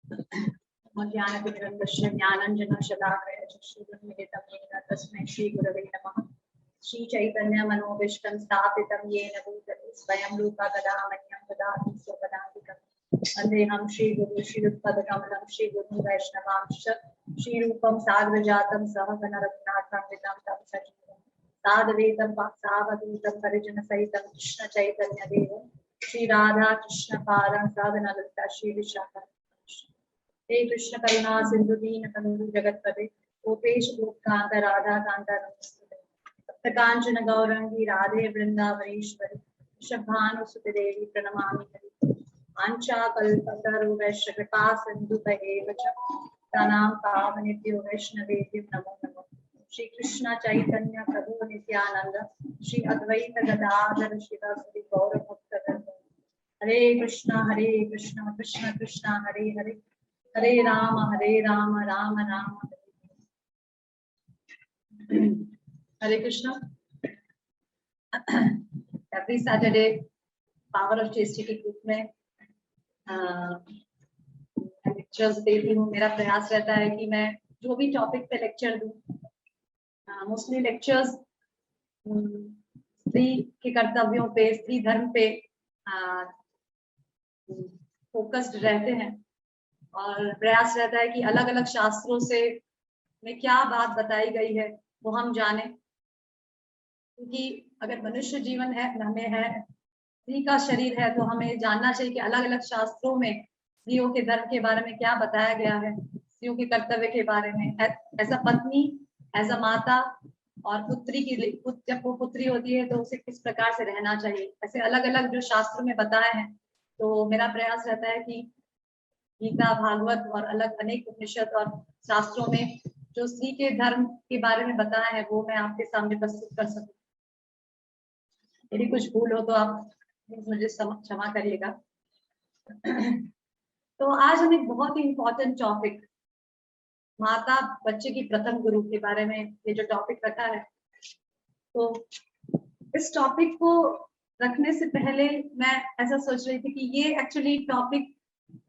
ज्ञानतिमिरन्दस्य ज्ञानाञ्जनशलाकया चक्षुरुन्मिलितं येन तस्मै श्रीगुरवे नमः। श्रीचैतन्यमनोभीष्टं स्थापितं येन भूतले स्वयं रूपा कदा मह्यं ददाति स्वपदान्तिकम्। वन्देऽहं श्रीगुरुं श्रीयुक्तपदकमलं श्रीगुरुं वैष्णवांश्च श्रीरूपं साग्रजातं सहगण रघुनाथान्वितं तं सजीवं साद्वैतं सावधूतं परिजनसहितं कृष्ण चैतन्यदेवं श्रीराधा कृष्णपादां साधनललिता श्रीविशाखा। हे कृष्ण करुणा सिंधु दीन बंधु जगतपते गोपेश गोपकांत राधा कांत नमस्ते। भक्तकांचन गौरंगी राधे वृंदावनेश्वरी वृषभानुसुते देवी प्रणमामि हरि। आंचा कल्पतरुश्च कृपा सिन्धुभैव च तानां पावनेभ्यो वैष्णवेभ्यो नमो नमः। श्री कृष्ण चैतन्य प्रभु नित्यानंद श्री अद्वैत गदाधर शिवासादि गौर भक्तवृंद। Hare Krishna Krishna Krishna Hare Hare Hare Ram Ram Ram Hare Krishna. Every Saturday power of chastity के ग्रुप में लेक्चर्स देती हूँ। मेरा प्रयास रहता है कि मैं जो भी टॉपिक पे लेक्चर दूँ, मोस्टली लेक्चर्स स्त्री के कर्तव्यों पे, स्त्री धर्म पे फोकस्ड रहते हैं और प्रयास रहता है कि अलग अलग शास्त्रों से में क्या बात बताई गई है वो हम जाने, क्योंकि अगर मनुष्य जीवन है, हमें है, स्त्री का शरीर है, तो हमें जानना चाहिए कि अलग अलग शास्त्रों में स्त्रियों के धर्म के बारे में क्या बताया गया है, स्त्रियों के कर्तव्य के बारे में, एज अ पत्नी, एज अ माता, और पुत्री की जब वो पुत्री होती है तो उसे किस प्रकार से रहना चाहिए, ऐसे अलग अलग जो शास्त्रों में बताए हैं। तो मेरा प्रयास रहता है कि गीता, भागवत और अलग अनेक उपनिषद और शास्त्रों में जो स्त्री के धर्म के बारे में बताया है वो मैं आपके सामने प्रस्तुत कर सकूं। यदि कुछ भूल हो तो आप मुझे क्षमा करिएगा। तो आज हम एक बहुत ही इम्पोर्टेंट टॉपिक, माता बच्चे की प्रथम गुरु के बारे में ये जो टॉपिक रखा है, तो इस टॉपिक को रखने से पहले मैं ऐसा सोच रही थी कि ये एक्चुअली टॉपिक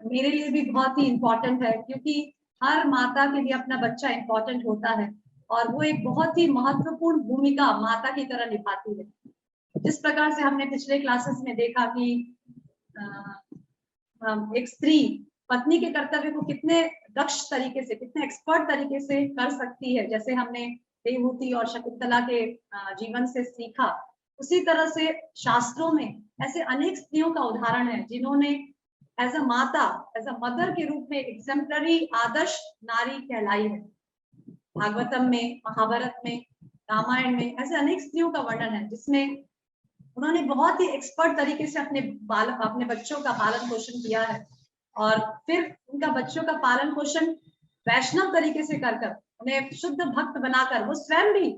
मेरे लिए भी बहुत ही इम्पोर्टेंट है, क्योंकि हर माता के लिए अपना बच्चा इम्पोर्टेंट होता है और वो एक बहुत ही महत्वपूर्ण भूमिका माता की तरह निभाती है। जिस प्रकार से हमने पिछले क्लासेस में देखा कि एक स्त्री पत्नी के कर्तव्य को कितने दक्ष तरीके से, कितने एक्सपर्ट तरीके से कर सकती है, जैसे हमने देवहूति और शकुंतला के जीवन से सीखा, उसी तरह से शास्त्रों में ऐसे अनेक स्त्रियों का उदाहरण है जिन्होंने एज अ माता, एज अ मदर के रूप में एग्जेम्पलरी आदर्श नारी कहलाई है। भागवतम में, महाभारत में, रामायण में ऐसे अनेक स्त्रियों का वर्णन है जिसमें उन्होंने बहुत ही एक्सपर्ट तरीके से अपने बच्चों का पालन पोषण किया है और फिर उनका बच्चों का पालन पोषण वैष्णव तरीके से कर उन्हें शुद्ध भक्त बनाकर वो स्वयं भी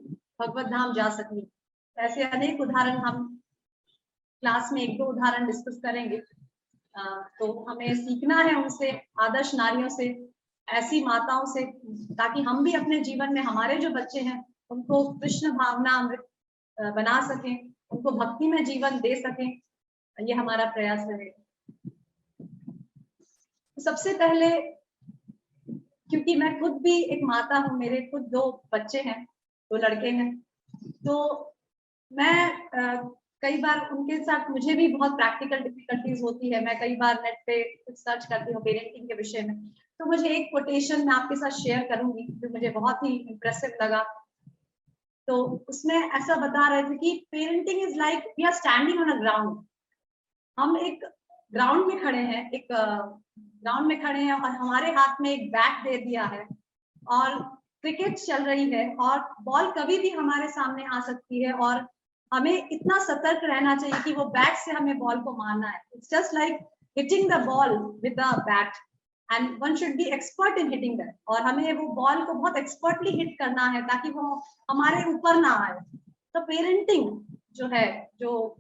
भगवत धाम जा सकी। ऐसे अनेक उदाहरण हम क्लास में एक दो उदाहरण डिस्कस करेंगे। तो हमें सीखना है उनसे, आदर्श नारियों से, ऐसी माताओं से, ताकि हम भी अपने जीवन में हमारे जो बच्चे हैं उनको कृष्ण भावना अमृत बना सकें, उनको भक्ति में जीवन दे सकें। ये हमारा प्रयास रहेगा। सबसे पहले, क्योंकि मैं खुद भी एक माता हूँ, मेरे खुद दो बच्चे हैं, दो लड़के हैं, तो मैं कई बार उनके साथ मुझे भी बहुत प्रैक्टिकल डिफिकल्टीज होती है। मैं कई बार नेट पे कुछ सर्च करती हूँ पेरेंटिंग के विषय में, तो मुझे एक कोटेशन मैं आपके साथ शेयर करूंगी जो मुझे बहुत ही इम्प्रेसिव लगा। तो उसमें ऐसा बता रहे थे कि parenting is like we are standing on a ground. हम एक ग्राउंड में खड़े हैं, एक ग्राउंड में खड़े हैं और हमारे हाथ में एक बैट दे दिया है और क्रिकेट चल रही है और बॉल कभी भी हमारे सामने आ सकती है और हमें इतना सतर्क रहना चाहिए कि वो बैट से हमें बॉल को मारना है। It's just like hitting the ball with the bat and one should be expert in hitting that, और हमें वो बॉल को बहुत एक्सपर्टली हिट करना है ताकि वो हमारे ऊपर ना आए। तो पेरेंटिंग जो है, जो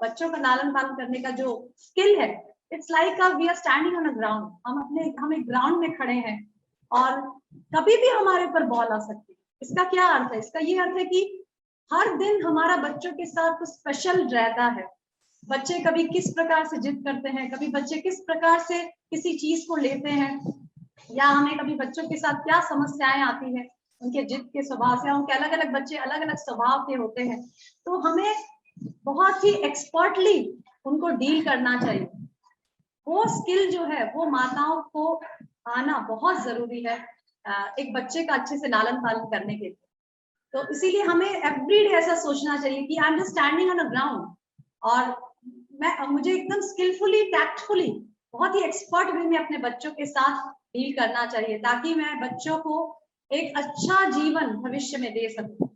बच्चों का लालन पालन करने का जो स्किल है, it's like we are standing on a ground. हम एक ग्राउंड में खड़े हैं और कभी भी हमारे ऊपर बॉल आ सकती है। इसका क्या अर्थ है? इसका ये अर्थ है कि हर दिन हमारा बच्चों के साथ कुछ स्पेशल रहता है। बच्चे कभी किस प्रकार से जिद करते हैं, कभी बच्चे किस प्रकार से किसी चीज को लेते हैं, या हमें कभी बच्चों के साथ क्या समस्याएं आती है उनके जिद के स्वभाव से। उनके अलग अलग बच्चे अलग अलग स्वभाव के होते हैं, तो हमें बहुत ही एक्सपर्टली उनको डील करना चाहिए। वो स्किल जो है वो माताओं को आना बहुत जरूरी है एक बच्चे का अच्छे से लालन पालन करने के लिए। तो इसीलिए हमें एवरीडे ऐसा सोचना चाहिए कि I am just standing on a ground, और मुझे एकदम स्किलफुली, टैक्टफुली, बहुत ही एक्सपर्ट वे में अपने बच्चों के साथ डील करना चाहिए, ताकि मैं बच्चों को एक अच्छा जीवन भविष्य में दे सकूं।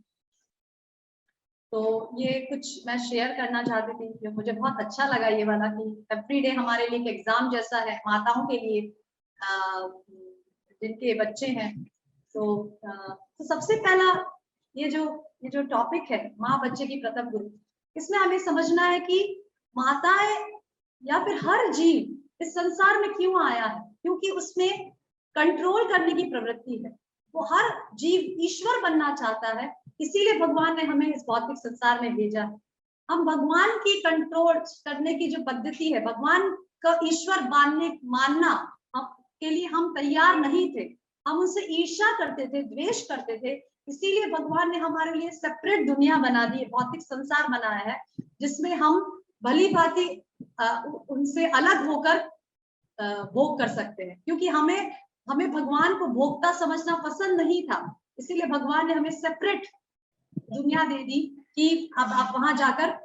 तो ये कुछ मैं शेयर करना चाहती थी, जो मुझे बहुत अच्छा लगा ये वाला, कि एवरीडे हमारे लिए एक एग्जाम जैसा है माताओं के लिए जिनके बच्चे हैं। तो सबसे पहला ये जो टॉपिक है माँ बच्चे की प्रथम गुरु, इसमें हमें समझना है कि माताएं या फिर हर जीव इस संसार में क्यों आया है, क्योंकि उसमें कंट्रोल करने की प्रवृत्ति है। वो हर जीव ईश्वर बनना चाहता है, इसीलिए भगवान ने हमें इस भौतिक संसार में भेजा है। हम भगवान की कंट्रोल करने की जो पद्धति है, भगवान का ईश्वर मानना के लिए हम तैयार नहीं थे। हम उनसे ईर्ष्या करते थे, द्वेष करते थे, इसीलिए भगवान ने हमारे लिए सेपरेट दुनिया बना दी, भौतिक संसार बनाया है, जिसमें हम भली भांति उनसे अलग होकर भोग कर सकते हैं। क्योंकि हमें भगवान को भोक्ता समझना पसंद नहीं था, इसीलिए भगवान ने हमें सेपरेट दुनिया दे दी कि अब आप वहां जाकर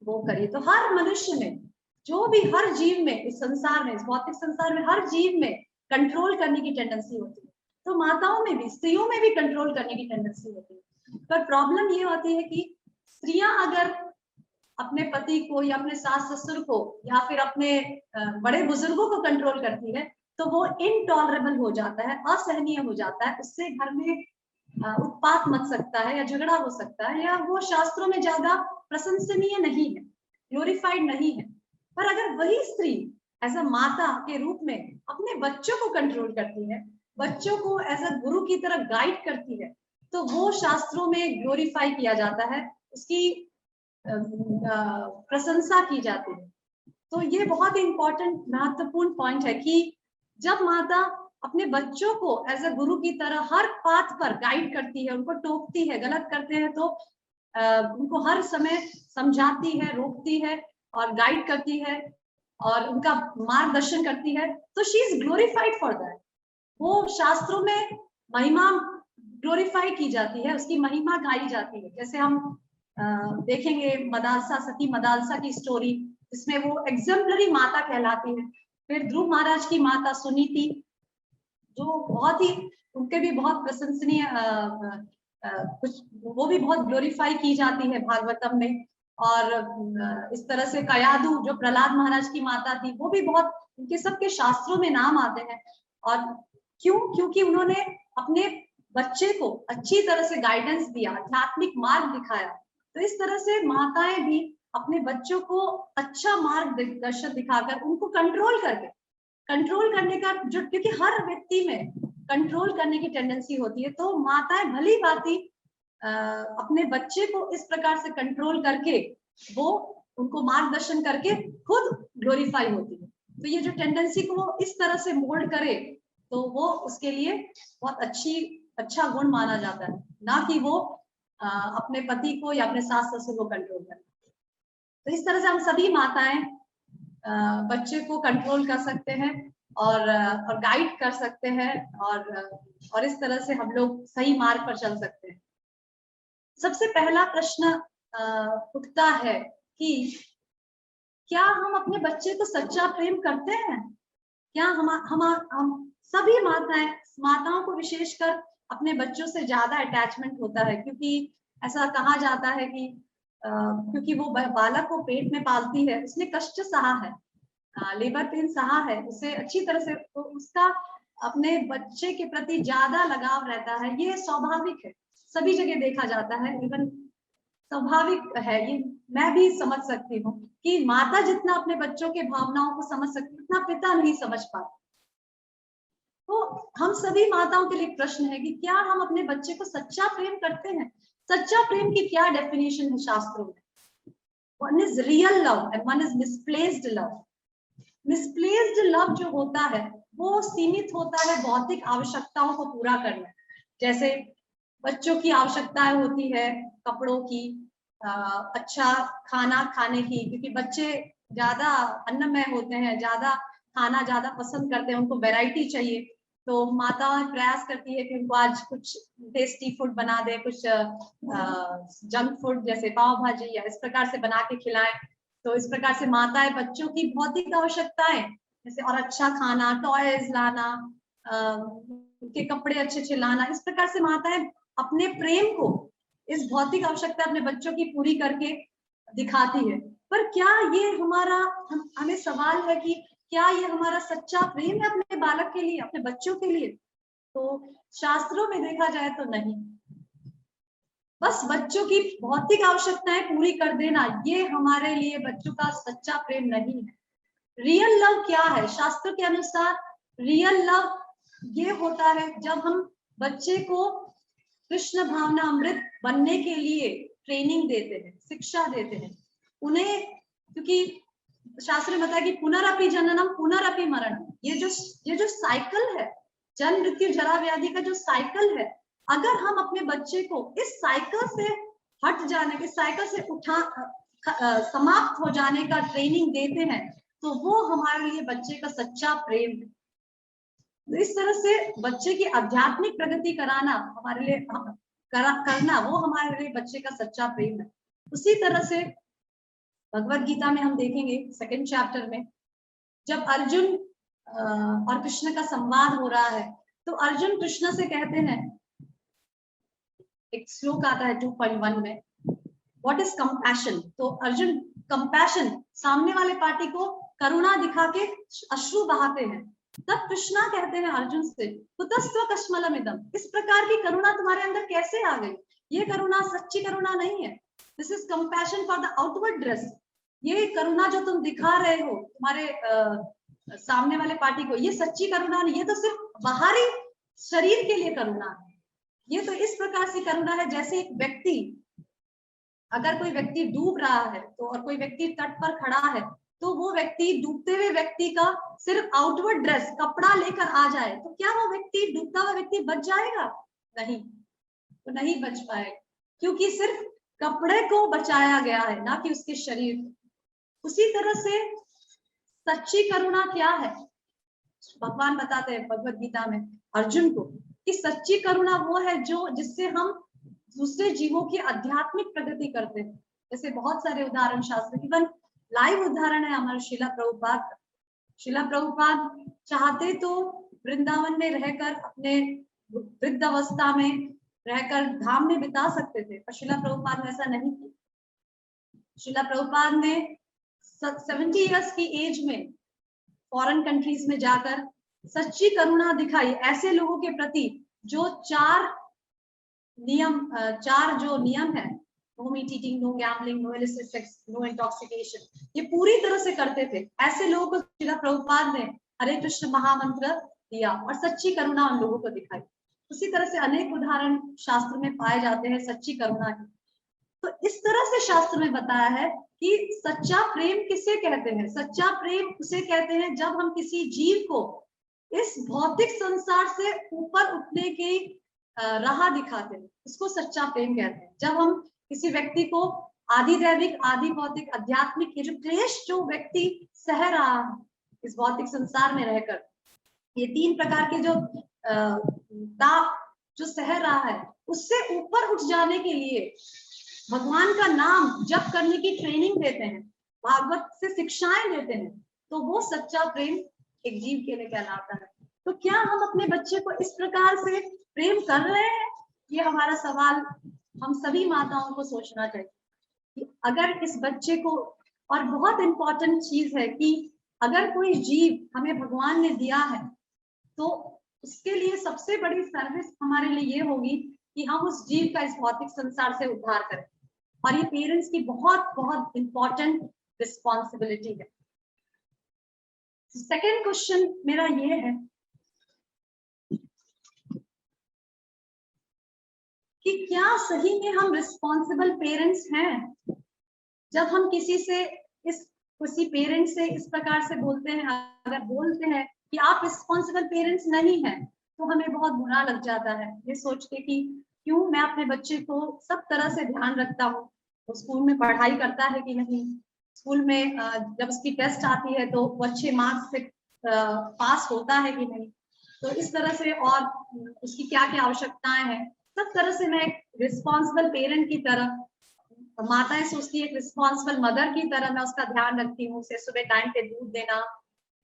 वो करिए। तो हर मनुष्य में, जो भी हर जीव में, इस संसार में, इस भौतिक संसार में हर जीव में कंट्रोल करने की टेंडेंसी होती है। तो माताओं में भी, स्त्रियों में भी कंट्रोल करने की टेंडेंसी होती है। पर प्रॉब्लम ये होती है कि स्त्रियां अगर अपने पति को या अपने सास ससुर को या फिर अपने बड़े बुजुर्गों को कंट्रोल करती है, तो वो इनटॉलरेबल हो जाता है, असहनीय हो जाता है। उससे घर में उत्पात मच सकता है या झगड़ा हो सकता है, या वो शास्त्रों में ज्यादा प्रशंसनीय नहीं है, ग्लोरीफाइड नहीं है। पर अगर वही स्त्री एज अ माता के रूप में अपने बच्चों को कंट्रोल करती है, बच्चों को एज अ गुरु की तरह गाइड करती है, तो वो शास्त्रों में ग्लोरीफाई किया जाता है, उसकी प्रशंसा की जाती है। तो ये बहुत इंपॉर्टेंट, महत्वपूर्ण पॉइंट है कि जब माता अपने बच्चों को एज अ गुरु की तरह हर पाथ पर गाइड करती है, उनको टोकती है, गलत करते हैं तो उनको हर समय समझाती है, रोकती है और गाइड करती है और उनका मार्गदर्शन करती है, तो she is glorified for that. वो शास्त्रों में महिमा ग्लोरीफाई की जाती है, उसकी महिमा गाई जाती है। जैसे हम देखेंगे मदालसा, सती मदालसा की स्टोरी, जिसमें वो एग्जाम्पलरी माता कहलाती है। फिर ध्रुव महाराज की माता सुनीति, जो बहुत ही, उनके भी बहुत प्रशंसनीय कुछ, वो भी बहुत ग्लोरीफाई की जाती है भागवतम में। और इस तरह से कयादु, जो प्रहलाद महाराज की माता थी, वो भी बहुत, उनके सबके शास्त्रों में नाम आते हैं। और क्यों? क्योंकि उन्होंने अपने बच्चे को अच्छी तरह से गाइडेंस दिया, आध्यात्मिक मार्ग दिखाया। तो इस तरह से माताएं भी अपने बच्चों को अच्छा मार्गदर्शन दिखाकर उनको कंट्रोल करने का जो, क्योंकि हर व्यक्ति में कंट्रोल करने की टेंडेंसी होती है, तो माताएं भली भांति अपने बच्चे को इस प्रकार से कंट्रोल करके वो उनको मार्गदर्शन करके खुद ग्लोरीफाई होती है। तो ये जो टेंडेंसी को वो इस तरह से मोल्ड करे, तो वो उसके लिए बहुत अच्छा गुण माना जाता है, ना कि वो अपने पति को या अपने सास ससुर को कंट्रोल करे। तो इस तरह से हम सभी माताएं बच्चे को कंट्रोल कर सकते हैं और गाइड कर सकते हैं, और इस तरह से हम लोग सही मार्ग पर चल सकते हैं। सबसे पहला प्रश्न उठता है कि क्या हम अपने बच्चे को सच्चा प्रेम करते हैं? क्या हम सभी माताओं को विशेषकर अपने बच्चों से ज्यादा अटैचमेंट होता है, क्योंकि ऐसा कहा जाता है कि क्योंकि वो बालक को पेट में पालती है, उसने कष्ट सहा है, लेबर पेन सहा है, उसे अच्छी तरह से, तो उसका अपने बच्चे के प्रति ज्यादा लगाव रहता है। ये स्वाभाविक है, सभी जगह देखा जाता है, इवन स्वाभाविक है ये। मैं भी समझ सकती हूँ कि माता जितना अपने बच्चों के भावनाओं को समझ सकती है, उतना पिता नहीं समझ पाता। तो हम सभी माताओं के लिए प्रश्न है कि क्या हम अपने बच्चे को सच्चा प्रेम करते हैं? सच्चा प्रेम की क्या डेफिनेशन है शास्त्रों में? One is real love and one is misplaced love. Misplaced love जो होता है वो सीमित होता है भौतिक आवश्यकताओं को पूरा करने, जैसे बच्चों की आवश्यकताएं होती है कपड़ों की, अच्छा खाना खाने की, क्योंकि बच्चे ज्यादा अन्नमय होते हैं, ज्यादा खाना ज्यादा पसंद करते हैं, उनको वैरायटी चाहिए। तो माताएं प्रयास करती है कि उनको आज कुछ टेस्टी फूड बना दे, कुछ जंक फूड जैसे पाव भाजी या इस प्रकार से बना के खिलाएं। तो इस प्रकार से माताएं बच्चों की भौतिक आवश्यकताएं जैसे और अच्छा खाना, टॉयज लाना, उनके कपड़े अच्छे अच्छे लाना, इस प्रकार से माताएं अपने प्रेम को, इस भौतिक आवश्यकता अपने बच्चों की पूरी करके दिखाती है। पर क्या ये हमारा हमें सवाल है कि क्या ये हमारा सच्चा प्रेम है अपने बालक के लिए, अपने बच्चों के लिए? तो शास्त्रों में देखा जाए तो नहीं। बस बच्चों की भौतिक आवश्यकताएं पूरी कर देना ये हमारे लिए बच्चों का सच्चा प्रेम नहीं है। रियल लव क्या है? शास्त्र के अनुसार रियल लव ये होता है जब हम बच्चे को कृष्ण भावना अमृत बनने के लिए ट्रेनिंग देते हैं, शिक्षा देते हैं उन्हें, क्योंकि शास्त्र में बताया कि पुनरअपि जननम पुनरअपि मरणम, ये जो साइकिल है, जन्म मृत्यु जरा व्याधि का जो साइकिल है, अगर हम अपने बच्चे को इस साइकिल से हट जाने के, साइकिल से समाप्त हो जाने का ट्रेनिंग देते हैं तो वो हमारे लिए बच्चे का सच्चा प्रेम है। तो इस तरह से बच्चे की आध्यात्मिक प्रगति कराना हमारे लिए करना वो हमारे लिए बच्चे का सच्चा प्रेम है। उसी तरह से भगवत गीता में हम देखेंगे 2nd चैप्टर में जब अर्जुन और कृष्ण का संवाद हो रहा है तो अर्जुन कृष्ण से कहते हैं, एक श्लोक आता है 2.1 में, व्हाट इज कंपैशन। तो अर्जुन कंपैशन, सामने वाले पार्टी को करुणा दिखा के अश्रु बहाते हैं। तब कृष्णा कहते हैं अर्जुन से, कुतस्त्व कश्मलमिदम्, इस प्रकार की करुणा तुम्हारे अंदर कैसे आ गई? ये करुणा सच्ची करुणा नहीं है। This is compassion for the outward dress. ये करुणा जो तुम दिखा रहे हो तुम्हारे सामने वाले पार्टी को, ये सच्ची करुणा नहीं, ये तो सिर्फ बाहरी शरीर के लिए करुणा है। ये तो इस प्रकार से करुणा है जैसे एक व्यक्ति, अगर कोई व्यक्ति डूब रहा है तो और कोई व्यक्ति तट पर खड़ा है तो वो व्यक्ति, डूबते हुए व्यक्ति का सिर्फ आउटवर्ड ड्रेस कपड़ा लेकर आ जाए तो क्या वो व्यक्ति, डूबता हुआ व्यक्ति बच जाएगा? नहीं, तो नहीं बच पाएगा, क्योंकि सिर्फ कपड़े को बचाया गया है, ना कि उसके शरीर को। उसी तरह से सच्ची करुणा क्या है? भगवान बताते हैं भगवत गीता में अर्जुन को कि सच्ची करुणा वो है जो जिससे हम दूसरे जीवों की आध्यात्मिक प्रगति करते हैं। जैसे बहुत सारे उदाहरण शास्त्र, इवन लाइव उदाहरण है हमारे शिला प्रभुपाद। शिला प्रभुपाद चाहते तो वृंदावन में रहकर अपने वृद्ध अवस्था में रहकर धाम में बिता सकते थे, पर शिला प्रभुपाद ने ऐसा नहीं किया। शिला प्रभुपाद ने 70 इयर्स की एज में फॉरेन कंट्रीज में जाकर सच्ची करुणा दिखाई ऐसे लोगों के प्रति जो चार जो नियम है, no meat eating, no gambling, no illicit sex, no intoxication, ये पूरी तरह से करते थे। ऐसे लोगों को श्रील प्रभुपाद ने हरे कृष्ण महामंत्र दिया और सच्ची करुणा उन लोगों को दिखाई। उसी तरह से अनेक उदाहरण शास्त्र में पाए जाते हैं सच्ची करुणा के। तो इस तरह से शास्त्र में बताया है कि सच्चा प्रेम किसे कहते हैं? सच्चा प्रेम उसे कहते हैं जब हम किसी जीव को इस भौतिक संसार से ऊपर उठने की राह दिखाते हैं, इसको सच्चा प्रेम कहते हैं। जब हम किसी व्यक्ति को आदि दैविक, आदि भौतिक, आध्यात्मिक, ये जो क्लेश जो व्यक्ति सह रहा है इस भौतिक संसार में रहकर, ये 3 प्रकार के जो ताप जो सह रहा है, उससे ऊपर उठ जाने के लिए भगवान का नाम जप करने की ट्रेनिंग देते हैं, भागवत से शिक्षाएं देते हैं, तो वो सच्चा प्रेम एक जीव के लिए कहलाता है। तो क्या हम अपने बच्चे को इस प्रकार से प्रेम कर रहे हैं? ये हमारा सवाल हम सभी माताओं को सोचना चाहिए कि अगर इस बच्चे को, और बहुत इंपॉर्टेंट चीज है कि अगर कोई जीव हमें भगवान ने दिया है तो उसके लिए सबसे बड़ी सर्विस हमारे लिए ये होगी कि हम उस जीव का इस भौतिक संसार से उद्धार करें, और ये पेरेंट्स की बहुत बहुत इंपॉर्टेंट रिस्पॉन्सिबिलिटी है। सेकेंड क्वेश्चन मेरा ये है कि क्या सही में हम रिस्पॉन्सिबल पेरेंट्स हैं? जब हम किसी से किसी पेरेंट से इस प्रकार से बोलते हैं, अगर बोलते हैं कि आप रिस्पॉन्सिबल पेरेंट्स नहीं हैं, तो हमें बहुत बुरा लग जाता है, ये सोच के कि क्यों मैं अपने बच्चे को सब तरह से ध्यान रखता हूँ, वो स्कूल में पढ़ाई करता है कि नहीं, स्कूल में जब उसकी टेस्ट आती है तो वो अच्छे मार्क्स से पास होता है कि नहीं, तो इस तरह से, और उसकी क्या क्या आवश्यकताएं हैं, सब तरह से मैं एक रिस्पॉन्सिबल पेरेंट की तरह, माताएं सोचती है एक रिस्पॉन्सिबल मदर की तरह मैं उसका ध्यान रखती हूँ, उसे सुबह टाइम पे दूध देना,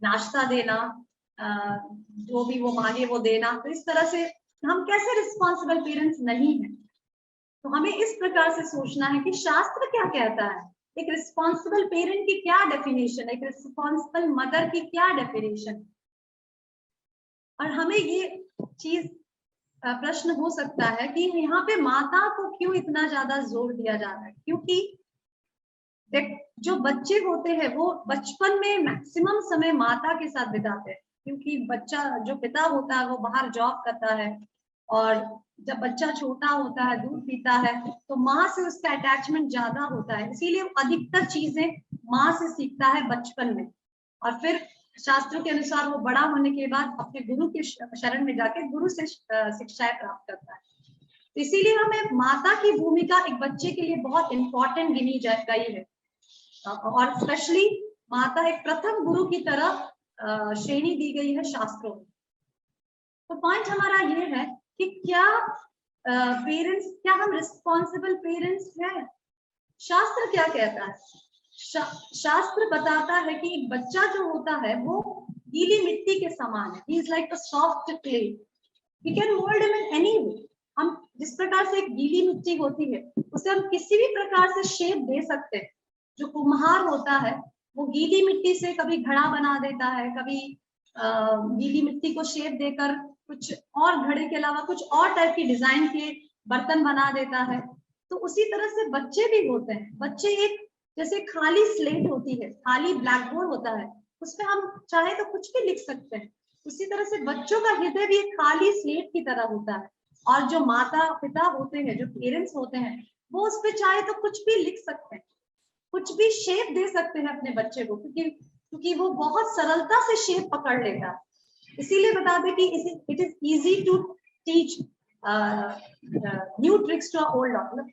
नाश्ता देना, जो भी वो मांगे वो देना, तो इस तरह से हम कैसे रिस्पॉन्सिबल पेरेंट्स नहीं है। तो हमें इस प्रकार से सोचना है कि शास्त्र क्या कहता है, एक रिस्पॉन्सिबल पेरेंट की क्या डेफिनेशन, एक रिस्पॉन्सिबल मदर की क्या डेफिनेशन। और हमें ये चीज प्रश्न हो सकता है कि यहाँ पे माता को क्यों इतना ज्यादा जोर दिया जा रहा है, क्योंकि जो बच्चे होते हैं वो बचपन में मैक्सिमम समय माता के साथ बिताते हैं, क्योंकि बच्चा जो पिता होता है वो बाहर जॉब करता है, और जब बच्चा छोटा होता है दूध पीता है तो माँ से उसका अटैचमेंट ज्यादा होता है, इसीलिए अधिकतर चीजें माँ से सीखता है बचपन में, और फिर शास्त्रों के अनुसार वो बड़ा होने के बाद अपने गुरु के शरण में जाके गुरु से शिक्षाएं प्राप्त करता है। तो इसीलिए हमें माता की भूमिका एक बच्चे के लिए बहुत इंपॉर्टेंट गिनी गई है, और स्पेशली माता एक प्रथम गुरु की तरह श्रेणी दी गई है शास्त्रों में। तो पॉइंट हमारा ये है कि क्या पेरेंट्स, क्या हम रिस्पॉन्सिबल पेरेंट्स हैं, शास्त्र क्या कहता है। शास्त्र बताता है कि एक बच्चा जो होता है वो गीली मिट्टी के समान है, he is like a soft clay, we can mould him in any way. हम जिस प्रकार से एक गीली मिट्टी होती है उसे हम किसी भी प्रकार से शेप दे सकते हैं। जो कुम्हार होता है वो गीली मिट्टी से कभी घड़ा बना देता है, कभी गीली मिट्टी को शेप देकर कुछ और घड़े के अलावा कुछ और टाइप की डिजाइन के बर्तन बना देता है। तो उसी तरह से बच्चे भी होते हैं, बच्चे एक जैसे खाली स्लेट होती है, खाली ब्लैक बोर्ड होता है, उसमें हम चाहे तो कुछ भी लिख सकते हैं। उसी तरह से बच्चों का हृदय भी एक खाली स्लेट की तरह होता है, और जो माता पिता होते हैं, जो पेरेंट्स होते हैं, वो उस पर चाहे तो कुछ भी लिख सकते हैं, कुछ भी शेप दे सकते हैं अपने बच्चे को, क्योंकि वो बहुत सरलता से शेप पकड़ लेता है। इसीलिए बता दें कि it is easy to teach new tricks to old dog.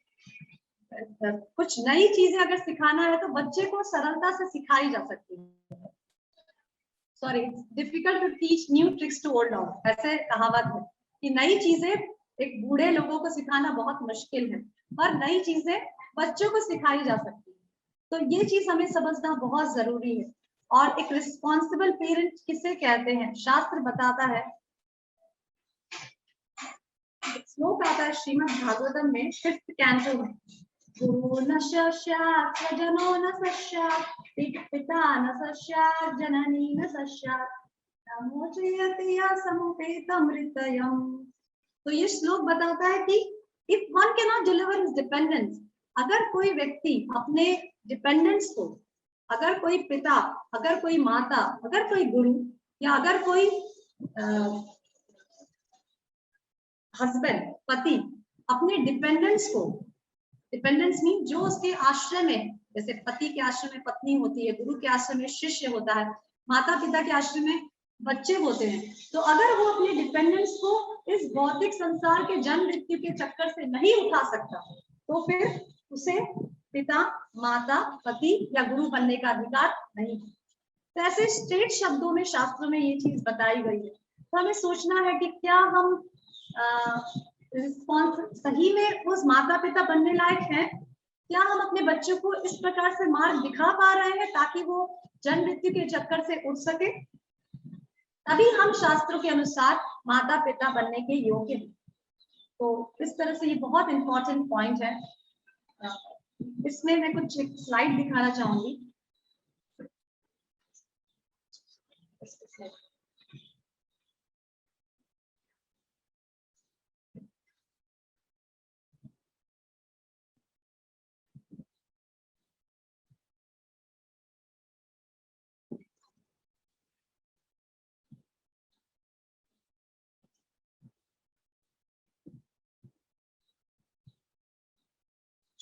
कुछ नई चीजें अगर सिखाना है तो बच्चे को सरलता से सिखाई जा सकती है। Sorry, difficult to teach new tricks to old dog, ऐसे कहावत है कि नई चीजें एक बूढ़े लोगों को सिखाना बहुत मुश्किल है, पर नई चीजें बच्चों को सिखाई जा सकती है। तो ये चीज हमें समझना बहुत जरूरी है। और एक रिस्पॉन्सिबल पेरेंट किसे कहते हैं, शास्त्र बताता है, श्लोक आता है श्रीमद् भागवतम में 5th कैंटो में, गुरु न सस्यात् स्वजनो न सस्यात् पिता न सस्यात् जननी न सस्यात् नमोचयति समुपेतमृतयम्। तो ये श्लोक बताता है कि if one can not deliver his dependence, अगर कोई व्यक्ति अपने डिपेंडेंस को, अगर कोई पिता, अगर कोई माता, अगर कोई गुरु, या अगर कोई हस्बैंड पति अपने डिपेंडेंस को, डिपेंडेंस मीन जो उसके आश्रय में, जैसे पति के आश्रय में पत्नी होती है, गुरु के आश्रय में शिष्य होता है, माता पिता के आश्रय में बच्चे होते हैं, तो अगर वो अपने डिपेंडेंस को इस भौतिक संसार के जन्म मृत्यु के चक्कर से नहीं उठा सकता, तो फिर उसे पिता, माता, पति या गुरु बनने का अधिकार नहीं है। तो ऐसे स्ट्रेट शब्दों में शास्त्रों में ये चीज बताई गई है। तो हमें सोचना है कि क्या हम रिस्पॉन्स सही में उस माता पिता बनने लायक हैं, क्या हम अपने बच्चों को इस प्रकार से मार्ग दिखा पा रहे हैं ताकि वो जन्म मृत्यु के चक्कर से उठ सके, तभी हम शास्त्रों के अनुसार माता पिता बनने के योग्य हैं। तो इस तरह से ये बहुत इंपॉर्टेंट पॉइंट है। इसमें मैं कुछ एक स्लाइड दिखाना चाहूंगी।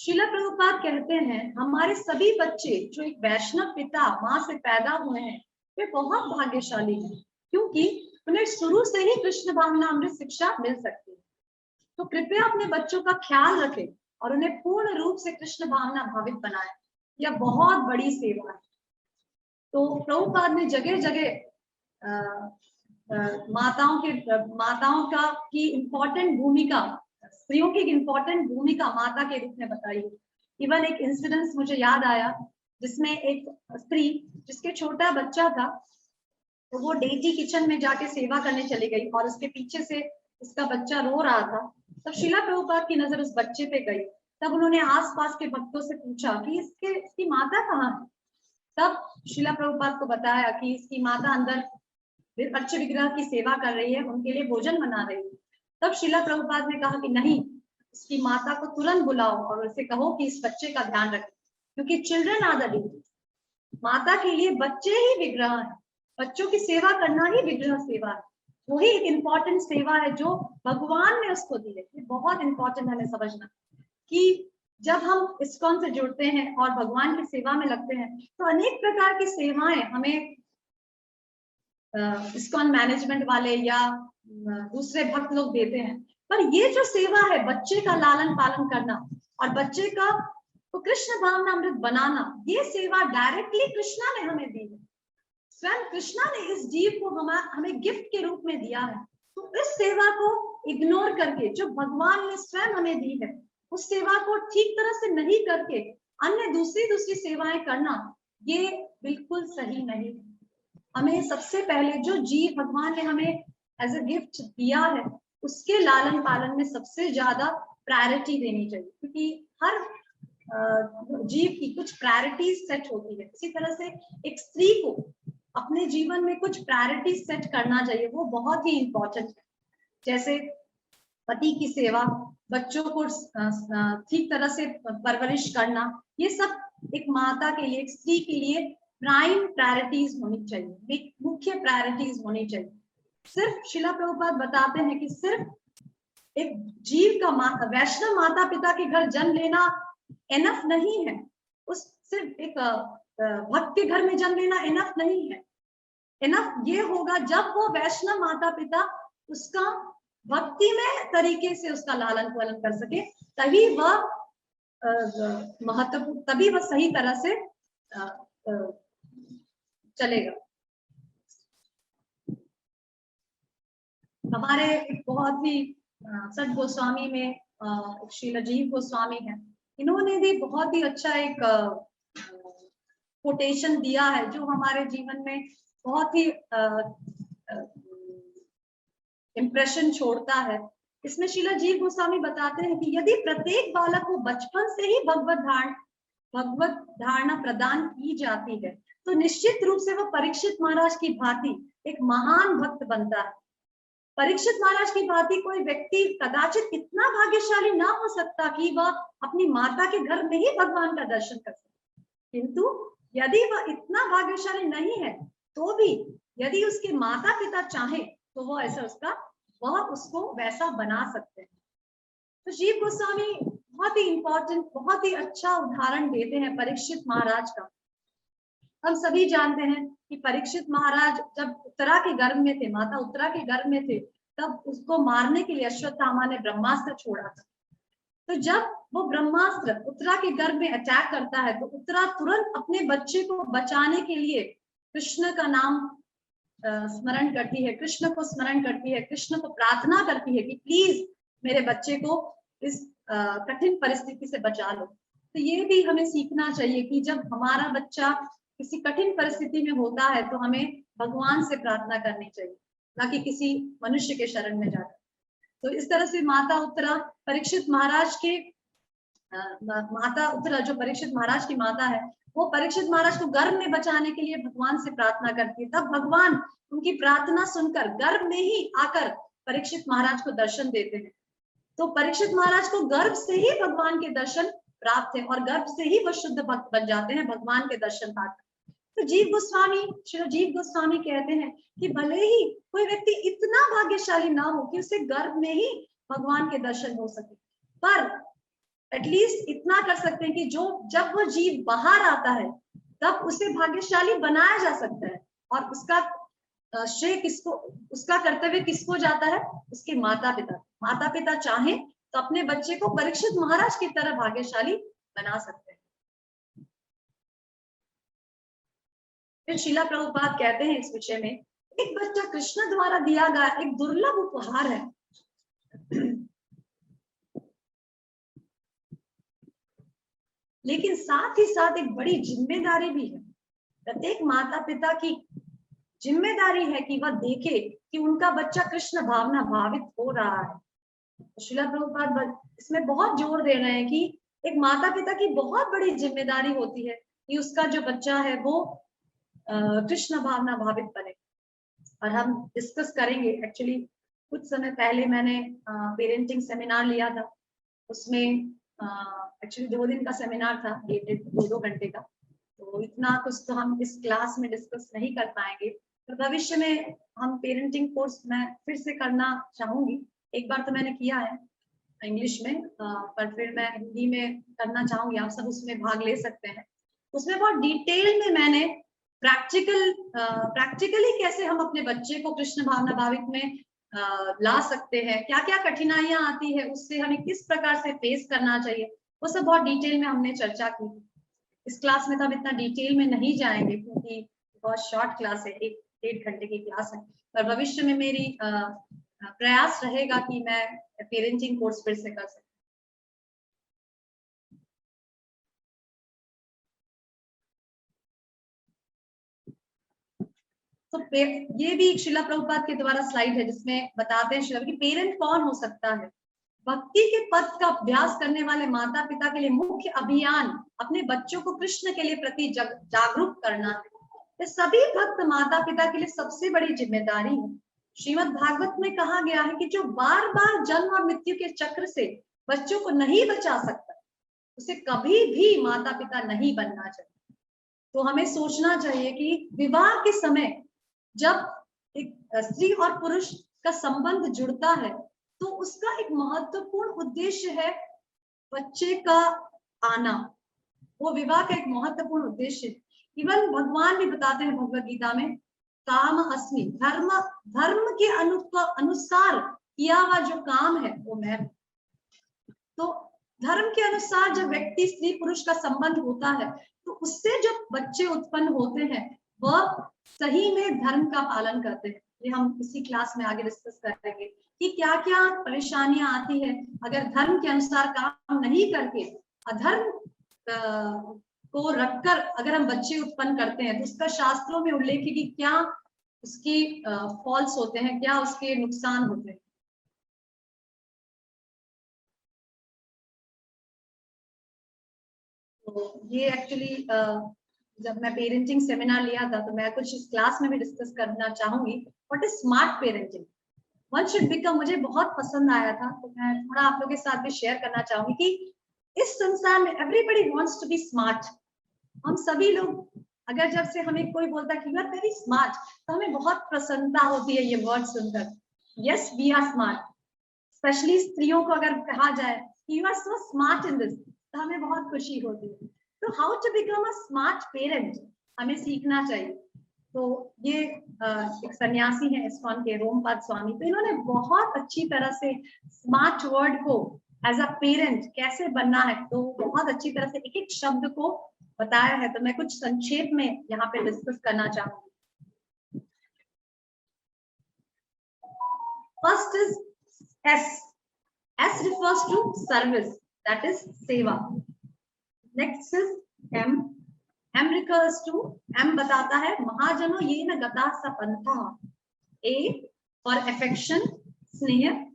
श्रीला प्रभुपाद कहते हैं हमारे सभी बच्चे जो एक वैष्णव पिता माँ से पैदा हुए हैं वे बहुत भाग्यशाली हैं, क्योंकि उन्हें शुरू से ही कृष्ण भावना अमृत शिक्षा मिल सकती है। तो कृपया अपने बच्चों का ख्याल रखें और उन्हें पूर्ण रूप से कृष्ण भावना भावित बनाएं। यह बहुत बड़ी सेवा है। तो प्रभुपाद ने जगह जगह माताओं का की इम्पोर्टेंट भूमिका, स्त्रियों की इम्पोर्टेंट भूमिका माता के रूप में बताई। इवन एक इंसिडेंस मुझे याद आया जिसमें एक स्त्री जिसके छोटा बच्चा था, तो वो डेटी किचन में जाके सेवा करने चली गई और उसके पीछे से उसका बच्चा रो रहा था। तब श्रीला प्रभुपाद की नजर उस बच्चे पे गई। तब उन्होंने आसपास के भक्तों से पूछा कि इसकी माता कहाँ है। तब श्रीला प्रभुपाद को बताया कि इसकी माता अंदर अच्छे विग्रह की सेवा कर रही है, उनके लिए भोजन बना रही है। तब श्रीला प्रभुपाद ने कहा कि नहीं, इसकी माता को तुरंत बुलाओ और उसे कहो कि इस बच्चे का ध्यान रखें, क्योंकि चिल्ड्रन आर द लीडर्स। माता के लिए बच्चे ही विग्रह है, बच्चों की सेवा करना ही विग्रह सेवा है। वही एक इम्पोर्टेंट सेवा है जो भगवान ने उसको दी है। ये बहुत इंपॉर्टेंट हमें समझना कि जब हम इस्कॉन से जुड़ते हैं और भगवान की सेवा में लगते हैं तो अनेक प्रकार की सेवाएं हमें इस्कॉन मैनेजमेंट वाले या दूसरे भक्त लोग देते हैं। पर ये जो सेवा है बच्चे का लालन पालन करना और बच्चे का तो कृष्ण भावना अमृत बनाना, ये सेवा डायरेक्टली कृष्णा ने हमें दी है। स्वयं कृष्णा ने इस जीव को हमें गिफ्ट के रूप में दिया है। तो इस सेवा को इग्नोर करके जो भगवान ने स्वयं हमें दी है उस सेवा को ठीक तरह से नहीं करके अन्य दूसरी सेवाएं करना, ये बिल्कुल सही नहीं है। हमें सबसे पहले जो जीव भगवान ने हमें एज ए गिफ्ट दिया है उसके लालन पालन में सबसे ज्यादा प्रायोरिटी देनी चाहिए, क्योंकि हर जीव की कुछ प्रायोरिटीज सेट होती है। इसी तरह से एक स्त्री को अपने जीवन में कुछ प्रायोरिटी सेट करना चाहिए, वो बहुत ही इंपॉर्टेंट है। जैसे पति की सेवा, बच्चों को ठीक तरह से परवरिश करना, ये सब एक माता के लिए, एक स्त्री के लिए प्राइम प्रायोरिटीज होनी चाहिए, मुख्य प्रायोरिटीज होनी चाहिए। सिर्फ श्रीला प्रभुपाद बताते हैं कि सिर्फ एक जीव का वैष्णव माता पिता के घर जन्म लेना एनफ नहीं है, उस सिर्फ एक भक्त के घर में जन्म लेना एनफ नहीं है। एनफ ये होगा जब वो वैष्णव माता पिता उसका भक्ति में तरीके से उसका लालन पालन कर सके, तभी वह महत्वपूर्ण, तभी वह सही तरह से चलेगा। हमारे एक बहुत ही सत गोस्वामी में श्रील जीव गोस्वामी है, इन्होंने भी बहुत ही अच्छा एक कोटेशन दिया है जो हमारे जीवन में बहुत ही इम्प्रेशन छोड़ता है। इसमें श्रील जीव गोस्वामी बताते हैं कि यदि प्रत्येक बालक को बचपन से ही भगवत धारणा प्रदान की जाती है तो निश्चित रूप से वह परीक्षित महाराज की भांति एक महान भक्त बनता है। परीक्षित महाराज की भांति कोई व्यक्ति कदाचित इतना भाग्यशाली ना हो सकता कि वह अपनी माता के घर में ही भगवान का दर्शन कर सके, किंतु यदि वह इतना भाग्यशाली नहीं है तो भी यदि उसके माता पिता चाहे तो वह उसको वैसा बना सकते हैं। तो जीव गोस्वामी बहुत ही इंपॉर्टेंट, बहुत ही अच्छा उदाहरण देते हैं परीक्षित महाराज का। हम सभी जानते हैं कि परीक्षित महाराज जब उत्तरा के गर्भ में थे, माता उत्तरा के गर्भ में थे, तब उसको मारने के लिए अश्वत्थामा ने ब्रह्मास्त्र छोड़ा था। तो जब वो ब्रह्मास्त्र उत्तरा के गर्भ में अटैक करता है तो उत्तरा तुरंत अपने बच्चे को बचाने के लिए कृष्ण का नाम स्मरण करती है, कृष्ण को स्मरण करती है, कृष्ण को प्रार्थना करती है कि प्लीज मेरे बच्चे को इस कठिन परिस्थिति से बचा लो। तो ये भी हमें सीखना चाहिए कि जब हमारा बच्चा किसी कठिन परिस्थिति में होता है तो हमें भगवान से प्रार्थना करनी चाहिए, ना कि किसी मनुष्य के शरण में जाकर। तो इस तरह से माता उत्तरा परीक्षित महाराज के माता उत्तरा जो परीक्षित महाराज की माता है, वो परीक्षित महाराज को गर्भ में बचाने के लिए भगवान से प्रार्थना करती है। तब भगवान उनकी प्रार्थना सुनकर गर्भ में ही आकर परीक्षित महाराज को दर्शन देते हैं। तो परीक्षित महाराज को गर्भ से ही भगवान के दर्शन प्राप्त है और गर्भ से ही वो शुद्ध भक्त बन जाते हैं भगवान के दर्शन पाकर। तो जीव गोस्वामी, श्री जीव गोस्वामी कहते हैं कि भले ही कोई व्यक्ति इतना भाग्यशाली ना हो कि उसे गर्भ में ही भगवान के दर्शन हो सके, पर एटलीस्ट इतना कर सकते हैं कि जब वो जीव बाहर आता है तब उसे भाग्यशाली बनाया जा सकता है, और उसका श्रेय किसको, उसका कर्तव्य किसको जाता है? उसके माता पिता। माता पिता चाहें तो अपने बच्चे को परीक्षित महाराज की तरह भाग्यशाली बना सकते हैं। फिर शीला प्रभुपाद कहते हैं इस विषय में, एक बच्चा कृष्ण द्वारा दिया गया एक दुर्लभ उपहार है। लेकिन साथ ही साथ एक बड़ी जिम्मेदारी भी है। प्रत्येक माता पिता की जिम्मेदारी है कि वह देखे कि उनका बच्चा कृष्ण भावना भावित हो रहा है। शीला प्रभुपाद इसमें बहुत जोर दे रहे हैं कि एक माता पिता की बहुत बड़ी जिम्मेदारी होती है कि उसका जो बच्चा है वो कृष्ण भावना भावित बने। और हम डिस्कस करेंगे, एक्चुअली कुछ समय पहले मैंने पेरेंटिंग सेमिनार लिया था, उसमें एक्चुअली 2 दिन का सेमिनार था, 2 घंटे का, तो इतना कुछ तो हम इस क्लास में डिस्कस नहीं कर पाएंगे। तो भविष्य में हम पेरेंटिंग कोर्स मैं फिर से करना चाहूंगी। एक बार तो मैंने किया है इंग्लिश में, पर फिर मैं हिंदी में करना चाहूंगी, आप सब उसमें भाग ले सकते हैं। उसमें बहुत डिटेल में मैंने प्रैक्टिकली कैसे हम अपने बच्चे को कृष्ण भावना भावित में ला सकते हैं, क्या क्या कठिनाइयां आती है, उससे हमें किस प्रकार से फेस करना चाहिए, वो सब बहुत डिटेल में हमने चर्चा की। इस क्लास में तो हम इतना डिटेल में नहीं जाएंगे क्योंकि बहुत शॉर्ट क्लास है, 1-1.5 घंटे की क्लास है। पर भविष्य में मेरी प्रयास रहेगा कि मैं पेरेंटिंग कोर्स फिर से कर सकूं। तो ये भी शीला प्रभुपाद के द्वारा स्लाइड है जिसमें बताते हैं शीला कि पेरेंट कौन हो सकता है। भक्ति के पथ का अभ्यास करने वाले माता पिता के लिए मुख्य अभियान अपने बच्चों को कृष्ण के लिए प्रति जागरूक करना है। ये सभी भक्त माता पिता के लिए सबसे बड़ी जिम्मेदारी है। श्रीमद् भागवत में कहा गया है कि जो बार बार जन्म और मृत्यु के चक्र से बच्चों को नहीं बचा सकता, उसे कभी भी माता पिता नहीं बनना चाहिए। तो हमें सोचना चाहिए कि विवाह के समय जब एक स्त्री और पुरुष का संबंध जुड़ता है तो उसका एक महत्वपूर्ण उद्देश्य है बच्चे का आना। वो विवाह का एक महत्वपूर्ण उद्देश्य है। इवन भगवान भी बताते हैं भगवत गीता में, काम अस्मि, धर्म के अनुसार किया हुआ जो काम है वो मैं। तो धर्म के अनुसार जब व्यक्ति स्त्री पुरुष का संबंध होता है तो उससे जो बच्चे उत्पन्न होते हैं वह सही में धर्म का पालन करते हैं। ये हम इसी क्लास में आगे डिस्कस करेंगे कि क्या क्या परेशानियां आती है अगर धर्म के अनुसार काम नहीं करके अधर्म को रखकर अगर हम बच्चे उत्पन्न करते हैं तो उसका शास्त्रों में उल्लेख है कि क्या उसकी फॉल्स होते हैं, क्या उसके नुकसान होते हैं। तो ये एक्चुअली जब मैं पेरेंटिंग सेमिनार लिया था तो मैं कुछ इस क्लास में भी डिस्कस करना चाहूंगी। What is smart parenting, one should become, मुझे बहुत पसंद आया था तो मैं थोड़ा आप लोगों के साथ भी शेयर करना चाहूंगी कि इस संसार में everybody wants to be smart. हम सभी लोग, अगर जब से हमें कोई बोलता है कि यू आर वेरी स्मार्ट तो हमें बहुत प्रसन्नता होती है ये वर्ड सुनकर। Yes, we are smart. Specially स्त्रियों को अगर कहा जाए कि you are so smart in this तो हमें बहुत खुशी होती है। तो how to become a smart parent हमें सीखना चाहिए। तो ये एक सन्यासी है इस्कॉन के, रोमपाद स्वामी, तो इन्होंने बहुत अच्छी तरह से स्मार्ट वर्ड को एज अ पेरेंट कैसे बनना है तो बहुत अच्छी तरह से एक एक शब्द को बताया है। तो मैं कुछ संक्षेप में यहाँ पे डिस्कस करना चाहूंगी। First is S. S refers to service, that is seva. Next is M. M refers to, M बताता है महाजनो ये न गता स पंथा। A for affection, स्नेह।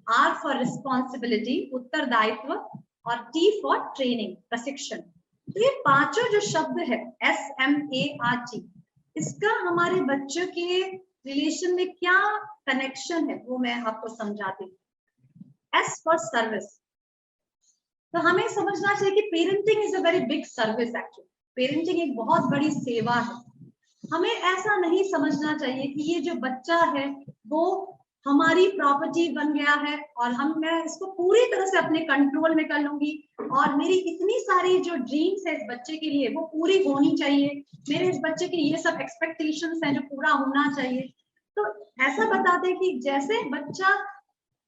R for responsibility, उत्तरदायित्व। और T for training, प्रशिक्षण। तो ये पांचों जो शब्द है SMART, इसका हमारे बच्चों के रिलेशन में क्या कनेक्शन है वो मैं आपको समझाती हूँ। S for service, तो हमें समझना चाहिए कि parenting is a very big service. Actually parenting एक बहुत बड़ी सेवा है। हमें ऐसा नहीं समझना चाहिए कि ये जो बच्चा है वो हमारी प्रॉपर्टी बन गया है और मैं इसको पूरी तरह से अपने कंट्रोल में कर लूंगी और मेरी इतनी सारी जो ड्रीम्स है इस बच्चे के लिए वो पूरी होनी चाहिए, मेरे इस बच्चे के ये सब एक्सपेक्टेशंस हैं जो पूरा होना चाहिए। तो ऐसा बताते हैं कि जैसे बच्चा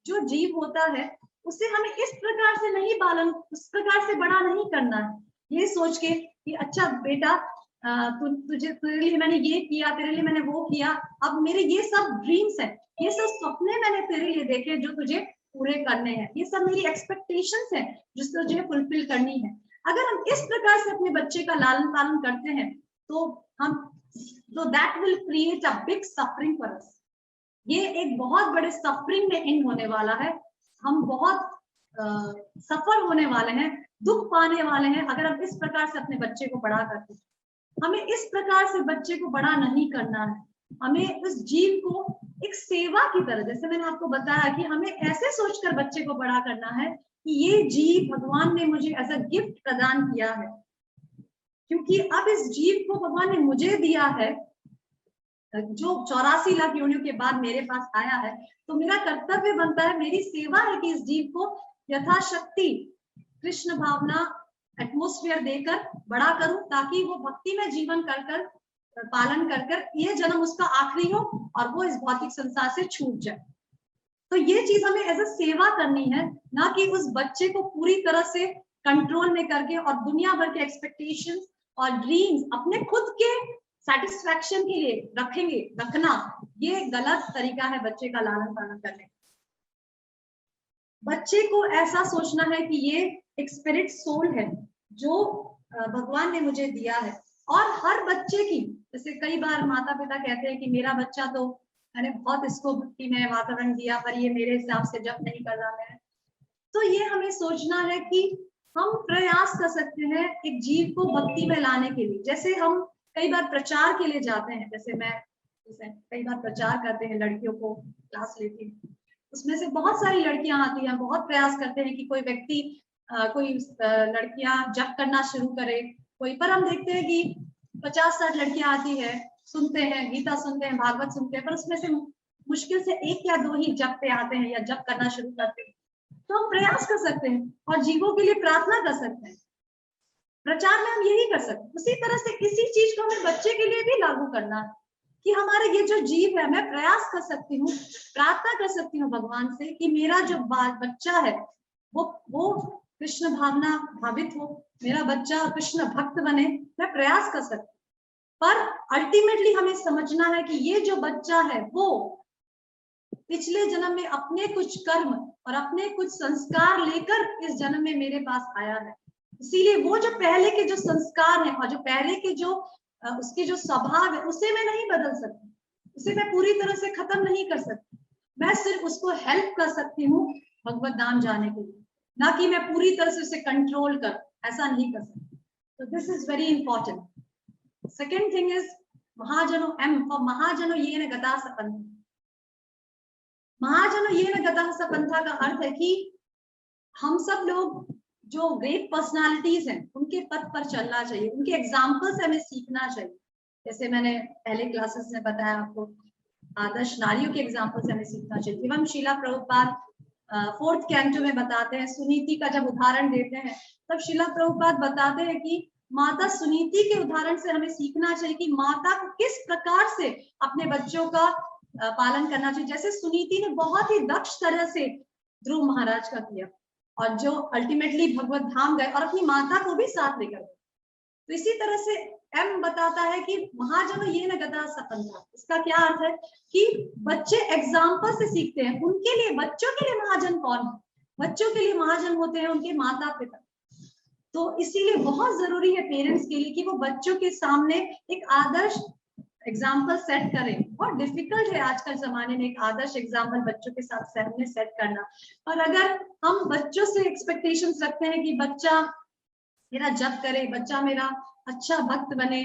जो जीव होता है उसे हमें इस प्रकार से नहीं पालन, उस प्रकार से बड़ा नहीं करना है, ये सोच के कि अच्छा बेटा तुझे तेरे लिए मैंने ये किया, तेरे लिए मैंने वो किया, अब मेरे ये सब ड्रीम्स है, ये सब सपने मैंने तेरे लिए देखे जो तुझे पूरे करने हैं, ये सब मेरी एक्सपेक्टेशंस है जो तुझे फुलफिल करनी है। अगर हम इस प्रकार से अपने बच्चे का लालन पालन करते हैं तो that will create a big suffering for us. ये एक बहुत बड़े सफरिंग में एंड होने वाला है, हम बहुत सफर होने वाले हैं, दुख पाने वाले हैं अगर हम इस प्रकार से अपने बच्चे को बड़ा करते हैं। हमें इस प्रकार से बच्चे को बड़ा नहीं करना है, हमें उस जीव को एक सेवा की तरह, जैसे मैंने आपको बताया कि हमें ऐसे सोचकर बच्चे को बड़ा करना है कि ये जीव भगवान ने मुझे एज अ गिफ्ट प्रदान किया है, क्योंकि अब इस जीव को भगवान ने मुझे दिया है जो 84 लाख योनियों के बाद मेरे पास आया है, तो मेरा कर्तव्य बनता है, मेरी सेवा है कि इस जीव को यथाशक्ति कृष्ण भावना एटमोस्फियर देकर बड़ा करूं ताकि वो भक्ति में जीवन कर पालन कर ये जन्म उसका आखिरी हो और वो इस भौतिक संसार से छूट जाए। तो ये चीज हमें एज अ सेवा करनी है, ना कि उस बच्चे को पूरी तरह से कंट्रोल में करके और दुनिया भर के एक्सपेक्टेशंस और ड्रीम्स अपने खुद के सेटिस्फैक्शन के लिए रखना, ये गलत तरीका है बच्चे का लालन पालन करने। बच्चे को ऐसा सोचना है कि ये एक स्पिरिट सोल है जो भगवान ने मुझे दिया है, और हर बच्चे की, जैसे कई बार माता पिता कहते हैं कि मेरा बच्चा तो मैंने बहुत इसको भक्ति में वातावरण दिया पर ये मेरे हिसाब से जप नहीं कर रहा है, तो ये हमें सोचना है कि हम प्रयास कर सकते हैं एक जीव को भक्ति में लाने के लिए। जैसे हम कई बार प्रचार के लिए जाते हैं, जैसे कई बार प्रचार करते हैं, लड़कियों को क्लास लेती हूँ, उसमें से बहुत सारी लड़कियां आती हैं, बहुत प्रयास करते हैं कि कोई व्यक्ति कोई लड़कियां जप करना शुरू करे, कोई पर हम देखते हैं कि 50-60 लड़कियां आती है, सुनते हैं गीता, सुनते हैं भागवत, सुनते हैं, पर उसमें से मुश्किल से 1 या 2 ही जप पे आते हैं या जप करना शुरू करते हैं। तो हम प्रयास कर सकते हैं और जीवों के लिए प्रार्थना कर सकते हैं, प्रचार में हम यही कर सकते हैं। उसी तरह से इसी चीज को हमें बच्चे के लिए भी लागू करना है कि हमारे ये जो जीव है, मैं प्रयास कर सकती हूँ, प्रार्थना कर सकती हूँ भगवान से कि मेरा जो बच्चा है वो कृष्ण भावना भावित हो, मेरा बच्चा कृष्ण भक्त बने, मैं प्रयास कर सकती हूँ। पर अल्टीमेटली हमें समझना है कि ये जो बच्चा है वो पिछले जन्म में अपने कुछ कर्म और अपने कुछ संस्कार लेकर इस जन्म में मेरे पास आया है, इसीलिए वो जो पहले के जो संस्कार हैं और जो पहले के जो उसके जो स्वभाव है उसे मैं नहीं बदल सकती, उसे मैं पूरी तरह से खत्म नहीं कर सकती, मैं सिर्फ उसको हेल्प कर सकती हूँ भगवत धाम जाने के लिए, ना कि मैं पूरी तरह से उसे कंट्रोल कर, ऐसा नहीं कर सकती। तो this is very important. Second thing is महाजनो, एम फॉर महाजनो ये न गता सपंथ। महाजनो ये न गता सपंथा का अर्थ है कि हम सब लोग जो ग्रेट पर्सनालिटीज हैं उनके पथ पर चलना चाहिए, उनके एग्जाम्पल से हमें सीखना चाहिए। जैसे मैंने पहले क्लासेस में बताया आपको, आदर्श नारियों के एग्जाम्पल से हमें सीखना चाहिए। एवं शीला प्रभुपाद 4th कैंटो में बताते हैं, सुनीति का जब उदाहरण देते हैं तब शीला प्रभुपाद बताते हैं कि माता सुनीति के उदाहरण से हमें सीखना चाहिए कि माता को किस प्रकार से अपने बच्चों का पालन करना चाहिए। जैसे सुनीति ने बहुत ही दक्ष तरह से ध्रुव महाराज का किया और जो अल्टीमेटली भगवत धाम गए और अपनी माता को भी साथ लेकर गए। तो इसी तरह से एम बताता है कि महाजनो ये न गता सपंथा, इसका क्या अर्थ है कि बच्चे एग्जाम्पल से सीखते हैं, उनके लिए, बच्चों के लिए महाजन कौन है? बच्चों के लिए महाजन होते हैं उनके माता पिता। तो इसीलिए बहुत जरूरी है पेरेंट्स के लिए कि वो बच्चों के सामने एक आदर्श एग्जाम्पल सेट करें। बहुत डिफिकल्ट है आजकल जमाने में एक आदर्श एग्जाम्पल बच्चों के साथ सामने सेट करना, और अगर हम बच्चों से एक्सपेक्टेशंस रखते हैं कि बच्चा मेरा जप करे, बच्चा मेरा अच्छा भक्त बने,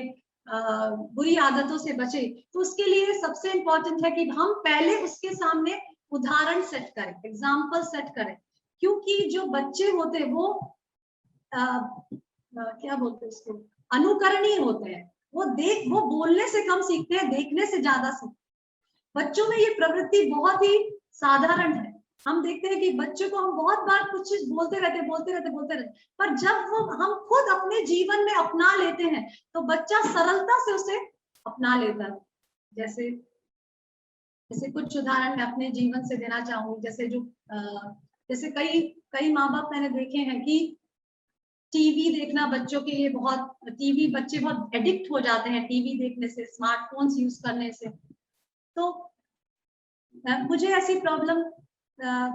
बुरी आदतों से बचे, तो उसके लिए सबसे इंपॉर्टेंट है कि हम पहले उसके सामने उदाहरण सेट करें, एग्जाम्पल सेट करें, क्योंकि जो बच्चे होते हैं वो क्या बोलते हैं उसको, अनुकरणीय होते हैं। वो बोलने से कम सीखते हैं, देखने से ज्यादा सीखते हैं। बच्चों में ये प्रवृत्ति बहुत ही साधारण है। हम देखते हैं कि बच्चों को हम बहुत बार कुछ चीज बोलते रहते, पर जब वो हम खुद अपने जीवन में अपना लेते हैं तो बच्चा सरलता से उसे अपना लेता है। जैसे जैसे कुछ उदाहरण मैं अपने जीवन से देना चाहूंगी। जैसे कई माँ बाप मैंने देखे हैं कि टीवी देखना बच्चों के लिए बच्चे बहुत एडिक्ट हो जाते हैं टीवी देखने से, स्मार्टफोन्स यूज करने से। तो मुझे ऐसी प्रॉब्लम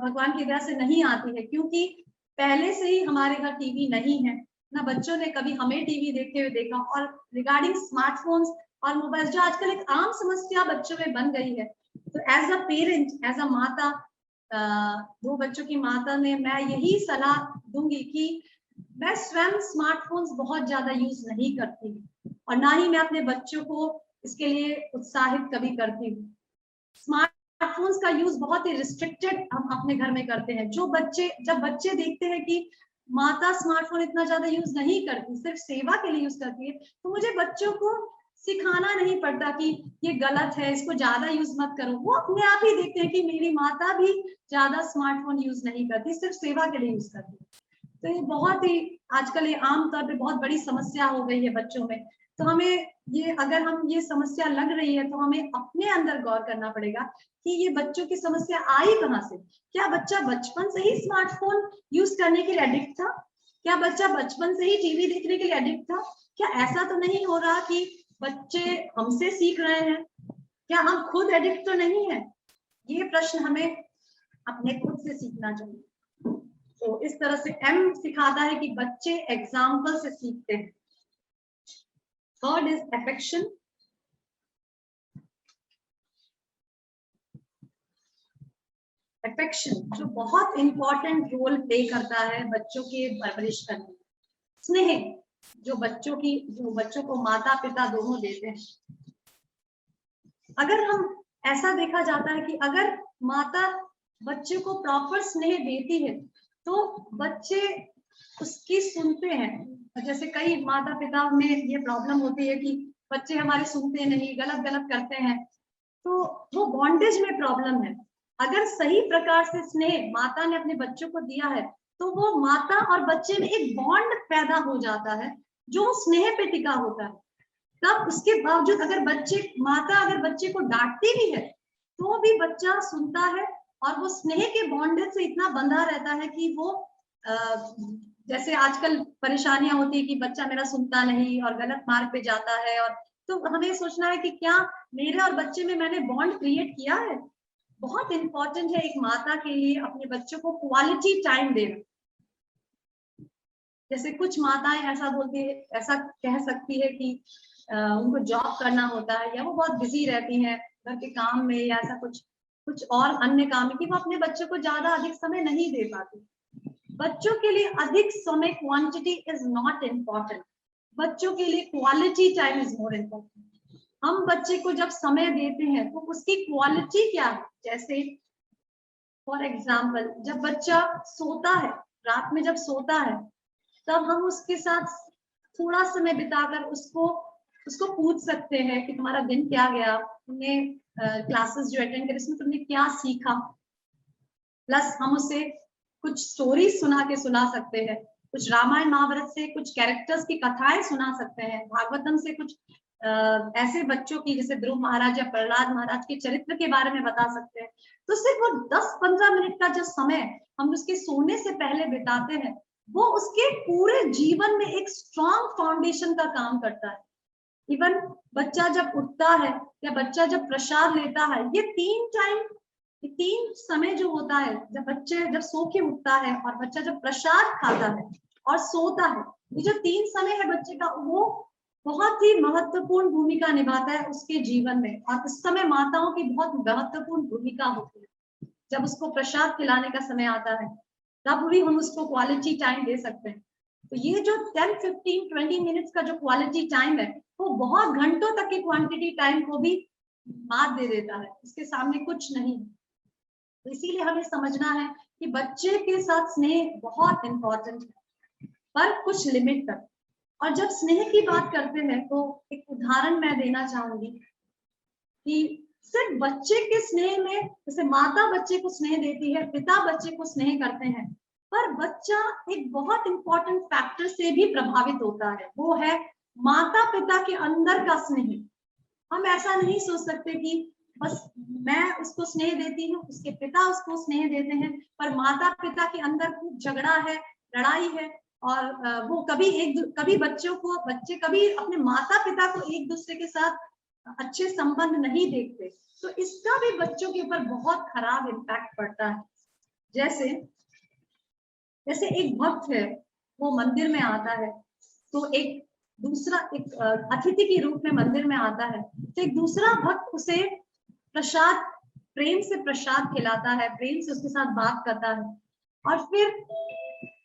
भगवान की दया से नहीं आती है, क्योंकि पहले से ही हमारे घर टीवी नहीं है, ना बच्चों ने कभी हमें टीवी देखते हुए देखा। और रिगार्डिंग स्मार्टफोन्स और मोबाइल, जो आजकल एक आम समस्या बच्चों में बन गई है, तो as a parent, as a माता, 2 बच्चों की माता ने मैं यही सलाह दूंगी कि मैं स्वयं स्मार्टफोन्स बहुत ज्यादा यूज नहीं करती हूँ और ना ही मैं अपने बच्चों को इसके लिए उत्साहित कभी करती हूँ। स्मार्टफोन्स का यूज बहुत ही रिस्ट्रिक्टेड हम अपने घर में करते हैं। जब बच्चे देखते हैं कि माता स्मार्टफोन इतना ज्यादा यूज नहीं करती, सिर्फ सेवा के लिए यूज करती है, तो मुझे बच्चों को सिखाना नहीं पड़ता कि ये गलत है, इसको ज्यादा यूज मत करो। वो अपने आप ही देखते हैं कि मेरी माता भी ज्यादा स्मार्टफोन यूज नहीं करती, सिर्फ सेवा के लिए यूज करती है। तो ये बहुत ही आजकल ये आमतौर पे बहुत बड़ी समस्या हो गई है बच्चों में। तो हमें अगर हम ये समस्या लग रही है तो हमें अपने अंदर गौर करना पड़ेगा कि ये बच्चों की समस्या आई कहाँ से। क्या बच्चा बचपन से ही स्मार्टफोन यूज करने के लिए एडिक्ट था? क्या बच्चा बचपन से ही टीवी देखने के लिए एडिक्ट था? क्या ऐसा तो नहीं हो रहा कि बच्चे हमसे सीख रहे हैं? क्या हम खुद एडिक्ट तो नहीं है? ये प्रश्न हमें अपने खुद से सीखना चाहिए। तो इस तरह से एम सिखाता है कि बच्चे एग्जाम्पल से सीखते हैं। Third is affection. अफेक्शन जो बहुत इंपॉर्टेंट रोल प्ले करता है बच्चों के परवरिश करने में। स्नेह जो बच्चों को माता पिता दोनों देते हैं। अगर हम ऐसा देखा जाता है कि अगर माता बच्चे को प्रॉपर स्नेह देती है तो बच्चे उसकी सुनते हैं। जैसे कई माता पिता में ये प्रॉब्लम होती है कि बच्चे हमारे सुनते नहीं, गलत करते हैं, तो वो बॉन्डेज में प्रॉब्लम है। अगर सही प्रकार से स्नेह माता ने अपने बच्चों को दिया है तो वो माता और बच्चे में एक बॉन्ड पैदा हो जाता है जो स्नेह पे टिका होता है। तब उसके बावजूद अगर माता अगर बच्चे को डांटती भी है तो भी बच्चा सुनता है और वो स्नेह के बॉन्डेज से इतना बंधा रहता है कि वो जैसे आजकल परेशानियां होती है कि बच्चा मेरा सुनता नहीं और गलत मार्ग पे जाता है, और तो हमें सोचना है कि क्या मेरे और बच्चे में मैंने बॉन्ड क्रिएट किया है। बहुत इंपॉर्टेंट है एक माता के लिए अपने बच्चों को क्वालिटी टाइम देना। जैसे कुछ माताएं ऐसा कह सकती है कि उनको जॉब करना होता है या वो बहुत बिजी रहती हैं घर के काम में या ऐसा कुछ और अन्य काम है कि वो अपने बच्चों को ज्यादा अधिक समय नहीं दे पाती। बच्चों के लिए अधिक समय क्वांटिटी इज नॉट इम्पॉर्टेंट, बच्चों के लिए quality time is more important. हम बच्चे को जब समय देते हैं तो उसकी क्वालिटी क्या है? जैसे फॉर एग्जाम्पल जब बच्चा सोता है, रात में जब सोता है तब हम उसके साथ थोड़ा समय बिताकर उसको पूछ सकते हैं कि तुम्हारा दिन क्या गया, तुमने क्लासेस जो अटेंड करे उसमें तुमने क्या सीखा। प्लस हम उसे कुछ स्टोरी सुना सकते हैं, कुछ रामायण महाभारत से कुछ कैरेक्टर्स की कथाएं सुना सकते हैं, भागवतम से कुछ ऐसे बच्चों की जैसे ध्रुव महाराज या प्रहलाद महाराज के चरित्र के बारे में बता सकते हैं। तो सिर्फ वो 10-15 मिनट का जो समय हम उसके सोने से पहले बिताते हैं वो उसके पूरे जीवन में एक स्ट्रॉन्ग फाउंडेशन का काम करता है। इवन बच्चा जब उठता है या बच्चा जब प्रसाद लेता है, ये 3 समय जो होता है, जब सो के उठता है और बच्चा जब प्रसाद खाता है और सोता है, ये जो 3 समय है बच्चे का, वो बहुत ही महत्वपूर्ण भूमिका निभाता है उसके जीवन में। और उस समय माताओं की बहुत महत्वपूर्ण भूमिका होती है। जब उसको प्रसाद खिलाने का समय आता है तब भी हम उसको क्वालिटी टाइम दे सकते हैं। तो ये जो 10, 15, 20 मिनट्स का जो क्वालिटी टाइम है वो बहुत घंटों तक की क्वांटिटी टाइम को भी मात दे देता है, इसके सामने कुछ नहीं। तो इसीलिए हमें समझना है कि बच्चे के साथ स्नेह बहुत इंपॉर्टेंट है, पर कुछ लिमिट तक। और जब स्नेह की बात करते हैं तो एक उदाहरण मैं देना चाहूंगी कि सिर्फ बच्चे के स्नेह में, जैसे माता बच्चे को स्नेह देती है, पिता बच्चे को स्नेह करते हैं, पर बच्चा एक बहुत इंपॉर्टेंट फैक्टर से भी प्रभावित होता है, वो है माता पिता के अंदर का स्नेह। हम ऐसा नहीं सोच सकते कि बस मैं उसको स्नेह देती हूँ, उसके पिता उसको स्नेह देते हैं, पर माता पिता के अंदर खूब झगड़ा है, लड़ाई है, और वो कभी बच्चे कभी अपने माता पिता को एक दूसरे के साथ अच्छे संबंध नहीं देखते, तो इसका भी बच्चों के ऊपर बहुत खराब इम्पैक्ट पड़ता है। जैसे एक भक्त है, वो मंदिर में आता है, तो एक अतिथि के रूप में मंदिर में आता है, तो एक दूसरा भक्त उसे प्रेम से प्रसाद खिलाता है, प्रेम से उसके साथ बात करता है, और फिर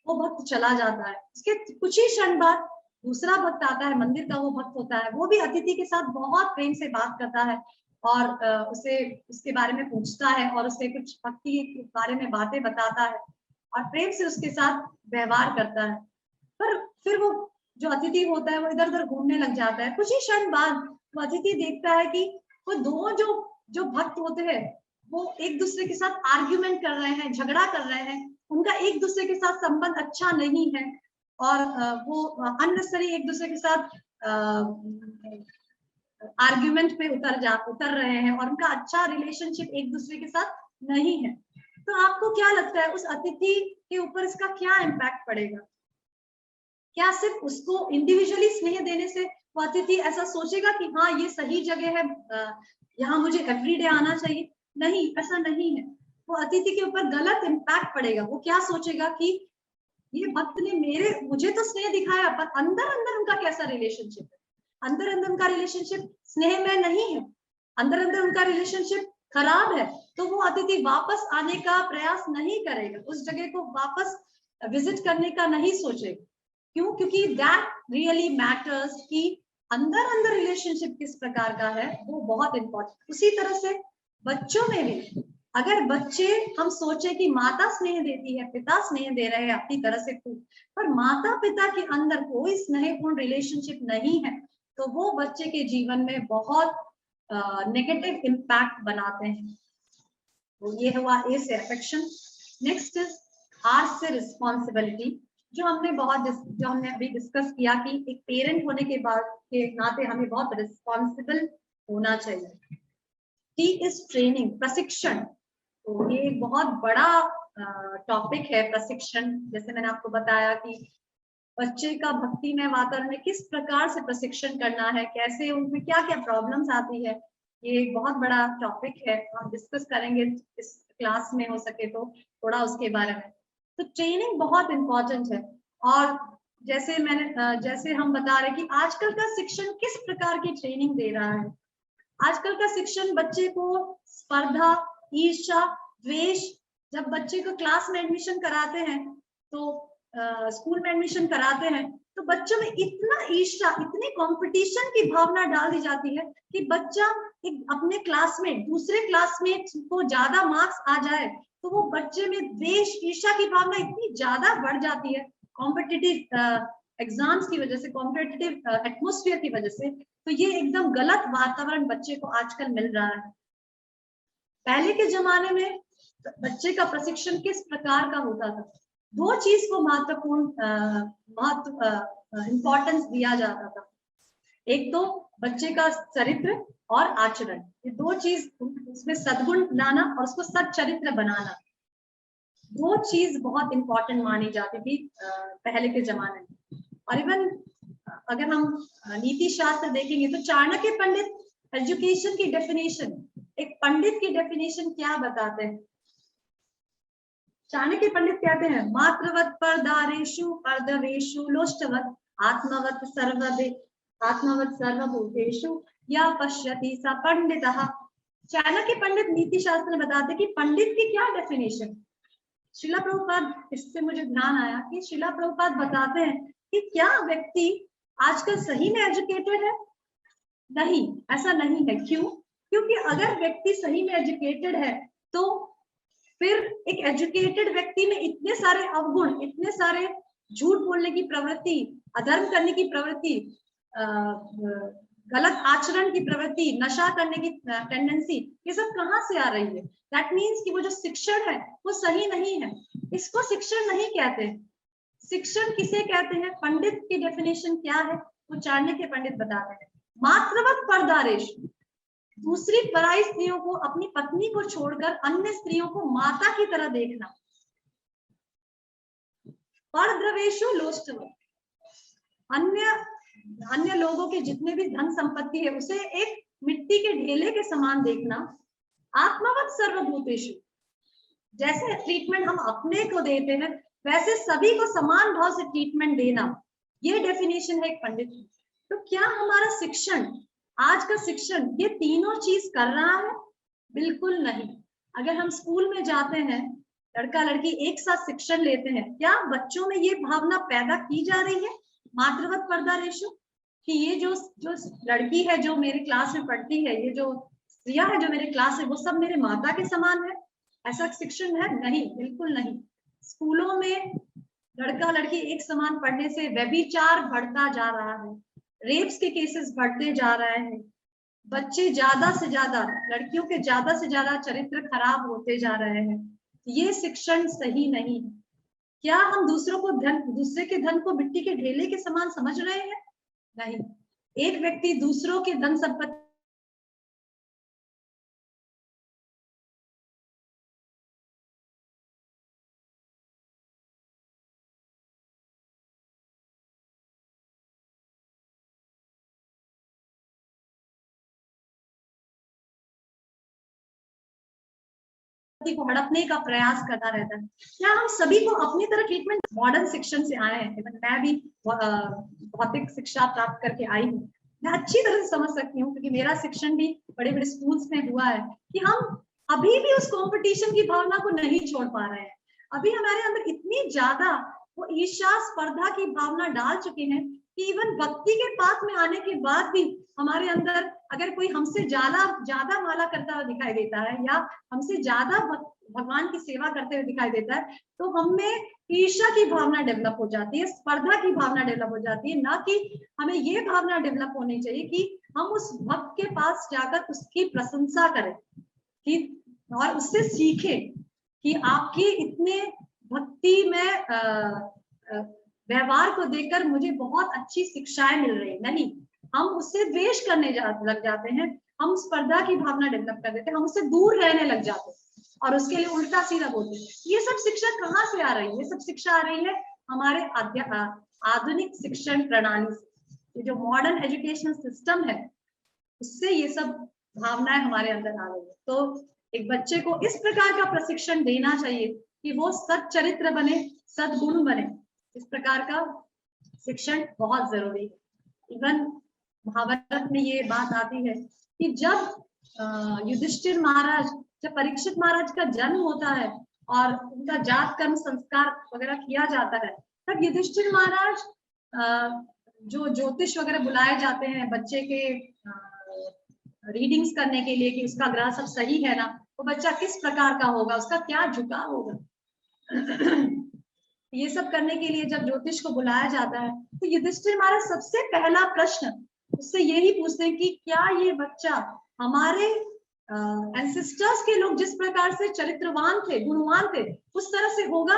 वो भक्त चला जाता है। उसके कुछ ही क्षण बाद दूसरा भक्त आता है, मंदिर का वो भक्त होता है, वो भी अतिथि के साथ बहुत प्रेम से बात करता है, और उसे उसके बारे में पूछता है, और उसे कुछ भक्ति के बारे में बातें बताता है, और प्रेम से उसके साथ व्यवहार करता है। पर फिर वो जो अतिथि होता है वो इधर उधर घूमने लग जाता है। कुछ ही क्षण बाद वो अतिथि देखता है कि वो दो जो भक्त होते हैं वो एक दूसरे के साथ आर्ग्यूमेंट कर रहे हैं, झगड़ा कर रहे हैं, उनका एक दूसरे के साथ संबंध अच्छा नहीं है, और वो अननेसेसरी एक दूसरे के साथ आर्ग्यूमेंट पे उतर रहे हैं, और उनका अच्छा रिलेशनशिप एक दूसरे के साथ नहीं है। तो आपको क्या लगता है उस अतिथि के ऊपर इसका क्या इम्पैक्ट पड़ेगा? क्या सिर्फ उसको इंडिविजुअली स्नेह देने से वो अतिथि ऐसा सोचेगा कि हाँ ये सही जगह है, यहाँ मुझे एवरीडे आना चाहिए? नहीं, ऐसा नहीं है। वो अतिथि के ऊपर गलत इम्पैक्ट पड़ेगा। वो क्या सोचेगा कि ये भक्त ने मुझे तो स्नेह दिखाया, पर अंदर अंदर उनका कैसा रिलेशनशिप है? अंदर अंदर उनका रिलेशनशिप स्नेह में नहीं है, अंदर अंदर उनका रिलेशनशिप खराब है, तो वो अतिथि वापस आने का प्रयास नहीं करेगा, उस जगह को वापस विजिट करने का नहीं सोचेगा। क्यों? क्योंकि दैट रियली मैटर्स कि अंदर अंदर रिलेशनशिप किस प्रकार का है, वो बहुत इंपॉर्टेंट। उसी तरह से बच्चों में भी अगर बच्चे हम सोचे कि माता स्नेह देती है, पिता स्नेह दे रहे हैं अपनी तरह से खूब, पर माता पिता के अंदर कोई स्नेहपूर्ण रिलेशनशिप नहीं है, तो वो बच्चे के जीवन में बहुत नेगेटिव इम्पैक्ट बनाते हैं। तो ये हुआ ए से अफेक्शन। नेक्स्ट इज आर से रिस्पॉन्सिबिलिटी, जो हमने अभी डिस्कस किया कि एक पेरेंट होने के नाते हमें बहुत रिस्पॉन्सिबल होना चाहिए। टी इज ट्रेनिंग, प्रशिक्षण। तो ये एक बहुत बड़ा टॉपिक है प्रशिक्षण। जैसे मैंने आपको बताया कि बच्चे का भक्तिमय वातावरण में किस प्रकार से प्रशिक्षण करना है, कैसे उनमें क्या क्या प्रॉब्लम्स आती है, ये एक बहुत बड़ा टॉपिक है। हम डिस्कस करेंगे इस क्लास में, हो सके तो थोड़ा उसके बारे में। तो ट्रेनिंग बहुत इम्पोर्टेंट है। और जैसे हम बता रहे कि आजकल का शिक्षण किस प्रकार की ट्रेनिंग दे रहा है। आजकल का शिक्षण बच्चे को स्पर्धा, ईर्ष्या, द्वेष, जब बच्चे को क्लास में एडमिशन कराते हैं, तो स्कूल में एडमिशन कराते हैं, तो बच्चों में इतना ईर्ष्या, इतनी कंपटीशन की भावना डाल दी जाती है कि बच्चा अपने क्लासमेट, दूसरे क्लासमेट को ज्यादा मार्क्स आ जाए तो वो बच्चे में द्वेष, ईर्ष्या की भावना इतनी ज्यादा बढ़ जाती है कॉम्पिटिटिव एग्जाम्स की वजह से, कॉम्पिटिटिव एटमोस्फियर की वजह से। तो ये एकदम गलत वातावरण बच्चे को आजकल मिल रहा है। पहले के जमाने में बच्चे का प्रशिक्षण किस प्रकार का होता था? दो चीज को इम्पोर्टेंस दिया जाता था। एक तो बच्चे का चरित्र और आचरण, ये दो चीज, उसमें सद्गुण लाना और उसको सच्चरित्र बनाना, दो चीज बहुत इंपॉर्टेंट मानी जाती थी पहले के जमाने में। और इवन अगर हम नीति शास्त्र देखेंगे तो चाणक्य पंडित एजुकेशन की डेफिनेशन, एक पंडित की डेफिनेशन क्या बताते हैं? चाणक्य पंडित कहते हैं, मात्रवत परदारेषु अर्धवेषु लोष्टवत आत्मवत सर्वभूतेषु या पश्यति स पंडितः। चाणक्य पंडित नीति शास्त्र में बताते कि पंडित की क्या डेफिनेशन। श्रीला प्रभुपाद, इससे मुझे ध्यान आया कि श्रीला प्रभुपाद बताते हैं कि क्या व्यक्ति आजकल सही में एजुकेटेड है? नहीं, ऐसा नहीं है। क्यों? क्योंकि अगर व्यक्ति सही में एजुकेटेड है तो फिर एक एजुकेटेड व्यक्ति में इतने सारे अवगुण, इतने सारे झूठ बोलने की प्रवृत्ति, अधर्म करने की प्रवृत्ति, गलत आचरण की प्रवृत्ति, नशा करने की टेंडेंसी, ये सब कहाँ से आ रही है? दैट मीन्स कि वो जो शिक्षण है वो सही नहीं है। इसको शिक्षण नहीं कहते। शिक्षण किसे कहते हैं? पंडित की डेफिनेशन क्या है वो चाणक्य पंडित बताते हैं। मात्रवत परदारेश, दूसरी पराई स्त्रियों को, अपनी पत्नी को छोड़कर अन्य स्त्रियों को माता की तरह देखना। परद्रवेशु लोष्टव, अन्य लोगों के जितने भी धन संपत्ति है उसे एक मिट्टी के ढेले के समान देखना। आत्मवत सर्वभूतेषु, जैसे ट्रीटमेंट हम अपने को देते हैं वैसे सभी को समान भाव से ट्रीटमेंट देना, ये डेफिनेशन है एक पंडित की। तो क्या हमारा शिक्षण, आज का शिक्षण, ये तीनों चीज कर रहा है? बिल्कुल नहीं। अगर हम स्कूल में जाते हैं, लड़का लड़की एक साथ शिक्षण लेते हैं, क्या बच्चों में ये भावना पैदा की जा रही है मातृवत पर्दा रेशो, कि ये जो लड़की है जो मेरी क्लास में पढ़ती है, ये जो स्त्रियां है जो मेरे क्लास है, वो सब मेरे माता के समान है? ऐसा शिक्षण है? नहीं, बिल्कुल नहीं। स्कूलों में लड़का लड़की एक समान पढ़ने से व्यभिचार बढ़ता जा रहा है, रेप्स के केसेस बढ़ते जा रहे हैं, बच्चे ज्यादा से ज्यादा, लड़कियों के ज्यादा से ज्यादा चरित्र खराब होते जा रहे हैं। ये शिक्षण सही नहीं है। क्या हम दूसरों को दूसरे के धन को मिट्टी के ढेले के समान समझ रहे हैं? नहीं। एक व्यक्ति दूसरों के धन संपत्ति को हड़पने का प्रयास करता रहता है। क्या हम सभी को अपनी तरह ट्रीटमेंट? मॉडर्न शिक्षण से आए हैं, मैं भी भौतिक शिक्षा प्राप्त करके आई हूँ, मैं अच्छी तरह से समझ सकती हूँ, क्योंकि मेरा शिक्षण भी बड़े बड़े स्कूल्स में हुआ है, कि हम अभी भी उस कंपटीशन की भावना को नहीं छोड़ पा रहे हैं। अभी हमारे अंदर इतनी ज्यादा वो ईर्ष्या स्पर्धा की भावना डाल चुके हैं कि इवन भक्ति के पास में आने के बाद भी हमारे अंदर अगर कोई हमसे ज्यादा माला करता हुआ दिखाई देता है या हमसे ज्यादा भगवान की सेवा करते हुए दिखाई देता है, तो हम में ईर्ष्या की भावना डेवलप हो जाती है, स्पर्धा की भावना डेवलप हो जाती है। ना कि हमें ये भावना डेवलप होनी चाहिए कि हम उस भक्त के पास जाकर उसकी प्रशंसा करें कि और उससे सीखें कि आपकी इतने भक्ति में व्यवहार को देखकर मुझे बहुत अच्छी शिक्षाएं मिल रही। नहीं, हम उससे द्वेष करने लग जाते हैं, हम स्पर्धा की भावना डेवलप कर देते हैं, हम उससे दूर रहने लग जाते हैं और उसके लिए उल्टा सीधा बोलते हैं। ये सब शिक्षा कहाँ से आ रही है? ये सब शिक्षा आ रही है हमारे आधुनिक शिक्षण प्रणाली से। ये जो मॉडर्न एजुकेशनल सिस्टम है उससे ये सब भावनाएं हमारे अंदर आ रही है। तो एक बच्चे को इस प्रकार का प्रशिक्षण देना चाहिए कि वो सच्चरित्र बने, सद्गुण बने। इस प्रकार का शिक्षण बहुत जरूरी है। इवन महाभारत में ये बात आती है कि जब युधिष्ठिर महाराज, जब परीक्षित महाराज का जन्म होता है और उनका जात कर्म संस्कार वगैरह किया जाता है, तब युधिष्ठिर महाराज जो ज्योतिष वगैरह बुलाए जाते हैं बच्चे के रीडिंग्स करने के लिए कि उसका ग्रह सब सही है ना, वो बच्चा किस प्रकार का होगा, उसका क्या झुकाव होगा, ये सब करने के लिए जब ज्योतिष को बुलाया जाता है तो युधिष्ठिर महाराज सबसे पहला प्रश्न उससे यही पूछते हैं कि क्या ये बच्चा हमारे एंसेस्टर्स के लोग जिस प्रकार से चरित्रवान थे, गुणवान थे, उस तरह से होगा।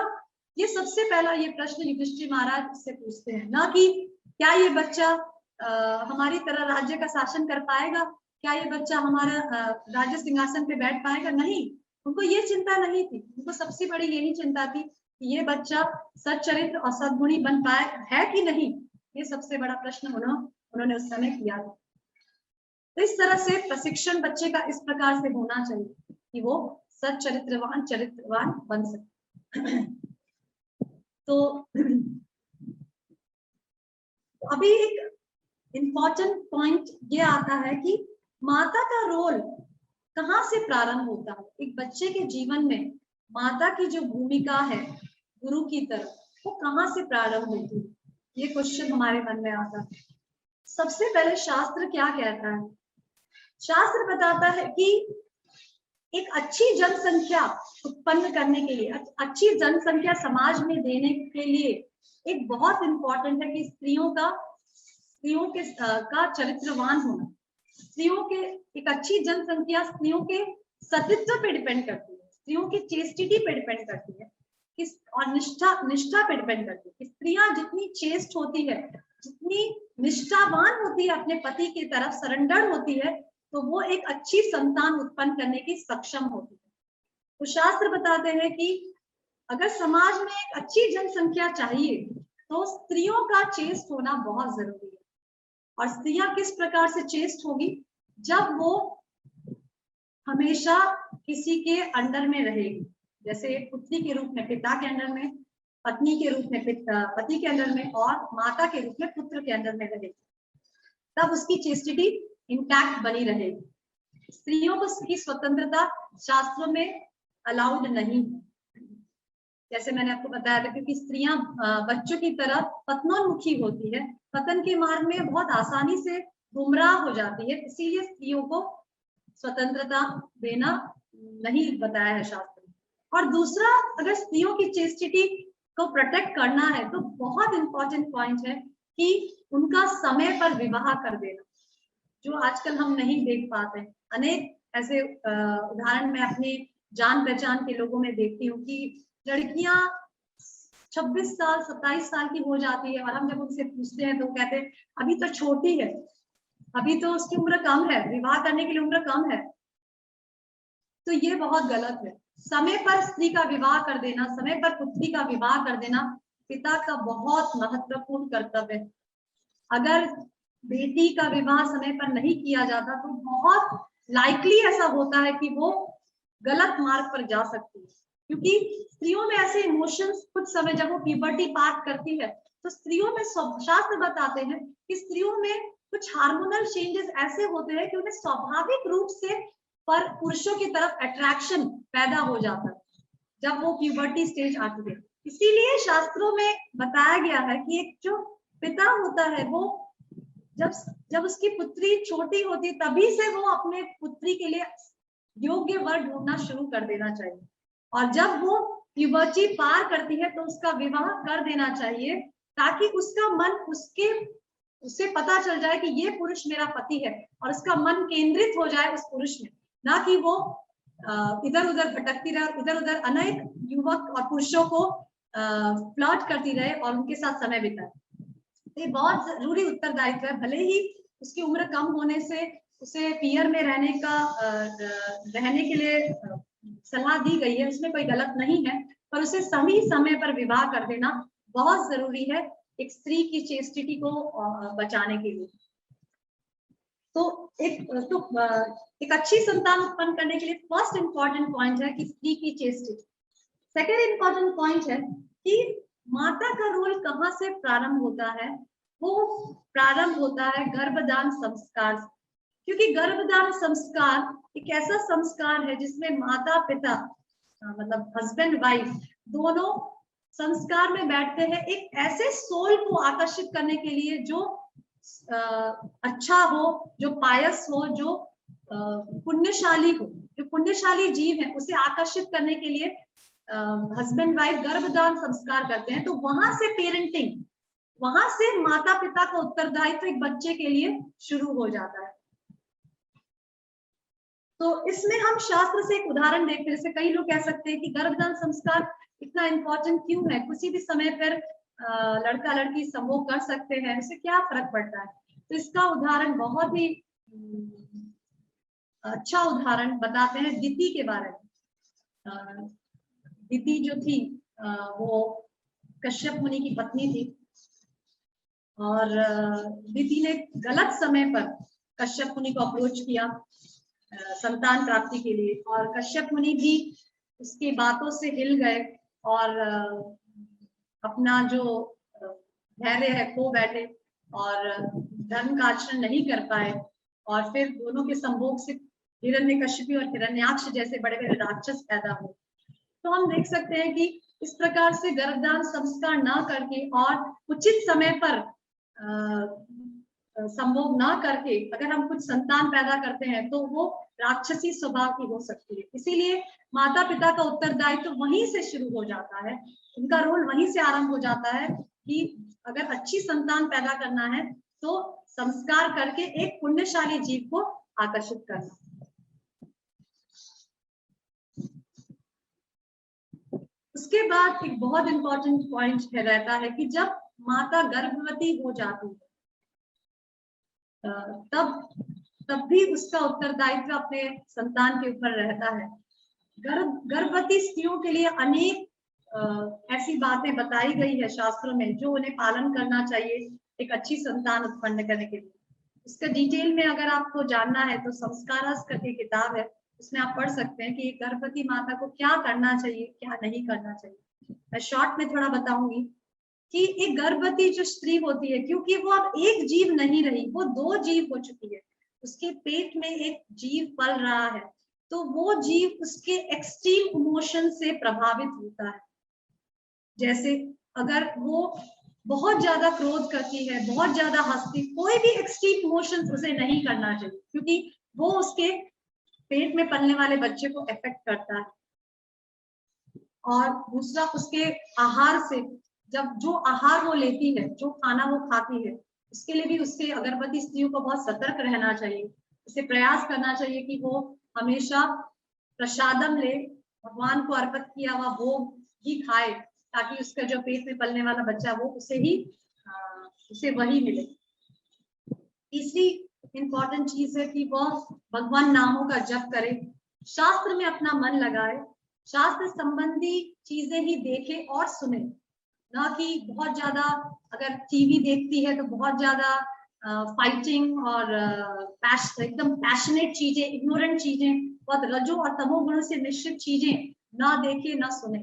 ये सबसे पहला ये प्रश्न युधिष्ठिर महाराज से पूछते हैं, ना कि क्या ये बच्चा हमारी तरह राज्य का शासन कर पाएगा, क्या ये बच्चा हमारा राज्य सिंहासन पे बैठ पाएगा। नहीं, उनको ये चिंता नहीं थी। उनको सबसे बड़ी यही चिंता थी कि ये बच्चा सच्चरित्र और सद्गुणी बन पाए है कि नहीं। ये सबसे बड़ा प्रश्न उन्होंने उस समय किया। तो इस तरह से प्रशिक्षण बच्चे का इस प्रकार से होना चाहिए कि वो चरित्रवान बन सके। तो अभी एक इम्पोर्टेंट पॉइंट ये आता है कि माता का रोल कहाँ से प्रारंभ होता है। एक बच्चे के जीवन में माता की जो भूमिका है गुरु की तरह, वो कहाँ से प्रारंभ होती है, ये क्वेश्चन हमारे मन में आता है। सबसे पहले शास्त्र क्या कहता है? शास्त्र बताता है कि एक अच्छी जनसंख्या उत्पन्न करने के लिए, अच्छी जनसंख्या समाज में देने के लिए एक बहुत इंपॉर्टेंट है कि स्त्रियों का स्त्रियों के का चरित्रवान होना, स्त्रियों के एक अच्छी जनसंख्या स्त्रियों के सतीत्व पे डिपेंड करती है, स्त्रियों की चेस्टिटी पे डिपेंड करती है, किस और निष्ठा पे डिपेंड करती है। कि स्त्रियां जितनी चेस्ट होती है, जितनी निष्ठावान होती है, अपने पति की तरफ सरेंडर होती है, तो वो एक अच्छी संतान उत्पन्न करने की सक्षम होती है। तो शास्त्र बताते हैं कि अगर समाज में एक अच्छी जनसंख्या चाहिए तो स्त्रियों का चेस्ट होना बहुत जरूरी है। और स्त्रियां किस प्रकार से चेस्ट होगी? जब वो हमेशा किसी के अंडर में रहेगी, जैसे पुत्री के रूप में पिता के अंडर में, पत्नी के रूप में पति के अंडर में, और माता के रूप में पुत्र के अंडर में रहेगी, तब उसकी चेस्टिटी इंटैक्ट बनी रहेगी। स्त्रियों को की स्वतंत्रता शास्त्रों में अलाउड नहीं है, जैसे मैंने आपको बताया था, क्योंकि स्त्रियां बच्चों की तरह पतनोन्मुखी होती है, पतन के मार्ग में बहुत आसानी से गुमराह हो जाती है, इसीलिए स्त्रियों को स्वतंत्रता देना नहीं बताया है शास्त्र में। और दूसरा, अगर स्त्रियों की चेस्टिटी को प्रोटेक्ट करना है तो बहुत इंपॉर्टेंट पॉइंट है कि उनका समय पर विवाह कर देना, जो आजकल हम नहीं देख पाते। अनेक ऐसे उदाहरण मैं अपनी जान पहचान के लोगों में देखती हूँ कि लड़कियां 26 साल 27 साल की हो जाती है, और हम जब उनसे पूछते हैं तो कहते हैं अभी तो छोटी है, अभी तो उसकी उम्र कम है, विवाह करने के लिए उम्र कम है। तो ये बहुत गलत है। समय पर स्त्री का विवाह कर देना, समय पर पुत्री का विवाह कर देना पिता का बहुत महत्वपूर्ण कर्तव्य है। अगर बेटी का विवाह समय पर नहीं किया जाता तो बहुत लाइकली ऐसा होता है कि वो गलत मार्ग पर जा सकती है, क्योंकि स्त्रियों में ऐसे इमोशंस कुछ समय जब वो प्यूबर्टी पार करती है तो स्त्रियों में, शास्त्र बताते हैं कि स्त्रियों में कुछ हार्मोनल चेंजेस ऐसे होते हैं कि उन्हें स्वाभाविक रूप से पर पुरुषों की तरफ अट्रैक्शन पैदा हो जाता है जब वो प्यूबर्टी स्टेज आती है। इसीलिए शास्त्रों में बताया गया है कि एक जो पिता होता है वो जब उसकी पुत्री छोटी होती तभी से वो अपने पुत्री के लिए योग्य वर ढूंढना शुरू कर देना चाहिए, और जब वो प्यूबर्टी पार करती है तो उसका विवाह कर देना चाहिए, ताकि उसका मन उससे पता चल जाए कि ये पुरुष मेरा पति है, और उसका मन केंद्रित हो जाए उस पुरुष में, ना कि वो इधर उधर भटकती रहे, इधर उधर अनेक युवक और पुरुषों को फ्लर्ट करती रहे और उनके साथ समय बिताए। ये बहुत जरूरी उत्तरदायित्व है। भले ही उसकी उम्र कम होने से उसे पियर में रहने के लिए सलाह दी गई है, उसमें कोई गलत नहीं है, पर उसे सही समय पर विवाह कर देना बहुत जरूरी है एक स्त्री की चेस्टिटी को बचाने के लिए। तो एक अच्छी संतान उत्पन्न करने के लिए फर्स्ट इंपॉर्टेंट पॉइंट है कि स्त्री की चेस्टिटी। सेकेंड इंपॉर्टेंट पॉइंट है कि माता का रोल कहाँ से प्रारंभ होता है? वो प्रारंभ होता है गर्भदान संस्कार से, क्योंकि गर्भदान संस्कार एक ऐसा संस्कार है जिसमें माता पिता मतलब हस्बैंड वाइफ दोनों संस्कार में बैठते हैं एक ऐसे सोल को आकर्षित करने के लिए जो अच्छा हो, जो पायस हो, जो पुण्यशाली हो, जो पुण्यशाली जीव है, उसे आकर्षित करने के लिए हस्बैंड वाइफ गर्भदान संस्कार करते हैं। तो वहां से पेरेंटिंग, वहां से माता पिता का उत्तरदायित्व एक बच्चे के लिए शुरू हो जाता है। तो इसमें हम शास्त्र से एक उदाहरण देखते हैं, जैसे कई लोग कह सकते हैं कि गर्भदान संस्कार इतना इंपॉर्टेंट क्यों है, किसी भी समय पर लड़का लड़की संभोग कर सकते हैं, इससे क्या फर्क पड़ता है? तो इसका उदाहरण बहुत ही अच्छा उदाहरण बताते हैं दिति के बारे में। दिति जो थी वो कश्यप मुनि की पत्नी थी, और दिति ने गलत समय पर कश्यप मुनि को अप्रोच किया संतान प्राप्ति के लिए, और कश्यप मुनि भी उसकी बातों से हिल गए और अपना जो धैर्य है खो बैठे और धर्म का आचरण नहीं कर पाए, और फिर दोनों के संभोग से हिरण्यकशिपु और हिरण्याक्ष जैसे बड़े बड़े राक्षस पैदा हुए। तो हम देख सकते हैं कि इस प्रकार से गर्भदान संस्कार ना करके और उचित समय पर संभोग ना करके अगर हम कुछ संतान पैदा करते हैं तो वो राक्षसी स्वभाव की हो सकती है। इसीलिए माता पिता का उत्तरदायित्व तो वहीं से शुरू हो जाता है, उनका रोल वहीं से आरंभ हो जाता है कि अगर अच्छी संतान पैदा करना है तो संस्कार करके एक पुण्यशाली जीव को आकर्षित करना। उसके बाद एक बहुत इंपॉर्टेंट पॉइंट रहता है कि जब माता गर्भवती हो जाती है तब भी उसका उत्तरदायित्व अपने संतान के ऊपर रहता है। गर्भवती स्त्रियों के लिए अनेक ऐसी बातें बताई गई है शास्त्रों में जो उन्हें पालन करना चाहिए एक अच्छी संतान उत्पन्न करने के लिए। इसका डिटेल में अगर आपको जानना है तो संस्कारस करके किताब है, उसमें आप पढ़ सकते हैं कि गर्भवती माता को क्या करना चाहिए क्या नहीं करना चाहिए। मैं शॉर्ट में थोड़ा बताऊंगी कि एक गर्भवती जो स्त्री होती है, क्योंकि वो अब एक जीव नहीं रही, वो दो जीव हो चुकी है, उसके पेट में एक जीव पल रहा है, तो वो जीव उसके एक्सट्रीम इमोशन से प्रभावित होता है। जैसे अगर वो बहुत ज्यादा क्रोध करती है, बहुत ज्यादा हंसती, कोई भी एक्सट्रीम इमोशंस उसे नहीं करना चाहिए, क्योंकि वो उसके पेट में पलने वाले बच्चे को इफेक्ट करता है। और दूसरा, उसके आहार से, जब जो आहार वो लेती है, जो खाना वो खाती है, उसके लिए भी उसके गर्भवती स्त्रियों को बहुत सतर्क रहना चाहिए। उसे प्रयास करना चाहिए कि वो हमेशा प्रसादम ले, भगवान को अर्पित किया हुआ भोग ही खाए, ताकि उसका जो पेट में पलने वाला बच्चा वो उसे वही मिले। तीसरी इंपॉर्टेंट चीज है कि वह भगवान नामों का जप करे, शास्त्र में अपना मन लगाए, शास्त्र संबंधी चीजें ही देखे और सुने, ना कि बहुत ज्यादा अगर टीवी देखती है तो बहुत ज्यादा फाइटिंग और एकदम पैशनेट चीजें, इग्नोरेंट चीजें, बहुत रजो और तमोगुण से मिश्रित चीजें ना देखे ना सुने।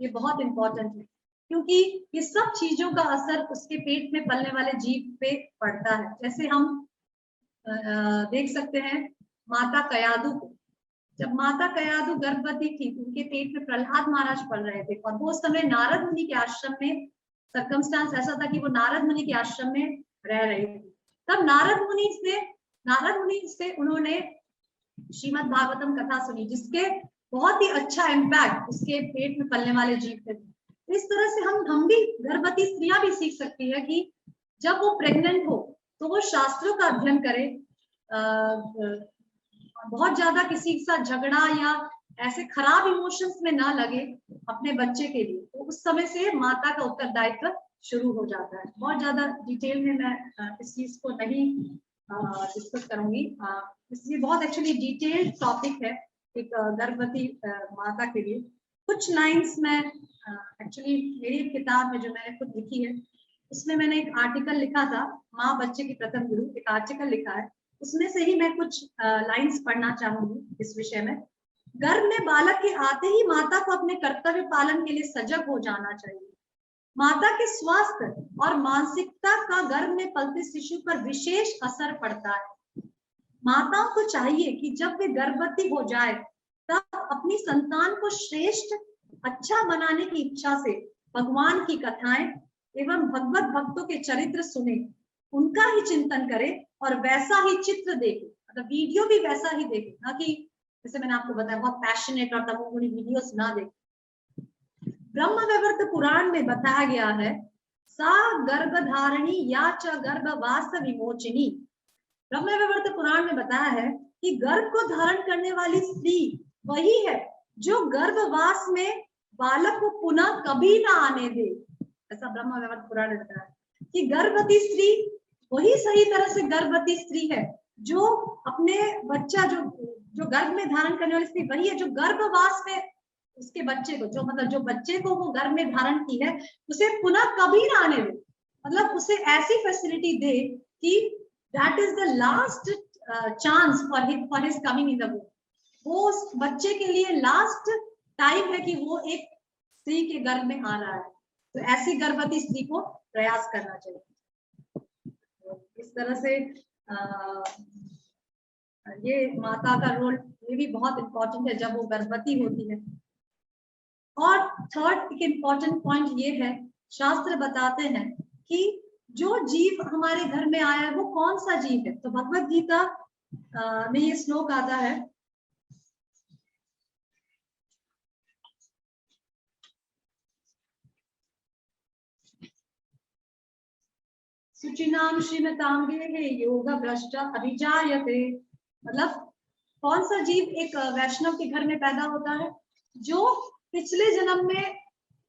ये बहुत इंपॉर्टेंट है, क्योंकि ये सब चीजों का असर उसके पेट में पलने वाले जीव पे पड़ता है। जैसे हम देख सकते हैं माता कयादु को, जब माता कयादु गर्भवती थी, उनके पेट में प्रहलाद महाराज पल रहे थे, और वो उस समय नारद मुनि के आश्रम में, सर्कमस्टांस ऐसा था कि वो नारद मुनि के आश्रम में रह रही थी। तब नारद मुनि से उन्होंने श्रीमद् भागवतम कथा सुनी, जिसके बहुत ही अच्छा इम्पैक्ट उसके पेट में पलने वाले जीव पे। इस तरह से हम भी, गर्भवती स्त्रियां भी सीख सकती है कि जब वो प्रेग्नेंट हो तो वो शास्त्रों का अध्ययन करे, बहुत ज्यादा किसी के साथ झगड़ा या ऐसे खराब इमोशंस में ना लगे अपने बच्चे के लिए, तो उस समय से माता का उत्तरदायित्व शुरू हो जाता है। बहुत ज्यादा डिटेल में मैं इस चीज को नहीं डिस्कस करूंगी, इसलिए बहुत एक्चुअली डिटेल्ड टॉपिक है एक गर्भवती माता के लिए। कुछ लाइंस में एक्चुअली मेरी किताब में जो मैंने खुद लिखी है, उसमें मैंने एक आर्टिकल लिखा था, माँ बच्चे की प्रथम गुरु, एक आर्टिकल लिखा है, उसमें से ही मैं कुछ लाइंस पढ़ना चाहूंगी इस विषय में। गर्भ में बालक के आते ही माता को अपने कर्तव्य पालन के लिए सजग हो जाना चाहिए। माता के स्वास्थ्य और मानसिकता का गर्भ में पलते शिशु पर विशेष असर पड़ता है। माताओं को चाहिए कि जब वे गर्भवती हो जाए तब अपनी संतान को श्रेष्ठ अच्छा बनाने की इच्छा से भगवान की कथाएं एवं भगवत भक्तों के चरित्र सुने, उनका ही चिंतन करे और वैसा ही चित्र देखे, मतलब वीडियो भी वैसा ही देखे, ना कि जैसे मैंने आपको बताया बहुत पैशनेट और तमोगुणी वीडियोस ना देखे। ब्रह्म वैवर्त पुराण में बताया गया है, सा गर्भधारिणी या च गर्भवास विमोचिनी। ब्रह्म वैवर्त पुराण में बताया है कि गर्भ को धारण करने वाली स्त्री वही है जो गर्भवास में बालक को पुनः कभी ना आने दे। ऐसा ब्रह्म वैवर्त पुराण में बताया है कि गर्भवती स्त्री वही सही तरह से गर्भवती स्त्री है जो अपने बच्चा जो गर्भ में धारण करने वाली स्त्री वही है जो गर्भवास में उसके बच्चे को, जो मतलब जो बच्चे को वो गर्भ में धारण की है, उसे पुनः कभी ना आने दे, मतलब उसे ऐसी फैसिलिटी दे कि that is the last chance for his coming in the वूम। वो उस बच्चे के लिए लास्ट टाइम है कि वो एक स्त्री के गर्भ में आ रहा है, तो ऐसी गर्भवती स्त्री को प्रयास करना चाहिए। इस तरह से ये माता का रोल ये भी बहुत इंपॉर्टेंट है जब वो गर्भवती होती है। और थर्ड एक इम्पॉर्टेंट पॉइंट ये है, शास्त्र बताते हैं कि जो जीव हमारे घर में आया है वो कौन सा जीव है। तो भगवत गीता में ये श्लोक आता है, सुचिनाम श्रीमतांगे योग भ्रष्ट अभिजायते। मतलब कौन सा जीव एक वैष्णव के घर में पैदा होता है? जो पिछले जन्म में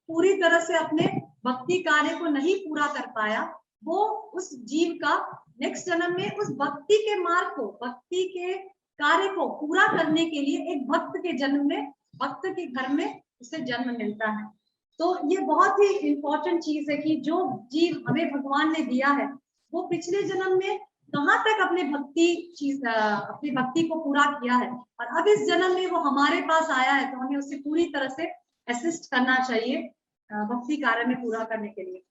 पूरी तरह से अपने भक्ति कार्य को नहीं पूरा कर पाया, वो उस जीव का नेक्स्ट जन्म में उस भक्ति के मार्ग को, भक्ति के कार्य को पूरा करने के लिए एक भक्त के जन्म में, भक्त के घर में उसे जन्म मिलता है। तो ये बहुत ही इंपॉर्टेंट चीज है कि जो जीव हमें भगवान ने दिया है, वो पिछले जन्म में कहाँ तक अपनी भक्ति को पूरा किया है, और अब इस जन्म में वो हमारे पास आया है, तो हमें उसे पूरी तरह से असिस्ट करना चाहिए भक्ति कार्य में पूरा करने के लिए।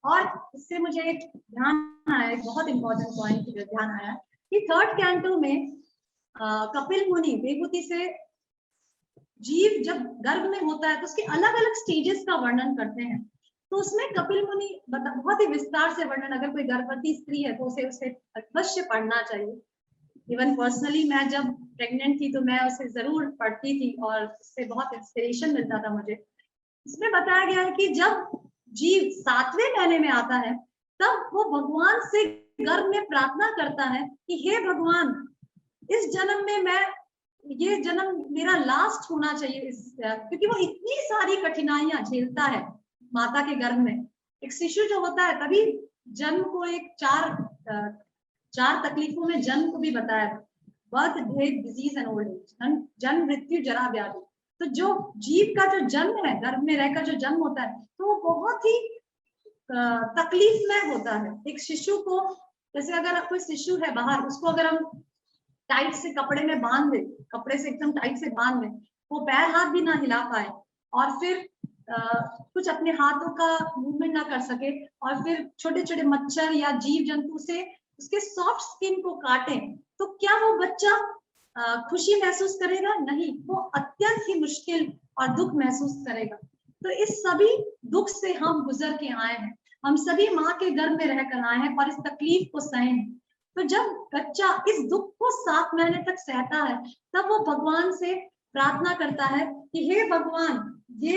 और इससे मुझे एक ध्यान आया, एक बहुत इंपॉर्टेंट पॉइंट ध्यान आया कि 3rd कैंटो में कपिल मुनि विभूति से जीव जब गर्भ में होता है तो उसके अलग अलग स्टेजेस का वर्णन करते हैं। तो उसमें कपिल मुनि बहुत ही विस्तार से वर्णन, अगर कोई गर्भवती स्त्री है तो उसे अवश्य पढ़ना चाहिए। इवन पर्सनली मैं जब प्रेग्नेंट थी तो मैं उसे जरूर पढ़ती थी और उससे बहुत इंस्पिरेशन मिलता था मुझे। इसमें बताया गया है कि जब जीव 7वें महीने में आता है तब वो भगवान से गर्भ में प्रार्थना करता है कि हे भगवान, इस जन्म में मैं, ये जन्म मेरा लास्ट होना चाहिए, क्योंकि वो इतनी सारी कठिनाइयां झेलता है माता के गर्भ में। एक शिशु जो होता है, तभी जन्म को एक चार तकलीफों में जन्म को भी बताया, birth, death, disease and old age, जन्म, मृत्यु, जरा, व्याधि। तो जो जीव का जो जन्म है, गर्भ में रहकर जो जन्म होता है, तो वो बहुत ही तकलीफमय होता है। एक शिशु को, जैसे अगर कोई शिशु है बाहर, उसको अगर हम टाइट से कपड़े में बांध दे, कपड़े से एकदम टाइट से बांध दे, वो पैर हाथ भी ना हिला पाए, और फिर कुछ अपने हाथों का मूवमेंट ना कर सके, और फिर छोटे छोटे मच्छर या जीव जंतु से उसके सॉफ्ट स्किन को काटे, तो क्या वो बच्चा खुशी महसूस करेगा? नहीं, वो अत्यंत ही मुश्किल और दुख महसूस करेगा। तो इस सभी दुख से हम गुजर के आए हैं, हम सभी माँ के गर्भ में रहकर आए हैं और इस तकलीफ को सहे हैं। तो जब बच्चा इस दुख को 7 महीने तक सहता है, तब वो भगवान से प्रार्थना करता है कि हे भगवान, ये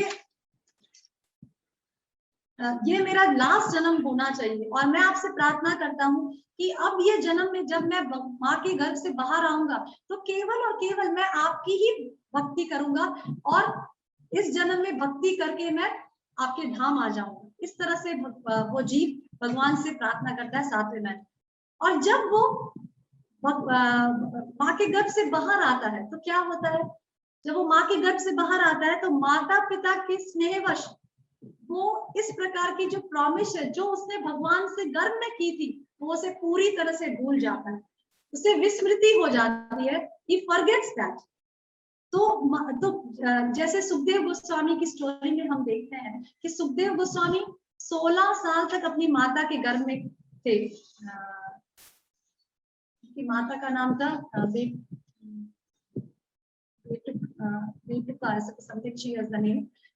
मेरा लास्ट जन्म होना चाहिए, और मैं आपसे प्रार्थना करता हूँ कि अब ये जन्म में जब मैं माँ के गर्भ से बाहर आऊंगा तो केवल और केवल मैं आपकी ही भक्ति करूंगा, और इस जन्म में भक्ति करके मैं आपके धाम आ जाऊंगा। इस तरह से वो जीव भगवान से प्रार्थना करता है 7वें महीने। और जब वो माँ के गर्भ से बाहर आता है तो क्या होता है? जब वो माँ के गर्भ से बाहर आता है तो माता पिता के स्नेहवश वो इस प्रकार की जो प्रॉमिस है, जो उसने भगवान से गर्भ में की थी, वो उसे पूरी तरह से भूल जाता है, उसे विस्मृति हो जाती है, he forgets that। तो जैसे सुखदेव गोस्वामी की स्टोरी में हम देखते हैं कि सुखदेव गोस्वामी 16 साल तक अपनी माता के गर्भ में थे। माता का नाम था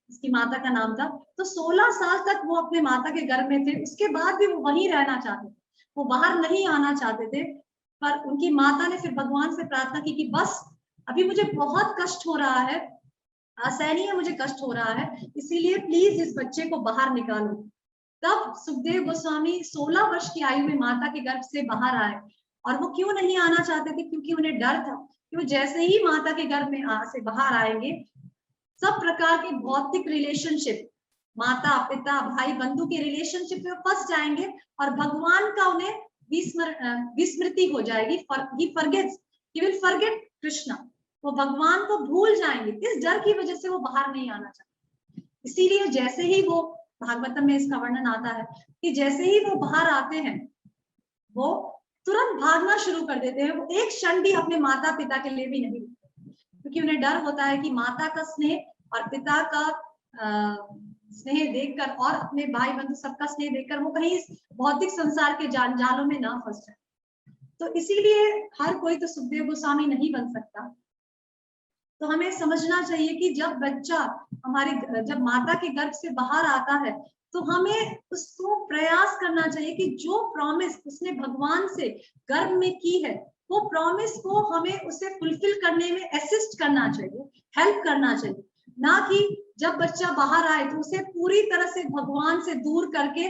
इसकी माता का नाम था। तो 16 साल तक वो अपने माता के गर्भ में थे, उसके बाद भी वो वहीं रहना चाहते थे, वो बाहर नहीं आना चाहते थे। पर उनकी माता ने फिर भगवान से प्रार्थना की कि बस अभी मुझे बहुत कष्ट हो रहा है, असहनीय मुझे कष्ट हो रहा है, इसीलिए प्लीज इस बच्चे को बाहर निकालो। तब सुखदेव गोस्वामी 16 वर्ष की आयु में माता के गर्भ से बाहर आए। और वो क्यों नहीं आना चाहते थे? क्योंकि उन्हें डर था कि वो जैसे ही माता के गर्भ में से बाहर आएंगे, सब प्रकार के भौतिक रिलेशनशिप, माता पिता भाई बंधु के रिलेशनशिप में फंस जाएंगे और भगवान का उन्हें विस्मृति हो जाएगी। he will forget कृष्णा, वो भगवान को भूल जाएंगे। इस डर की वजह से वो बाहर नहीं आना चाहते। इसीलिए जैसे ही वो, भागवतम में इसका वर्णन आता है कि जैसे ही वो बाहर आते हैं, वो तुरंत भागना शुरू कर देते हैं। वो एक क्षण भी अपने माता पिता के लिए भी नहीं, क्योंकि उन्हें डर होता है कि माता का स्नेह और पिता का स्नेह देखकर और अपने भाई बंधु सबका स्नेह देखकर वो कहीं इस भौतिक संसार के जालों में ना फंस जाए। तो इसीलिए हर कोई तो सुखदेव गोस्वामी नहीं बन सकता। तो हमें समझना चाहिए कि जब बच्चा जब माता के गर्भ से बाहर आता है, तो हमें उसको प्रयास करना चाहिए कि जो प्रॉमिस उसने भगवान से गर्भ में की है, वो प्रॉमिस को हमें उसे फुलफिल करने में असिस्ट करना चाहिए, हेल्प करना चाहिए। ना कि जब बच्चा बाहर आए तो उसे पूरी तरह से भगवान से दूर करके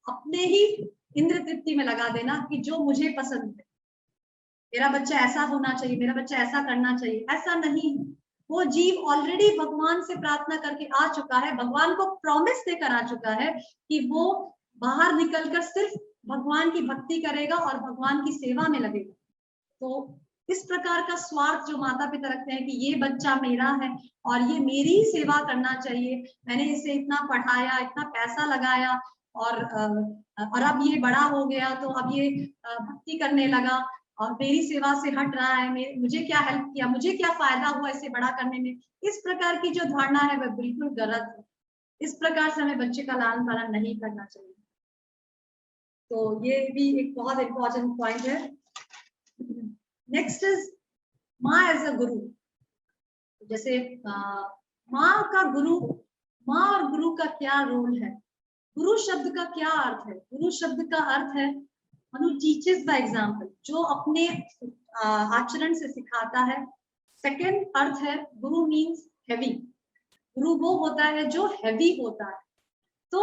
अपने ही इंद्र तृप्ति में लगा देना कि जो मुझे पसंद है, मेरा बच्चा ऐसा होना चाहिए, मेरा बच्चा ऐसा करना चाहिए, ऐसा नहीं। वो जीव ऑलरेडी भगवान से प्रार्थना करके आ चुका है, भगवान को प्रॉमिस देकर आ चुका है कि वो बाहर निकलकर सिर्फ भगवान की भक्ति करेगा और भगवान की सेवा में लगेगा। तो इस प्रकार का स्वार्थ जो माता पिता रखते हैं कि ये बच्चा मेरा है और ये मेरी ही सेवा करना चाहिए, मैंने इसे इतना पढ़ाया, इतना पैसा लगाया और अब ये बड़ा हो गया तो अब ये भक्ति करने लगा और मेरी सेवा से हट रहा है, मुझे क्या हेल्प किया, मुझे क्या फायदा हुआ इसे बड़ा करने में। इस प्रकार की जो धारणा है वह बिल्कुल गलत है। इस प्रकार से हमें बच्चे का लालन पालन नहीं करना चाहिए। तो ये भी एक बहुत इंपॉर्टेंट पॉइंट है। नेक्स्ट इज माँ एज अ गुरु। जैसे माँ का गुरु, माँ और गुरु का क्या रोल है, गुरु शब्द का क्या अर्थ है? गुरु शब्द का अर्थ है who teaches by example, जो अपने आचरण से सिखाता है। सेकेंड अर्थ है गुरु मीन्स हैवी, गुरु वो होता है जो हैवी होता है। तो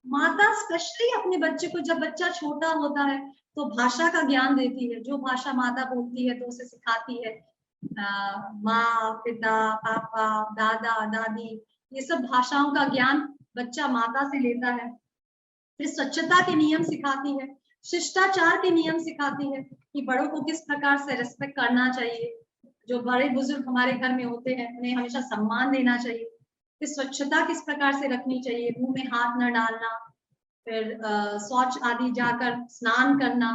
माता स्पेशली अपने बच्चे को, जब बच्चा छोटा होता है तो भाषा का ज्ञान देती है, जो भाषा माता बोलती है तो उसे सिखाती है। माँ, पिता, पापा, दादा, दादी, ये सब भाषाओं का ज्ञान बच्चा माता से लेता है। फिर स्वच्छता के नियम सिखाती है, शिष्टाचार के नियम सिखाती है कि बड़ों को किस प्रकार से रिस्पेक्ट करना चाहिए, जो बड़े बुजुर्ग हमारे घर में होते हैं उन्हें हमेशा सम्मान देना चाहिए। फिर स्वच्छता किस प्रकार से रखनी चाहिए, मुंह में हाथ न डालना, फिर शौच आदि जाकर स्नान करना,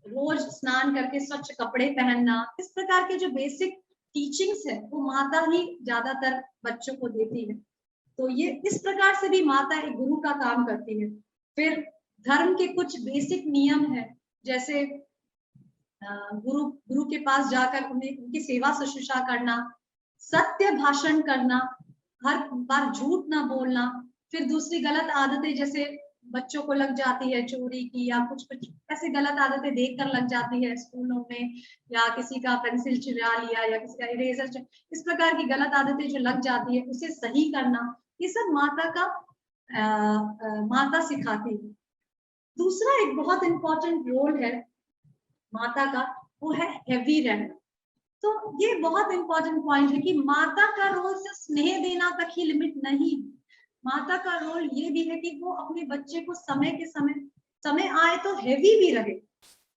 रोज स्नान करके स्वच्छ कपड़े पहनना। इस प्रकार के जो बेसिक टीचिंग्स है वो माता ही ज्यादातर बच्चों को देती है। तो ये इस प्रकार से भी माता एक गुरु का काम करती है। फिर धर्म के कुछ बेसिक नियम है, जैसे गुरु के पास जाकर उनकी सेवा शुश्रूषा करना, सत्य भाषण करना, हर बार झूठ ना बोलना। फिर दूसरी गलत आदतें जैसे बच्चों को लग जाती है चोरी की या कुछ ऐसे गलत आदतें देखकर लग जाती है स्कूलों में, या किसी का पेंसिल चुरा लिया या किसी का इरेजर, इस प्रकार की गलत आदतें जो लग जाती है उसे सही करना, ये सब माता सिखाती है। दूसरा एक बहुत इंपॉर्टेंट रोल है माता का, वो है हैवी रहना। तो ये बहुत इंपॉर्टेंट पॉइंट है कि माता का रोल सिर्फ स्नेह देना तक ही लिमिट नहीं, माता का रोल ये भी है कि वो अपने बच्चे को समय के समय आए तो हैवी भी रहे।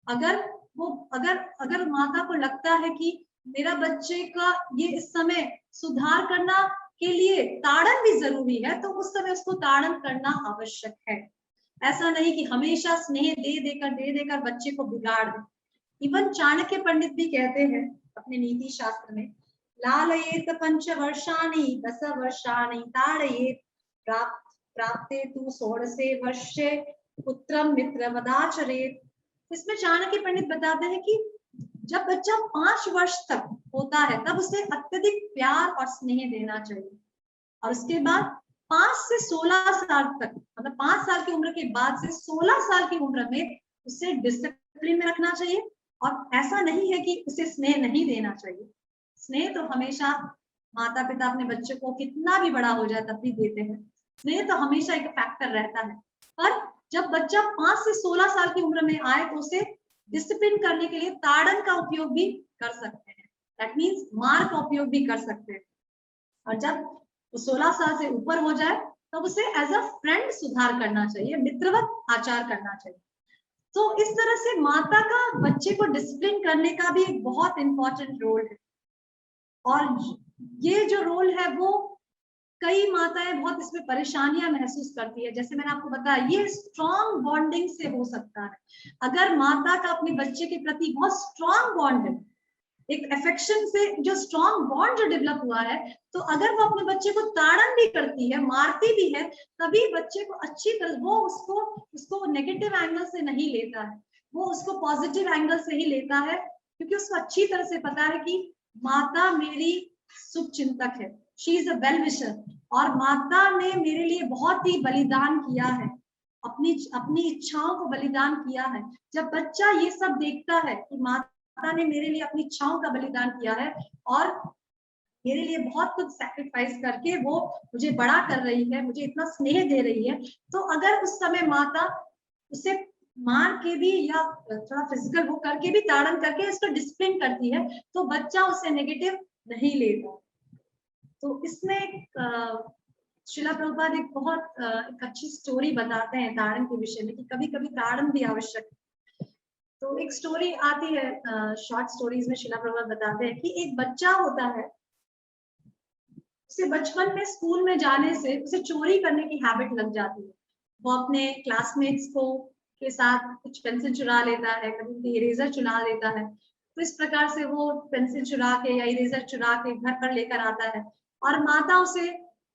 अगर माता को लगता है कि मेरा बच्चे का ये इस समय सुधार करना के लिए ताड़न भी जरूरी है, तो उस समय उसको ताड़न करना आवश्यक है। ऐसा नहीं कि हमेशा स्नेह दे देकर बच्चे को बिगाड़ दे। इवन चाणक्य पंडित भी कहते हैं अपने नीति शास्त्र में, लालयेत पंचवर्षाणि 10 वर्षाणि ताड़येत प्राप्ते तु 16 वर्षे पुत्रम मित्रवदाचरेत। इसमें चाणक्य पंडित बताते हैं कि जब बच्चा 5 वर्ष तक होता है तब उसे अत्यधिक प्यार और स्नेह देना चाहिए, और उसके बाद 5 से 16 साल तक, मतलब 5 साल की उम्र के बाद से 16 साल की उम्र में उसे डिसिप्लिन में रखना चाहिए। और ऐसा नहीं है कि उसे स्नेह नहीं देना चाहिए, स्नेह तो हमेशा माता पिता अपने बच्चे को कितना भी बड़ा हो जाए तब भी देते हैं, स्नेह तो हमेशा एक फैक्टर रहता है। पर जब बच्चा 5 से 16 साल की उम्र में आए तो उसे डिसिप्लिन करने के लिए ताड़न का उपयोग भी कर सकते हैं, दैट मीन्स मार का उपयोग भी कर सकते हैं। और जब वो 16 साल से ऊपर हो जाए तब उसे एज अ फ्रेंड सुधार करना चाहिए, मित्रवत आचार करना चाहिए। तो इस तरह से माता का बच्चे को डिसिप्लिन करने का भी एक बहुत इंपॉर्टेंट रोल है। और ये जो रोल है वो कई माताएं बहुत इसमें परेशानियां महसूस करती है। जैसे मैंने आपको बताया, ये स्ट्रॉन्ग बॉन्डिंग से हो सकता है। अगर माता का अपने बच्चे के प्रति बहुत स्ट्रॉन्ग बॉन्ड है, एक अफेक्शन से जो स्ट्रॉन्ग बॉन्ड जो डेवलप हुआ है, तो अगर वो अपने बच्चे को ताड़न भी करती है, मारती भी है, तभी बच्चे को अच्छी तरह वो उसको नेगेटिव एंगल से नहीं लेता है, वो उसको पॉजिटिव एंगल से ही लेता है, क्योंकि उसको अच्छी तरह से पता है कि माता मेरी शुभ चिंतक है, she is a well wisher, और माता ने मेरे लिए बहुत ही बलिदान किया है, अपनी इच्छाओं को बलिदान किया है। जब बच्चा ये सब देखता है कि माता ने मेरे लिए अपनी इच्छाओं का बलिदान किया है और मेरे लिए बहुत कुछ सैक्रिफाइस करके वो मुझे बड़ा कर रही है, मुझे इतना स्नेह दे रही है, तो अगर उस समय माता उसे मार के भी या थोड़ा फिजिकल वो करके भी ताड़न करके इसको डिसिप्लिन करती है, तो बच्चा उसे नेगेटिव नहीं लेता। तो इसमें शिला प्रभुपाद एक बहुत एक अच्छी स्टोरी बताते हैं ताड़न के विषय में कि कभी कभी ताड़न भी आवश्यक है। तो एक स्टोरी आती है, शॉर्ट स्टोरीज में शिला प्रभुपाद बताते हैं कि एक बच्चा होता है, उसे बचपन में स्कूल में जाने से उसे चोरी करने की हैबिट लग जाती है। वो अपने क्लासमेट्स को के साथ कुछ पेंसिल चुरा लेता है, कभी इरेजर चुरा लेता है। तो इस प्रकार से वो पेंसिल चुरा के या इरेजर चुरा के घर पर लेकर आता है, और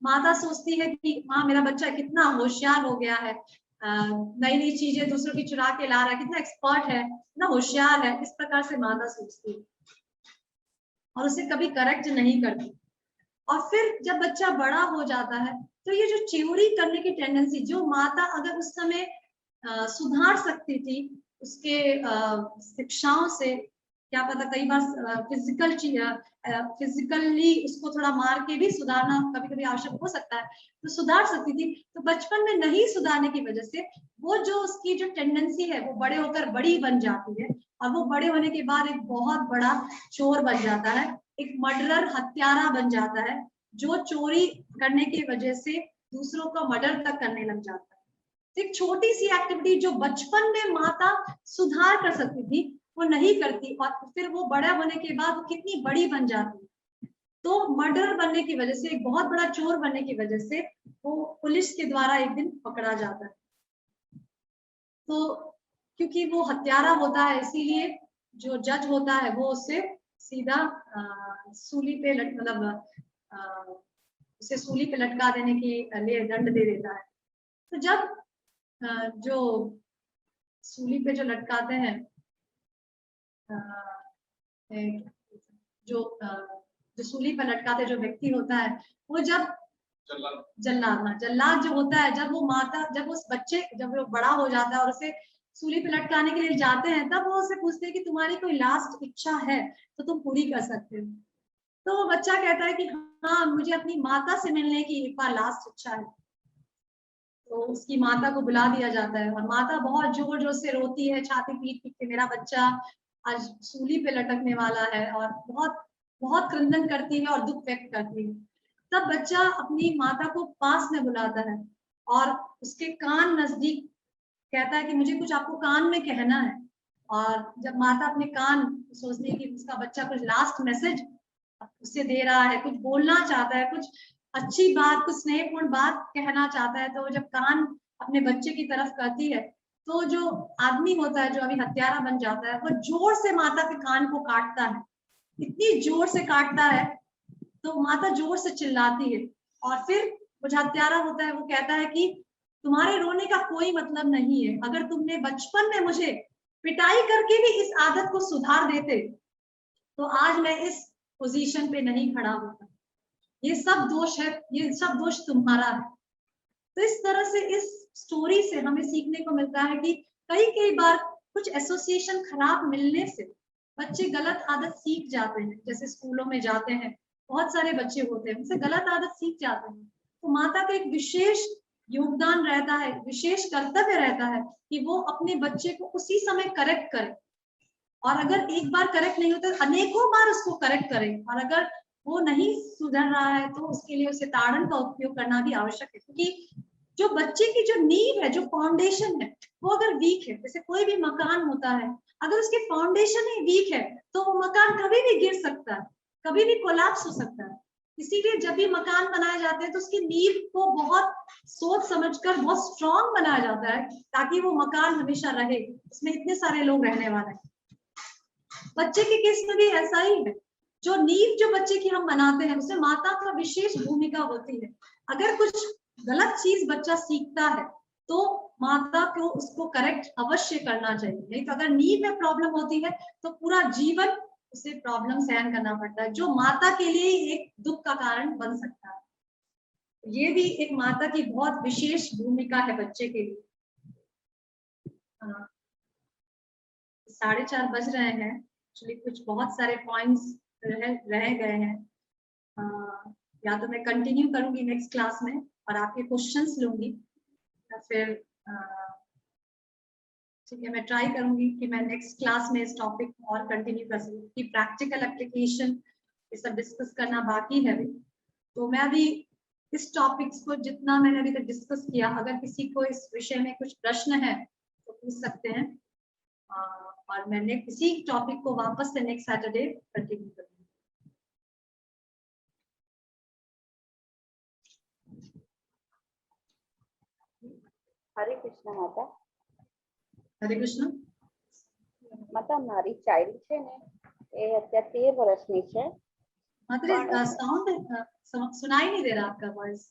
माता सोचती है कि हाँ मेरा बच्चा कितना होशियार हो गया है, नई नई चीजें दूसरों की चुरा के ला रहा है, कितना एक्सपर्ट है, कितना होशियार है, इस प्रकार से माता सोचती है और उसे कभी करेक्ट नहीं करती। और फिर जब बच्चा बड़ा हो जाता है तो ये जो चोरी करने की टेंडेंसी, जो माता अगर उस समय सुधार सकती थी उसके शिक्षाओं से, क्या पता कई बार फिजिकली उसको थोड़ा मार के भी सुधारना कभी कभी आवश्यक हो सकता है, तो सुधार सकती थी। तो बचपन में नहीं सुधारने की वजह से वो जो उसकी जो टेंडेंसी है वो बड़े होकर बड़ी बन जाती है, और वो बड़े होने के बाद एक बहुत बड़ा चोर बन जाता है, एक मर्डरर, हत्यारा बन जाता है, जो चोरी करने की वजह से दूसरों का मर्डर तक करने लग जाता है। एक छोटी सी एक्टिविटी जो बचपन में माता सुधार कर सकती थी वो नहीं करती, और फिर वो बड़ा होने के बाद वो कितनी बड़ी बन जाती है। तो मर्डर बनने की वजह से, एक बहुत बड़ा चोर बनने की वजह से वो पुलिस के द्वारा एक दिन पकड़ा जाता है। तो क्योंकि वो हत्यारा होता है इसीलिए जो जज होता है वो उससे सीधा सूली पे उसे सूली पे लटका देने की लिए दंड दे देता है। तो जब जो सूली पे जो लटकाते हैं, जो जो सूली पर लटकाते जो व्यक्ति होता है, वो जब जल्लाद जो होता है, जब उस बच्चे जब वो बड़ा हो जाता है और उसे सूली पे लटकाने के लिए जाते हैं, तब वो उससे पूछते हैं कि तुम्हारी कोई लास्ट इच्छा है तो तुम पूरी कर सकते हो। तो वो बच्चा कहता है कि हाँ मुझे अपनी माता से मिलने की एक बार लास्ट इच्छा है। तो उसकी माता को बुला दिया जाता है, और माता बहुत जोर जोर से रोती है, छाती पीट पीट के, मेरा बच्चा आज सूली पे लटकने वाला है, और बहुत बहुत क्रंदन करती है और दुख व्यक्त करती है। तब बच्चा अपनी माता को पास में बुलाता है और उसके कान नजदीक कहता है कि मुझे कुछ आपको कान में कहना है। और जब माता अपने कान सोचती है कि उसका बच्चा कुछ लास्ट मैसेज उसे दे रहा है, कुछ बोलना चाहता है, कुछ अच्छी बात, कुछ स्नेहपूर्ण बात कहना चाहता है, तो जब कान अपने बच्चे की तरफ करती है, तो जो आदमी होता है जो अभी हत्यारा बन जाता है, वो जोर से माता के कान को काटता है, इतनी जोर से काटता है तो माता जोर से चिल्लाती है। और फिर वो जो हत्यारा होता है वो कहता है कि तुम्हारे रोने का कोई मतलब नहीं है, अगर तुमने बचपन में मुझे पिटाई करके भी इस आदत को सुधार देते तो आज मैं इस पोजीशन पे नहीं खड़ा होता। ये सब दोष है, ये सब दोष तुम्हारा है। तो इस तरह से इस स्टोरी से हमें सीखने को मिलता है कि कई बार कुछ एसोसिएशन खराब मिलने से बच्चे गलत आदत सीख जाते हैं। जैसे स्कूलों में जाते हैं, बहुत सारे बच्चे होते हैं, उनसे गलत आदत सीख जाते हैं। तो माता का एक विशेष योगदान रहता है, विशेष कर्तव्य रहता है कि वो अपने बच्चे को उसी समय करेक्ट करे, और अगर एक बार करेक्ट नहीं होता अनेकों बार उसको करेक्ट करें, और अगर वो नहीं सुधर रहा है तो उसके लिए उसे ताड़न का उपयोग करना भी आवश्यक है। क्योंकि जो बच्चे की जो नींव है, जो फाउंडेशन है, वो अगर वीक है, जैसे कोई भी मकान होता है, अगर उसके फाउंडेशन ही वीक है तो वो मकान कभी भी गिर सकता है, कभी भी कोलैप्स हो सकता है। इसीलिए जब भी मकान बनाए जाते हैं तो उसकी नींव को बहुत सोच समझकर बहुत स्ट्रांग बनाया जाता है, ताकि वो मकान हमेशा रहे, उसमें इतने सारे लोग रहने वाले हैं। बच्चे के केस में भी ऐसा ही है। जो नींव जो बच्चे की हम बनाते हैं उसमें माता का विशेष भूमिका होती है। अगर कुछ गलत चीज बच्चा सीखता है तो माता को उसको करेक्ट अवश्य करना चाहिए, नहीं तो अगर नींव में प्रॉब्लम होती है तो पूरा जीवन उसे प्रॉब्लम सहन करना पड़ता है, जो माता के लिए एक दुख का कारण बन सकता है। ये भी एक माता की बहुत विशेष भूमिका है बच्चे के लिए। 4:30 बज रहे हैं, एक्चुअली कुछ बहुत सारे पॉइंट्स रह गए हैं। या तो मैं कंटिन्यू करूंगी नेक्स्ट क्लास में और आपके क्वेश्चंस लूंगी, या फिर ठीक है, मैं ट्राई करूंगी कि मैं नेक्स्ट क्लास में इस टॉपिक को और कंटिन्यू कर सकूं, कि प्रैक्टिकल एप्लीकेशन ये सब डिस्कस करना बाकी है अभी। तो मैं अभी इस टॉपिक्स को जितना मैंने अभी तक डिस्कस किया, अगर किसी को इस विषय में कुछ प्रश्न है तो पूछ सकते हैं, और मैंने इसी टॉपिक को वापस से नेक्स्ट सैटरडे कंटिन्यू करूंगी। हरे कृष्ण माता। हरे कृष्ण माता, મારી ચાઇલ્ડ છે ને એ અત્યારે 13 વર્ષની છે। माता, साउंड सुनाई नहीं दे रहा आपका वॉइस।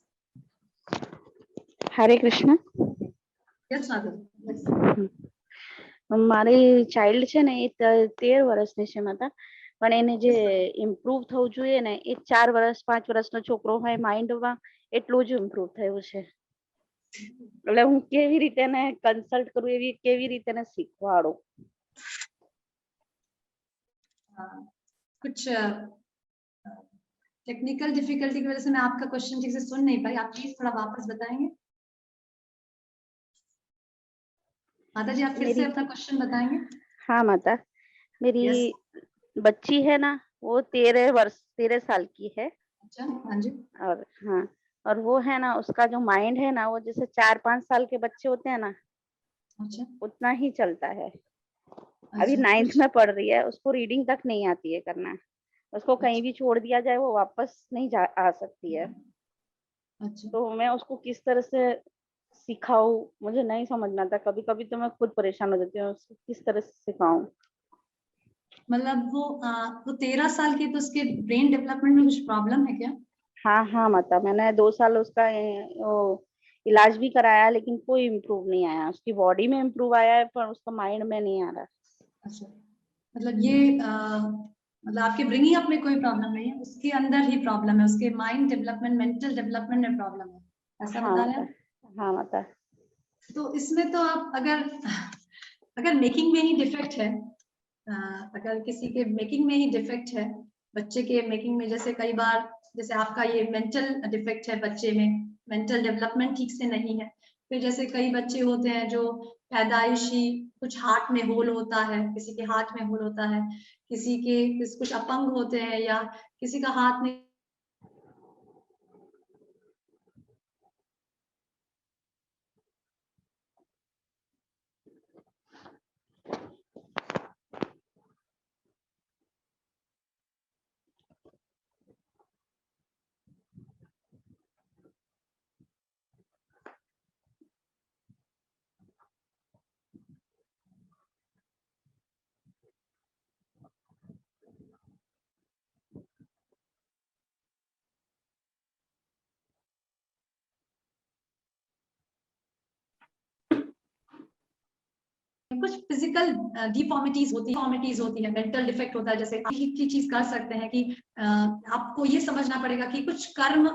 हरे कृष्ण। यस माता, મારી ચાઇલ્ડ છે ને એ 13 વર્ષની છે માતા, પણ એને જે ઇમ્પ્રુવ થવું જોઈએ ને એ 4 વર્ષ 5 વર્ષનો છોકરો હોય માઇન્ડમાં એટલું જ ઇમ્પ્રુવ થયું છે। એટલે હું કેવી રીતે એને કન્સલ્ટ કરું, એવી કેવી રીતે એને શીખવાડું? कुछ टेक्निकल डिफिकल्टी की वजह से मैं आपका क्वेश्चन ठीक से सुन नहीं पाई, आप प्लीज थोड़ा वापस बताएंगे। माता जी, आप फिर से अपना क्वेश्चन बताएंगे। हाँ माता, मेरी बच्ची है ना वो 13 साल की है। अच्छा, हाँ जी। और हाँ, और वो है ना उसका जो माइंड है ना वो जैसे 4-5 साल के बच्चे होते हैं ना, अच्छा, उतना ही चलता है। अभी 9th में पढ़ रही है, उसको रीडिंग तक नहीं आती है करना। उसको कहीं भी छोड़ दिया जाए वो वापस नहीं आ सकती है। अच्छा। तो मैं उसको किस तरह से सिखाऊं मुझे नहीं समझना था। कभी कभी तो मैं खुद परेशान हो जाती हूँ, उसको किस तरह से सिखाऊं। मतलब वो 13 साल की, तो उसके ब्रेन डेवलपमेंट में कुछ प्रॉब्लम है क्या? हाँ हाँ माता, मैंने 2 साल उसका वो इलाज भी कराया, लेकिन कोई इम्प्रूव नहीं आया। उसकी बॉडी में इम्प्रूव आया है पर उसका माइंड में नहीं आ रहा। अच्छा, मतलब ये मतलब आपके ब्रिंगिंग अप में कोई प्रॉब्लम नहीं है, उसके अंदर ही प्रॉब्लम है, उसके माइंड डेवलपमेंट, मेंटल डेवलपमेंट में प्रॉब्लम है, ऐसा हाँ बता रहे हैं? हाँ माता। तो इसमें तो आप अगर मेकिंग में ही डिफेक्ट है, अगर किसी के मेकिंग में ही डिफेक्ट है, बच्चे के मेकिंग में, जैसे कई बार जैसे आपका ये मेंटल डिफेक्ट है, बच्चे में मेंटल डेवलपमेंट ठीक से नहीं है। फिर जैसे कई बच्चे होते हैं जो पैदाइशी कुछ हार्ट में होल होता है, किसी के हाथ में होल होता है, किसी के कुछ अपंग होते हैं, या किसी का हाथ में कुछ फिजिकल डिफॉर्मिटीज होती है, मेंटल डिफेक्ट होता है। जैसे की चीज कर सकते हैं कि आपको ये समझना पड़ेगा कि कुछ कर्म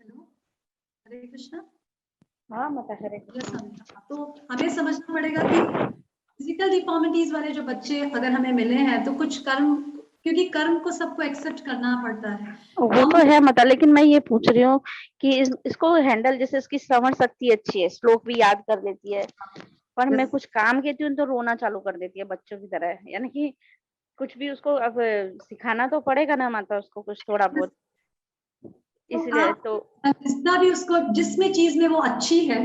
हेलो, हरे कृष्णा। हाँ माता, हरे कृष्ण। तो हमें समझना पड़ेगा कि फिजिकल डिफॉर्मिटीज वाले जो बच्चे अगर हमें मिले हैं, तो कुछ कर्म, क्योंकि कर्म को सबको एक्सेप्ट करना पड़ता है। वो तो है माता, लेकिन मैं ये पूछ रही हूँ कि इसको हैंडल, जैसे इसकी समझ शक्ति अच्छी है, श्लोक भी याद कर लेती है, पर मैं कुछ काम कहती हूँ तो रोना चालू कर देती है बच्चों की तरह। यानी कि कुछ भी उसको अब सिखाना तो पड़ेगा ना माता, उसको कुछ थोड़ा बहुत। इसलिए तो जितना भी उसको, जिसमें चीज में वो अच्छी है,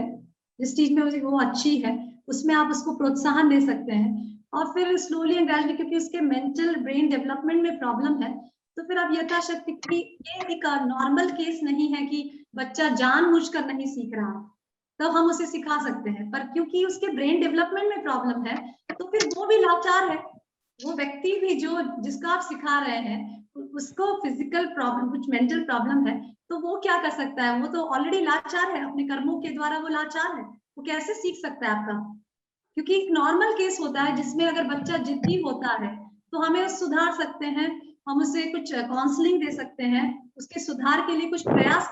जिस चीज में वो अच्छी है, उसमें आप उसको प्रोत्साहन दे सकते हैं। और फिर स्लोली एंड ग्रेजुअली, क्योंकि उसके मेंटल ब्रेन डेवलपमेंट में प्रॉब्लम है, तो फिर आप यथाशक्ति, कि ये एक नॉर्मल केस नहीं है कि बच्चा जानबूझकर नहीं सीख रहा, तब हम उसे सिखा सकते हैं। पर क्योंकि उसके ब्रेन डेवलपमेंट में प्रॉब्लम है, तो फिर वो भी लाचार है। वो व्यक्ति भी जो जिसका आप सिखा रहे हैं, उसको फिजिकल प्रॉब्लम, कुछ मेंटल प्रॉब्लम है, तो वो क्या कर सकता है? वो तो ऑलरेडी लाचार है, अपने कर्मों के द्वारा वो लाचार है, वो कैसे सीख सकता है आपका? क्योंकि एक नॉर्मल केस होता है जिसमें अगर बच्चा जिद्दी होता है, तो हमें सुधार सकते हैं, हम उसे कुछ काउंसलिंग दे सकते हैं, उसके सुधार के लिए कुछ प्रयास।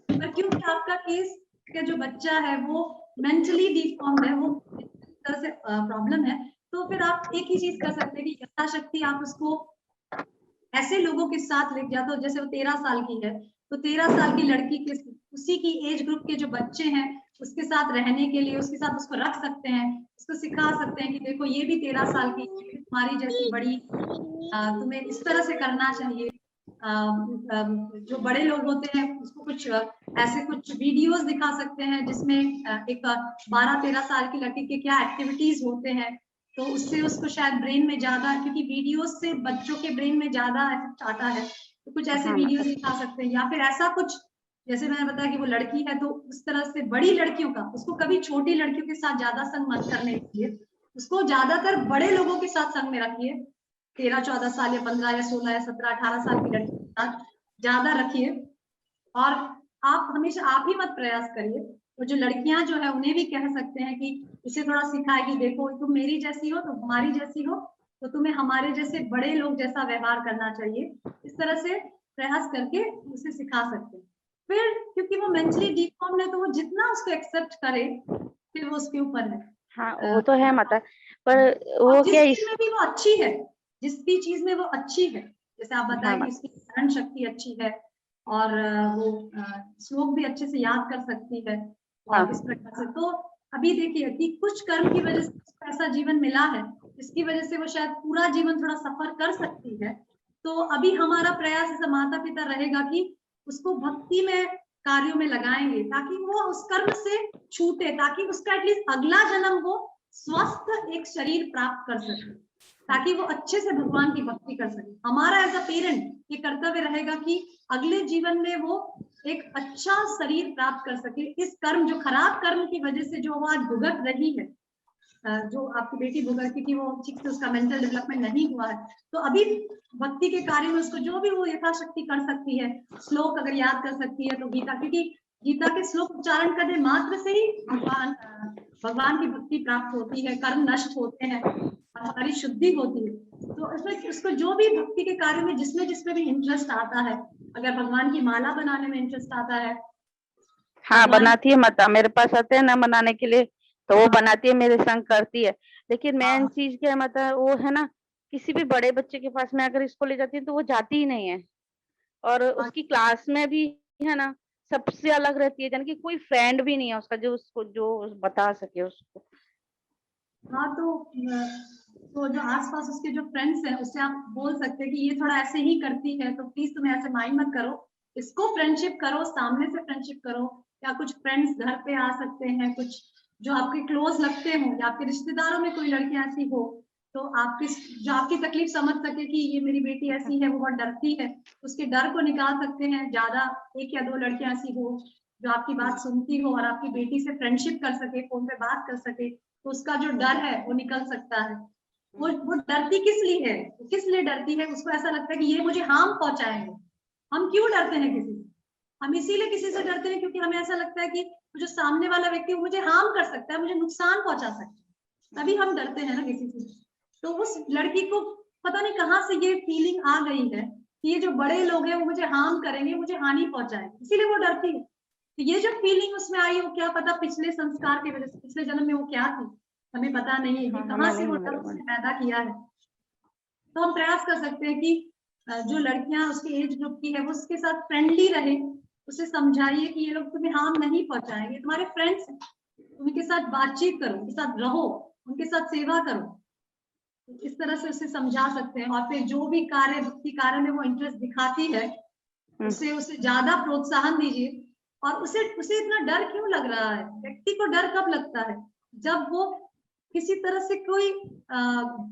पर क्योंकि आपका केस का जो बच्चा है वो मेंटली डिफॉर्म्ड है, वो इस तरह से प्रॉब्लम है, तो फिर आप एक ही चीज कर सकते हैं कि यथाशक्ति आप उसको ऐसे लोगों के साथ ले, या तो जैसे वो 13 साल की है तो 13 साल की लड़की के उसी की एज ग्रुप के जो बच्चे हैं उसके साथ रहने के लिए उसके साथ उसको रख सकते हैं, उसको सिखा सकते हैं कि देखो ये भी 13 साल की, ये भी तुम्हारी जैसी बड़ी, तुम्हें इस तरह से करना चाहिए। जो बड़े लोग होते हैं उसको कुछ ऐसे कुछ वीडियोस दिखा सकते हैं जिसमें एक 12-13 साल की लड़की के क्या एक्टिविटीज होते हैं, तो उससे उसको शायद ब्रेन में ज्यादा, क्योंकि वीडियोस से बच्चों के ब्रेन में ज्यादा इफेक्ट आता है, तो कुछ ऐसे हाँ वीडियोस माता। दिखा सकते हैं। या फिर ऐसा कुछ, जैसे मैंने बताया कि वो लड़की है तो उस तरह से बड़ी लड़कियों का, उसको कभी छोटी लड़कियों के साथ ज्यादा संग मत करने दीजिए, उसको ज्यादातर बड़े लोगों के साथ संग में रखिए, 13-14 साल या 15 या 16 या 17-18 साल की लड़की के साथ ज्यादा रखिए। और आप हमेशा आप ही मत प्रयास करिए, वो जो लड़कियां जो है उन्हें भी कह सकते हैं कि इसे थोड़ा सिखाए कि देखो तुम मेरी जैसी हो, तुम हमारी जैसी हो, तो तुम्हें हमारे जैसे बड़े लोग जैसा व्यवहार करना चाहिए, इस तरह से प्रयास करके उसे सिखा सकते हैं। फिर क्योंकि वो मेंटली डिफॉर्म्ड है तो वो जितना उसको एक्सेप्ट करे फिर वो उसके ऊपर है। हाँ वो तो है माता, पर और वो जिस क्या चीज में भी वो अच्छी है, जिस भी चीज में वो अच्छी है, जैसे आप हाँ बताएं कि माता। उसकी स्मरण शक्ति अच्छी है और वो श्लोक भी अच्छे से याद कर सकती है और इस हाँ प्रकार से, तो अभी देखिए कि कुछ कर्म की वजह से उसको ऐसा जीवन मिला है जिसकी वजह से वो शायद पूरा जीवन थोड़ा सफर कर सकती है, तो अभी हमारा प्रयास ऐसा माता पिता रहेगा कि उसको भक्ति में कार्यों में लगाएंगे ताकि वो उस कर्म से छूटे, ताकि उसका एटलीस्ट अगला जन्म वो स्वस्थ एक शरीर प्राप्त कर सके, ताकि वो अच्छे से भगवान की भक्ति कर सके। हमारा एज अ पेरेंट ये कर्तव्य रहेगा कि अगले जीवन में वो एक अच्छा शरीर प्राप्त कर सके, इस कर्म, जो खराब कर्म की वजह से जो वो आज भुगत रही है, जो आपकी बेटी भुगतती थी, वो ठीक से उसका मेंटल डेवलपमेंट नहीं हुआ है, तो अभी भक्ति के कार्य में उसको जो भी वो यथाशक्ति कर सकती है, श्लोक अगर याद कर सकती है तो गीता, क्योंकि गीता के श्लोक उच्चारण करने मात्र से ही भगवान की भक्ति प्राप्त होती है, कर्म नष्ट होते हैं और हमारी शुद्धि होती है। तो इसमें उसको जो भी भक्ति के कार्य में जिसमें भी इंटरेस्ट आता है, अगर भगवान की माला बनाने में इंटरेस्ट आता है, हाँ भगवान, बनाती है माता, मेरे पास आते हैं ना बनाने के लिए, तो वो बनाती है, मेरे संग करती है। लेकिन मेन हाँ, चीज क्या है माता, वो है ना, किसी भी बड़े बच्चे के पास में अगर इसको ले जाती है तो वो जाती ही नहीं है, और हाँ, उसकी क्लास में भी है ना सबसे अलग रहती है, यानी कि कोई फ्रेंड भी नहीं है उसका जो उसको जो बता सके उसको। हाँ, तो जो आसपास उसके जो फ्रेंड्स हैं उससे आप बोल सकते हैं कि ये थोड़ा ऐसे ही करती है, तो प्लीज तुम ऐसे माइंड मत करो, इसको फ्रेंडशिप करो, सामने से फ्रेंडशिप करो, या कुछ फ्रेंड्स घर पे आ सकते हैं, कुछ जो आपके क्लोज लगते हो, या आपके रिश्तेदारों में कोई लड़की ऐसी हो तो आपकी, जो आपकी तकलीफ समझ सके कि ये मेरी बेटी ऐसी है, वो बहुत डरती है, उसके डर को निकाल सकते हैं। ज्यादा 1 या 2 लड़कियां ऐसी हो जो आपकी बात सुनती हो और आपकी बेटी से फ्रेंडशिप कर सके, फोन पे बात कर सके, तो उसका जो डर है वो निकल सकता है। वो डरती किस लिए है, वो किस लिए डरती है, उसको ऐसा लगता है कि ये मुझे हार्म पहुंचाएंगे। हम क्यों डरते हैं किसी से? हम इसीलिए किसी से डरते हैं क्योंकि हमें ऐसा लगता है कि जो सामने वाला व्यक्ति वो मुझे हार्म कर सकता है, मुझे नुकसान पहुंचा सकता है, तभी हम डरते हैं ना किसी से। तो उस लड़की को पता नहीं कहाँ से ये फीलिंग आ गई है कि ये जो बड़े लोग हैं वो मुझे हार्म करेंगे, मुझे हानि पहुंचाएंगे, इसीलिए वो डरती है। तो ये जो फीलिंग उसमें आई, वो क्या पता पिछले संस्कार की वजह से, पिछले जन्म में वो क्या थी, हमें पता नहीं है कि हाँ कहाँ हमें से नहीं वो है डर मालूम। उसने पैदा किया है। तो हम प्रयास कर सकते हैं कि जो लड़कियां उसके एज ग्रुप की है वो उसके साथ फ्रेंडली रहे, उसे समझाइए कि ये लोग तुम्हें हार्म नहीं पहुंचाएंगे, तुम्हारे फ्रेंड्स हैं, तुम उनके साथ बातचीत करो, उनके साथ रहो, उनके साथ सेवा करो, इस तरह से उसे समझा सकते हैं। और फिर जो भी कार्य, भक्ति कार्य में वो इंटरेस्ट दिखाती है उसे उसे ज्यादा प्रोत्साहन दीजिए। और उसे उसे इतना डर क्यों लग रहा है, व्यक्ति को डर कब लगता है, जब वो किसी तरह से कोई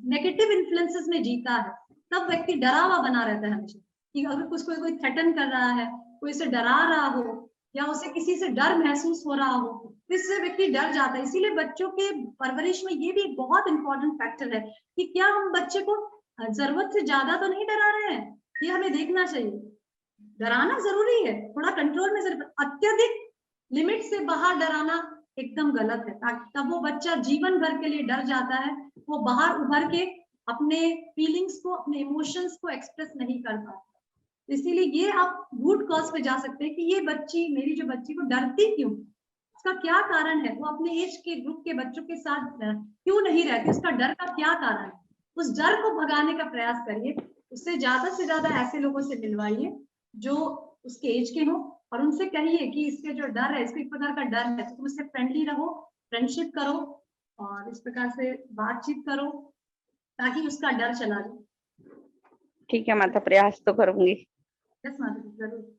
नेगेटिव इन्फ्लुएंसेस में जीता है, तब व्यक्ति डरा हुआ बना रहता है हमेशा, कि अगर कुछ कोई थ्रेटन कर रहा है, कोई उसे डरा रहा हो या उसे किसी से डर महसूस हो रहा हो, तो इससे व्यक्ति डर जाता है। इसीलिए बच्चों के परवरिश में ये भी एक बहुत इंपॉर्टेंट फैक्टर है कि क्या हम बच्चे को जरूरत से ज्यादा तो नहीं डरा रहे हैं, ये हमें देखना चाहिए। डराना जरूरी है, थोड़ा कंट्रोल में जरूर, अत्यधिक लिमिट से बाहर डराना एकदम गलत है, ताकि तब वो बच्चा जीवन भर के लिए डर जाता है, वो बाहर उभर के अपने फीलिंग्स को, अपने इमोशंस को एक्सप्रेस नहीं कर पाता। इसीलिए ये आप रूट कॉज पे जा सकते हैं कि ये बच्ची, मेरी जो बच्ची को डरती क्यों, उसका क्या कारण है, वो अपने एज के ग्रुप के बच्चों के साथ क्यों नहीं रहती, उसका डर का क्या कारण है, उस डर को भगाने का प्रयास करिए। उससे ज्यादा ऐसे लोगों से मिलवाइए जो उसके एज के हो, और उनसे कहिए कि इसके जो डर है, इसको एक प्रकार का डर है, तो तुम उससे फ्रेंडली रहो, फ्रेंडशिप करो और इस प्रकार से बातचीत करो ताकि उसका डर चला जाए। ठीक है माता, प्रयास तो करूंगी। यस माता जी, जरूर।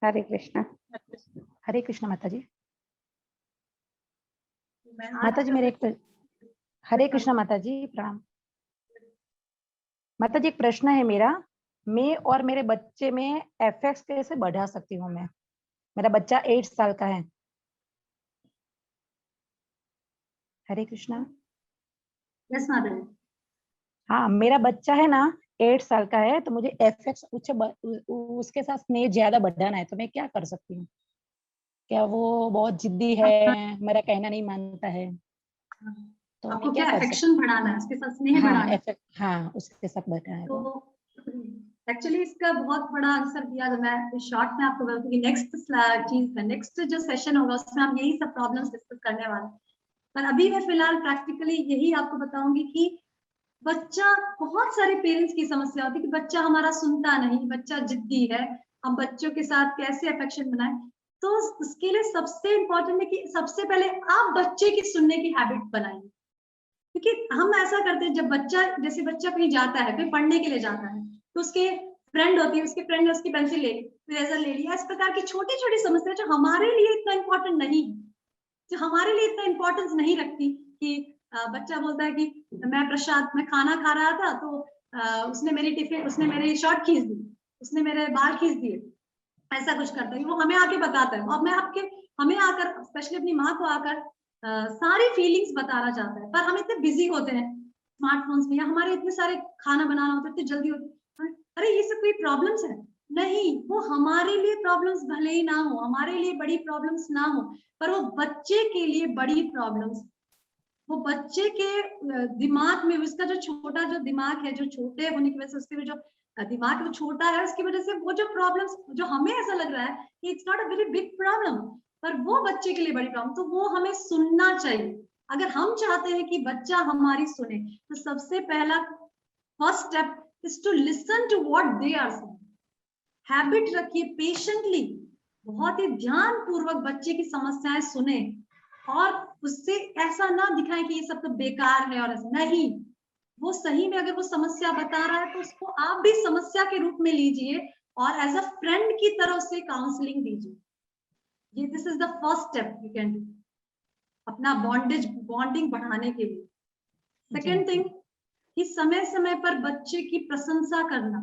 हरे कृष्णा। हरे कृष्णा माता जी। मैं माता जी मेरे हरे कृष्णा माता जी, प्रणाम। माता जी एक प्रश्न है मेरा, मैं और मेरे बच्चे में एफएक्स कैसे बढ़ा सकती हूँ मैं? मेरा बच्चा 8 साल का है। हरे कृष्णा। यस माता जी। हाँ मेरा बच्चा है ना 8 साल का है, तो मुझे एफएक्स उसके साथ स्नेह ज्यादा बढ़ाना है, तो मैं क्या कर सकती हूँ? क्या वो बहुत जिद्दी है, मेरा कहना नहीं मानता है, तो आपको मैं क्या क्या कर सकती अफेक्शन बढ़ाना है, उसके साथ स्नेह हूँ? बढ़ाना है? हाँ उसके साथ बढ़ाना है तो। एक्चुअली इसका बहुत बड़ा आंसर दिया, मैं शॉर्ट में आपको बताऊँ कि नेक्स्ट चीज है, नेक्स्ट जो सेशन होगा उसमें हम यही सब प्रॉब्लम्स डिस्कस करने वाले हैं। पर अभी मैं फिलहाल प्रैक्टिकली यही आपको बताऊंगी कि बच्चा, बहुत सारे पेरेंट्स की समस्या होती है कि बच्चा हमारा सुनता नहीं, बच्चा जिद्दी है, हम बच्चों के साथ कैसे अफेक्शन बनाएं। तो उसके लिए सबसे इम्पोर्टेंट है कि सबसे पहले आप बच्चे की सुनने की हैबिट बनाइए। क्योंकि हम ऐसा करते हैं, जब बच्चा, जैसे बच्चा कहीं जाता है, कहीं पढ़ने के लिए जाता है, तो उसके फ्रेंड होती है, उसके फ्रेंड ने उसकी पेंसिल ले ली, इरेजर ले लिया, इस प्रकार की छोटी छोटी समस्या जो हमारे लिए इतना इम्पोर्टेंट नहीं, जो हमारे लिए इतना इम्पोर्टेंस नहीं रखती, कि बच्चा बोलता है कि मैं खाना खा रहा था, तो उसने मेरी शर्ट खींच दी, उसने मेरे बाल खींच दिए, ऐसा कुछ करता है, वो हमें आके बताता है। अब हमें आकर, स्पेशली अपनी माँ को आकर सारी फीलिंग्स बताना चाहता है, पर हम इतने बिजी होते हैं स्मार्टफोन्स में, या हमारे इतने सारे खाना बनाना होता है, इतनी जल्दी होती है, अरे ये सब कोई प्रॉब्लम्स है? नहीं, वो हमारे लिए प्रॉब्लम्स भले ही ना हो, हमारे लिए बड़ी प्रॉब्लम्स ना हो, पर वो बच्चे के लिए बड़ी प्रॉब्लम्स, वो बच्चे के दिमाग में, उसका जो छोटा जो दिमाग है, जो छोटे होने की वजह से उसके जो दिमाग वो छोटा है, उसकी वजह से वो जो प्रॉब्लम्स, जो हमें ऐसा लग रहा है कि it's not a very big problem, पर वो बच्चे के लिए बड़ी प्रॉब्लम, तो वो हमें सुनना चाहिए। अगर हम चाहते हैं कि बच्चा हमारी सुने, तो सबसे पहला first step is to listen to what they are saying. Habit रखिए, पेशेंटली, बहुत ही ध्यान पूर्वक बच्चे की समस्याएं सुने, और उससे ऐसा ना दिखाएं कि ये सब तो बेकार है, और ऐसा नहीं, वो सही में अगर वो समस्या बता रहा है तो उसको आप भी समस्या के रूप में लीजिए, और एज अ फ्रेंड की तरह उससे काउंसलिंग दीजिए। ये this is the first step you can do अपना बॉन्डिंग बढ़ाने के लिए। सेकेंड थिंग, कि समय समय पर बच्चे की प्रशंसा करना।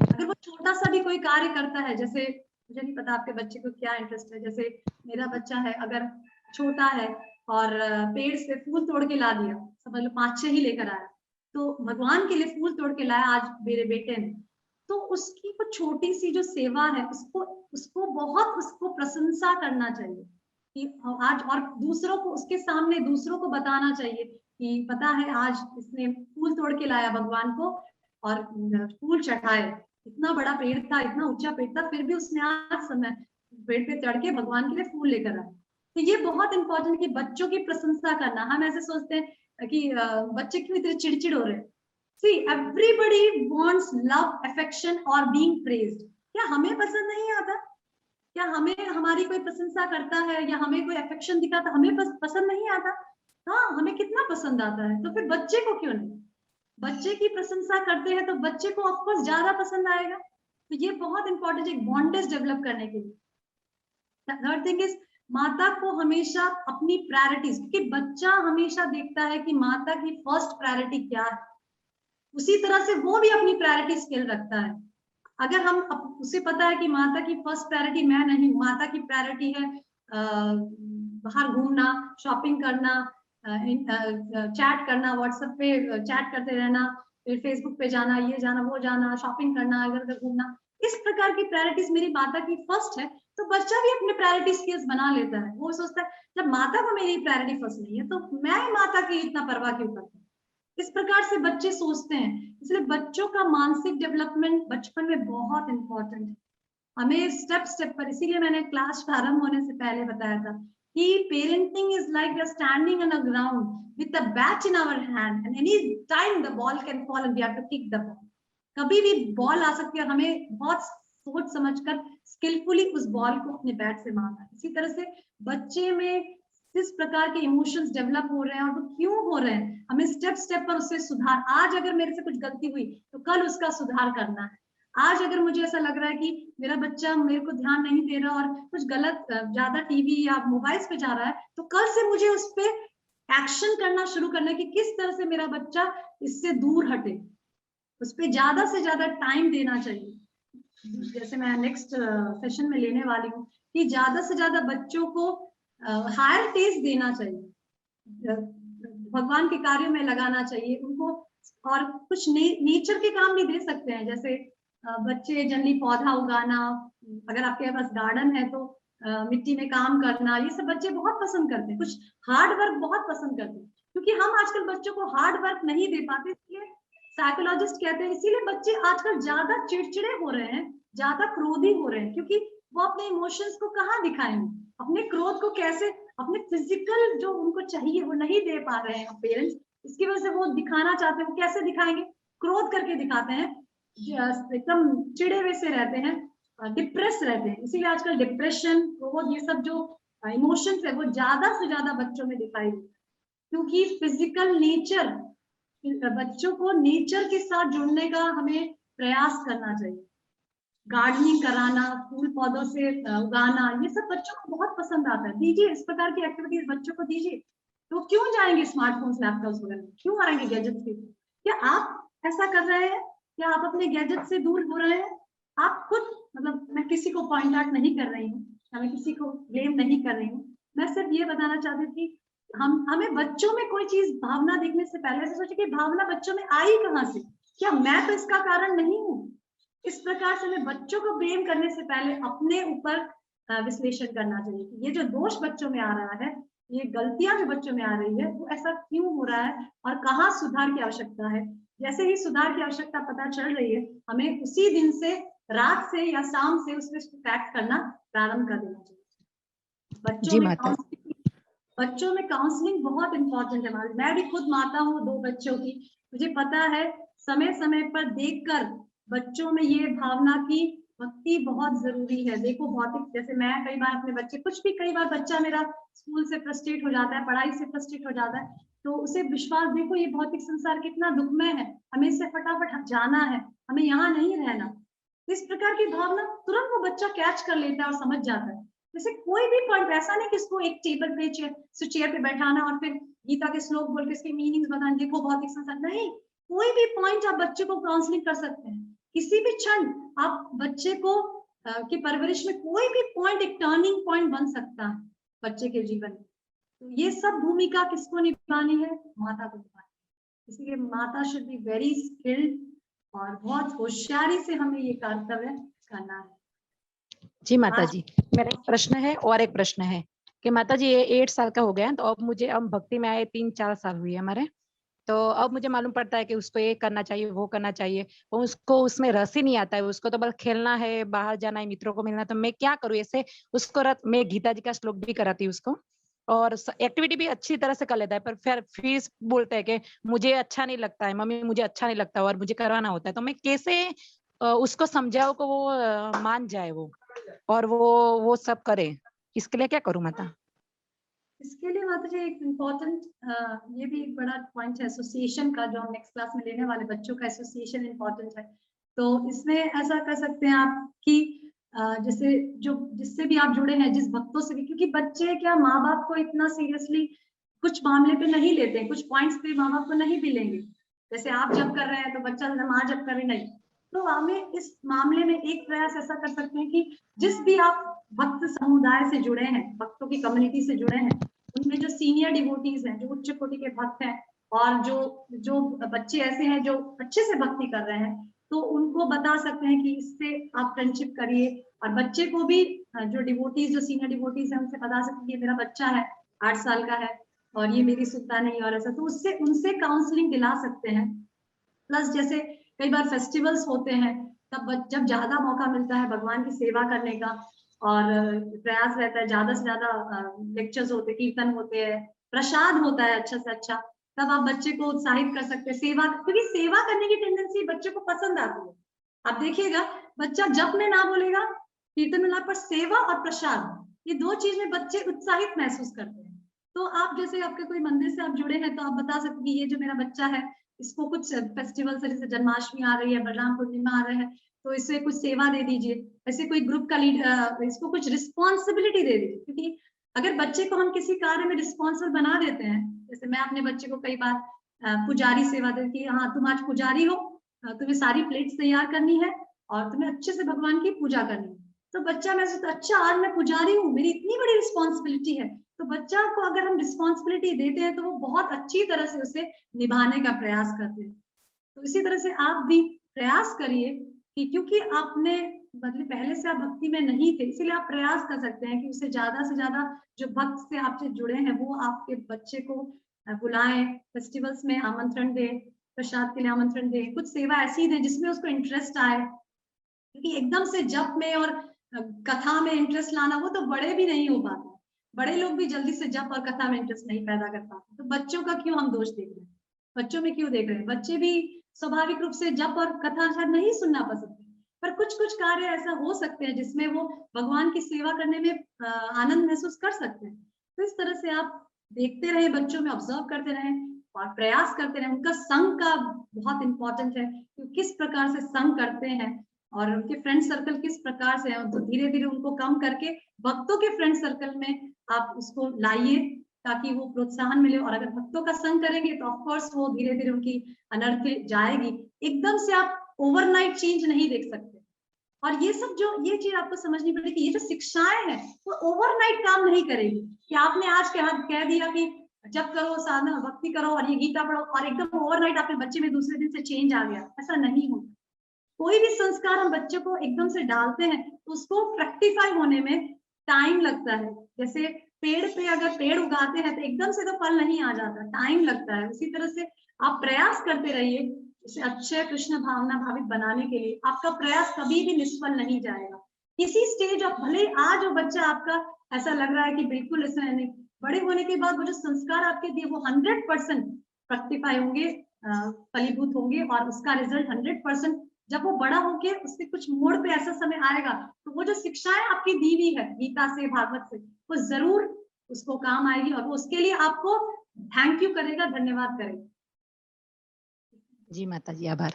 अगर वो छोटा सा भी कोई कार्य करता है, जैसे मुझे नहीं पता आपके बच्चे को क्या इंटरेस्ट है, जैसे मेरा बच्चा है, अगर छोटा है और पेड़ से फूल तोड़ के ला दिया, समझ लो 5-6 ही लेकर आया, तो भगवान के लिए फूल तोड़ के लाया आज मेरे बेटे ने, तो उसकी वो छोटी सी जो सेवा है, उसको बहुत उसको प्रशंसा करना चाहिए कि आज, और दूसरों को, उसके सामने दूसरों को बताना चाहिए कि पता है आज इसने फूल तोड़ के लाया भगवान को, और फूल चढ़ाए, इतना बड़ा पेड़ था, इतना ऊंचा पेड़ था, फिर भी उसने आज समय पेड़ पे चढ़ के भगवान के लिए फूल लेकर आया। तो ये बहुत इंपॉर्टेंट कि बच्चों की प्रशंसा करना। हम ऐसे सोचते हैं कि बच्चे क्यों इतने चिड़चिड़ हो रहे हैं। See everybody wants love, affection और बीइंग प्रेज्ड। क्या हमें पसंद नहीं आता? क्या हमें हमारी कोई प्रशंसा करता है या हमें कोई अफेक्शन दिखाता, हमें पसंद नहीं आता? हाँ, हमें कितना पसंद आता है, तो फिर बच्चे को क्यों नहीं? बच्चे की प्रशंसा करते हैं तो बच्चे को ऑफकोर्स ज्यादा पसंद आएगा। तो ये बहुत इंपॉर्टेंट है बॉन्डेज डेवलप करने के लिए। थर्ड थिंग इज, माता को हमेशा अपनी प्रायोरिटीज, क्योंकि बच्चा हमेशा देखता है कि माता की फर्स्ट प्रायोरिटी क्या है, उसी तरह से वो भी अपनी प्रायोरिटी स्किल रखता है। अगर हम, उसे पता है कि माता की फर्स्ट प्रायोरिटी मैं नहीं हूँ, माता की प्रायोरिटी है बाहर घूमना, शॉपिंग करना, चैट करना, व्हाट्सएप पे चैट करते रहना, फिर फेसबुक पे जाना, ये जाना, वो जाना, शॉपिंग करना, इधर उधर घूमना, इस प्रकार की प्रायोरिटीज मेरी माता की फर्स्ट है, तो बच्चा भी अपने प्रायोरिटी स्किल्स बना लेता है। वो सोचता है जब माता को मेरी प्रायोरिटी फर्स्ट नहीं है, तो मैं माता की इतना परवाह क्यों करता हूँ। इस प्रकार से बच्चे सोचते हैं। इसलिए बच्चों का मानसिक डेवलपमेंट बचपन में बहुत इंपॉर्टेंट है। हमें स्टेप स्टेप पर, इसीलिए मैंने क्लास प्रारंभ होने से पहले बताया था कि parenting is like we are standing on a ground with a bat in our hand and any time the ball can fall and we have to kick the ball. कभी भी बॉल आ सकती है और हमें बहुत सोच समझकर स्किलफुली उस बॉल को अपने बैट से मारना। इसी तरह से बच्चे में किस प्रकार के इमोशंस डेवलप हो रहे हैं और वो क्यों हो रहे हैं, हमें स्टेप स्टेप पर उससे सुधार, आज अगर मेरे से कुछ गलती हुई तो कल उसका सुधार करना है। आज अगर मुझे ऐसा लग रहा है कि मेरा बच्चा मेरे को ध्यान नहीं दे रहा और कुछ गलत ज्यादा टीवी या मोबाइल्स पे जा रहा है, तो कल से मुझे उस पे एक्शन करना शुरू करना है कि किस तरह से मेरा बच्चा इससे दूर हटे, उस पे ज्यादा से ज्यादा टाइम देना चाहिए। जैसे मैं नेक्स्ट सेशन में लेने वाली हूँ कि ज्यादा से ज्यादा बच्चों को हायर टेस्ट देना चाहिए, भगवान के कार्यों में लगाना चाहिए उनको, और कुछ नेचर के काम भी दे सकते हैं। जैसे बच्चे जनरली पौधा उगाना, अगर आपके पास गार्डन है तो मिट्टी में काम करना, ये सब बच्चे बहुत पसंद करते हैं। कुछ हार्ड वर्क बहुत पसंद करते हैं, क्योंकि हम आजकल बच्चों को हार्ड वर्क नहीं दे पाते, इसलिए साइकोलॉजिस्ट कहते हैं इसीलिए बच्चे आजकल ज्यादा चिड़चिड़े हो रहे हैं, ज्यादा क्रोधी हो रहे हैं, क्योंकि वो अपने इमोशंस को कहाँ दिखाएंगे, अपने क्रोध को कैसे, अपने फिजिकल जो उनको चाहिए वो नहीं दे पा रहे हैं पेरेंट्स, इसकी वजह से वो दिखाना चाहते हैं, वो कैसे दिखाएंगे, क्रोध करके दिखाते हैं, एकदम चिड़े हुए से रहते हैं, डिप्रेस रहते हैं। इसीलिए आजकल डिप्रेशन, क्रोध, ये सब जो इमोशंस है वो ज्यादा से ज्यादा बच्चों में दिखाई देता है, क्योंकि फिजिकल नेचर, बच्चों को नेचर के साथ जुड़ने का हमें प्रयास करना चाहिए। गार्डनिंग कराना, फूल पौधों से उगाना, ये सब बच्चों को बहुत पसंद आता है। दीजिए इस प्रकार की एक्टिविटीज बच्चों को दीजिए, तो क्यों जाएंगे स्मार्टफोन्स, लैपटॉप्स वगैरह में, क्यों आएंगे गैजेट्स के? क्या आप ऐसा कर रहे हैं? क्या आप अपने गैजेट से दूर हो रहे हैं? आप खुद, मतलब मैं किसी को पॉइंट आउट नहीं कर रही हूँ, मैं किसी को ब्लेम नहीं कर रही हूँ, मैं सिर्फ ये बताना चाहती हूँ कि हमें बच्चों में कोई चीज भावना देखने से पहले से सोचे कि भावना बच्चों में आई कहाँ से, क्या मैं तो इसका कारण नहीं हूँ। इस प्रकार से हमें बच्चों को ब्लेम करने से पहले अपने ऊपर विश्लेषण करना चाहिए कि ये जो दोष बच्चों में आ रहा है, ये गलतियां जो बच्चों में आ रही है, वो ऐसा क्यों हो रहा है और कहाँ सुधार की आवश्यकता है। जैसे ही सुधार की आवश्यकता पता चल रही है, हमें उसी दिन से, रात से या शाम से उसमें एक्ट करना प्रारंभ कर देना चाहिए। बच्चों में काउंसलिंग बहुत इंपॉर्टेंट है। मैं भी खुद माता हूँ 2 बच्चों की, मुझे पता है समय समय पर देखकर बच्चों में ये भावना की भक्ति बहुत जरूरी है। देखो भौतिक, जैसे मैं कई बार अपने बच्चे, कुछ भी, कई बार बच्चा मेरा स्कूल से फ्रस्ट्रेट हो जाता है, पढ़ाई से फ्रस्ट्रेट हो जाता है, तो उसे विश्वास, देखो ये भौतिक संसार कितना दुखमय है, हमें इससे फटाफट जाना है, हमें यहाँ नहीं रहना। इस प्रकार की भावना तुरंत वो बच्चा कैच कर लेता है और समझ जाता है। जैसे कोई भी पॉइंट, ऐसा नहीं कि इसको एक टेबल पे चेयर पे बैठाना और फिर गीता के श्लोक बोल के इसके मीनिंग्स बताना, देखो भौतिक संसार, नहीं, कोई भी पॉइंट आप बच्चे को काउंसलिंग कर सकते हैं। किसी भी क्षण आप बच्चे को की परवरिश में कोई भी पॉइंट एक टर्निंग पॉइंट बन सकता है बच्चे के जीवन में। तो ये सब भूमिका किसको निभानी है? माता को निभानी है। इसलिए माता शुड बी वेरी स्किल्ड और बहुत होशियारी से हमें ये कर्तव्य करना है। जी माता जी, मेरा एक प्रश्न है और एक प्रश्न है कि माता जी ये 8 साल का हो गया, तो अब भक्ति में आए 3-4 साल हुए हमारे, तो अब मुझे मालूम पड़ता है कि उसको ये करना चाहिए, वो करना चाहिए, और उसको उसमें रस ही नहीं आता है, उसको तो बस खेलना है, बाहर जाना है, मित्रों को मिलना। तो मैं क्या करूँ ऐसे उसको? मैं गीता जी का श्लोक भी कराती हूँ उसको, और एक्टिविटी भी अच्छी तरह से कर लेता है, पर फिर बोलता है कि मुझे अच्छा नहीं लगता है मम्मी, मुझे अच्छा नहीं लगता और मुझे करवाना होता है। तो मैं कैसे उसको समझाऊं को वो मान जाए वो, और वो सब करे? इसके लिए क्या करूं माता? इसके लिए माता जी एक इम्पोर्टेंट, ये भी एक बड़ा पॉइंट है एसोसिएशन का, जो हम नेक्स्ट क्लास में लेने वाले बच्चों का एसोसिएशन इम्पोर्टेंट है। तो इसमें ऐसा कर सकते हैं आप कि जैसे जो जिससे भी आप जुड़े हैं, जिस भक्तों से भी, क्योंकि बच्चे क्या माँ बाप को इतना सीरियसली कुछ मामले पे नहीं लेते हैं, कुछ पॉइंट्स पे माँ बाप को नहीं भी लेंगे। जैसे आप जब कर रहे हैं तो बच्चा माँ जब कर रही नहीं, तो हमें इस मामले में एक प्रयास ऐसा कर सकते हैं कि जिस भी आप भक्त समुदाय से जुड़े हैं, भक्तों की कम्युनिटी से जुड़े हैं, उनमें जो सीनियर डिवोटीज हैं, जो उच्च कोटि के भक्त हैं, और जो बच्चे ऐसे हैं जो अच्छे से भक्ति कर रहे हैं, तो उनको बता सकते हैं कि इससे आप फ्रेंडशिप करिए। और बच्चे को भी जो डिवोटीज, जो सीनियर डिवोटीज हैं, उनसे बता सकते हैं कि मेरा बच्चा है 8 साल का है और ये मेरी सुनता नहीं, और ऐसा, तो उससे उनसे काउंसलिंग दिला सकते हैं। प्लस जैसे कई बार फेस्टिवल्स होते हैं, तब जब ज्यादा मौका मिलता है भगवान की सेवा करने का और प्रयास रहता है, ज्यादा से ज्यादा लेक्चर्स होते हैं, कीर्तन होते हैं, प्रसाद होता है अच्छा से अच्छा, तब आप बच्चे को उत्साहित कर सकते हैं सेवा, क्योंकि सेवा करने की टेंडेंसी बच्चे को पसंद आती है। आप देखिएगा बच्चा जप में ना बोलेगा, कीर्तन में ना, पर सेवा और प्रसाद ये दो चीज में बच्चे उत्साहित महसूस करते हैं। तो आप जैसे आपके कोई मंदिर से आप जुड़े हैं तो आप बता सकते हैं कि ये जो मेरा बच्चा है इसको कुछ फेस्टिवल से, जैसे जन्माष्टमी आ रही है, बलराम पूर्णिमा आ रहा है, तो इसे कुछ सेवा दे दीजिए, ऐसे कोई ग्रुप का इसको कुछ रिस्पॉन्सिबिलिटी दे दीजिए। क्योंकि अगर बच्चे को हम किसी कार्य में रिस्पॉन्सिबल बना देते हैं, जैसे मैं अपने बच्चे को कई बार पुजारी सेवा देती है, हाँ तुम आज पुजारी हो, तुम्हें सारी प्लेट्स तैयार करनी है और तुम्हें अच्छे से भगवान की पूजा करनी है, तो बच्चा मैं सोचता अच्छा आज मैं पुजारी हूँ, मेरी इतनी बड़ी रिस्पॉन्सिबिलिटी है। तो बच्चा को अगर हम रिस्पॉन्सिबिलिटी देते हैं तो वो बहुत अच्छी तरह से उसे निभाने का प्रयास करते हैं। तो इसी तरह से आप भी प्रयास करिए कि क्योंकि आपने मतलब पहले से आप भक्ति में नहीं थे, इसीलिए आप प्रयास कर सकते हैं कि उसे ज्यादा से ज्यादा जो भक्त से आपसे जुड़े हैं वो आपके बच्चे को बुलाएं, फेस्टिवल्स में आमंत्रण दें, प्रसाद के लिए आमंत्रण दें, कुछ सेवा ऐसी दें जिसमें उसको इंटरेस्ट आए। क्योंकि एकदम से जप में और कथा में इंटरेस्ट लाना वो तो बड़े भी नहीं हो पाते, बड़े लोग भी जल्दी से जप और कथा में इंटरेस्ट नहीं पैदा कर पाते, तो बच्चों का क्यों हम दोष देख रहे हैं, बच्चों में क्यों देख रहे हैं? बच्चे भी स्वाभाविक रूप से जप और कथा शायद नहीं सुनना पसंद है, पर कुछ कुछ कार्य ऐसा हो सकते हैं जिसमें वो भगवान की सेवा करने में आनंद महसूस कर सकते हैं। तो इस तरह से आप देखते रहे, बच्चों में ऑब्जर्व करते रहे और प्रयास करते रहे। उनका संग का बहुत इंपॉर्टेंट है कि किस प्रकार से संग करते हैं और उनके फ्रेंड सर्कल किस प्रकार से है, तो धीरे धीरे उनको कम करके भक्तों के फ्रेंड सर्कल में आप उसको लाइए ताकि वो प्रोत्साहन मिले। और अगर भक्तों का संग करेंगे तो ऑफकोर्स वो धीरे धीरे उनकी अनर्थी जाएगी। एकदम से आप ओवरनाइट चेंज नहीं देख सकते। और ये सब जो ये चीज आपको समझनी पड़ेगी, ये जो शिक्षाएं हैं वो ओवरनाइट काम नहीं करेगी कि आपने आज कह दिया कि जब करो, साधना भक्ति करो और ये गीता पढ़ो और एकदम ओवरनाइट आपके बच्चे में दूसरे दिन से चेंज आ गया, ऐसा नहीं होता। कोई भी संस्कार हम बच्चे को एकदम से डालते हैं तो उसको फ्रैक्टिफाई होने में टाइम लगता है। जैसे पेड़ पे अगर पेड़ उगाते हैं तो एकदम से तो फल नहीं आ जाता, टाइम लगता है। उसी तरह से आप प्रयास करते रहिए इसे अक्षय कृष्ण भावना भावित बनाने के लिए। आपका प्रयास कभी भी निष्फल नहीं जाएगा। किसी स्टेज ऑफ, भले आज वो बच्चा आपका ऐसा लग रहा है कि बिल्कुल ऐसा नहीं, बड़े होने के बाद वो जो संस्कार आपके दिए वो 100% फ्रक्टिफाई होंगे, फलीभूत होंगे और उसका रिजल्ट 100% जब वो बड़ा होके उसके कुछ मोड़ पे ऐसा समय आएगा तो वो जो शिक्षाएं आपकी दी हुई है गीता से, भागवत से, वो जरूर उसको काम आएगी और वो उसके लिए आपको थैंक यू करेगा, धन्यवाद करेगा। जी माता जी, आभार।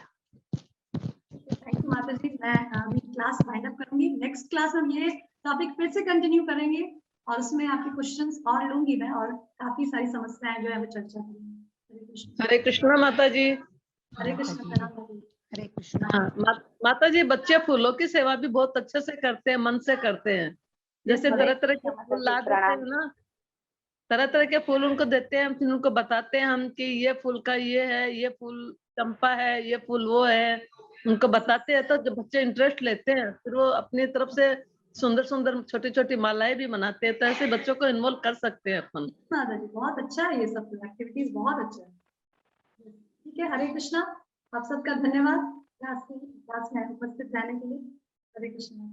थैंक यू माता जी। मैं अभी क्लास वाइंड अप करूंगी। नेक्स्ट क्लास में ये टॉपिक फिर से कंटिन्यू करेंगे और उसमें आपके क्वेश्चंस और लूंगी मैं और काफी सारी समस्याएं जो है मैं चर्चा करूंगी। हरे कृष्णा माता जी। हरे कृष्ण। प्रणाम। हरे कृष्णा। हाँ माता जी, बच्चे फूलों की सेवा भी बहुत अच्छे से करते हैं, मन से करते हैं। जैसे तरह तरह के फूल ला देते हैं ना, तरह तरह के फूल उनको देते हैं, फिर उनको बताते हैं हम कि ये फूल का ये है, ये फूल चंपा है, ये फूल वो है, उनको बताते हैं। तो जब बच्चे इंटरेस्ट लेते हैं फिर वो अपनी तरफ से सुंदर सुंदर छोटी छोटी मालाएं भी बनाते हैं। तो ऐसे बच्चों को इन्वॉल्व कर सकते हैं अपन। माता जी बहुत अच्छा है, ये सब एक्टिविटीज बहुत अच्छा है। ठीक है, हरे कृष्णा। आप सबका धन्यवाद क्लास में उपस्थित रहने के लिए। हरे कृष्णा।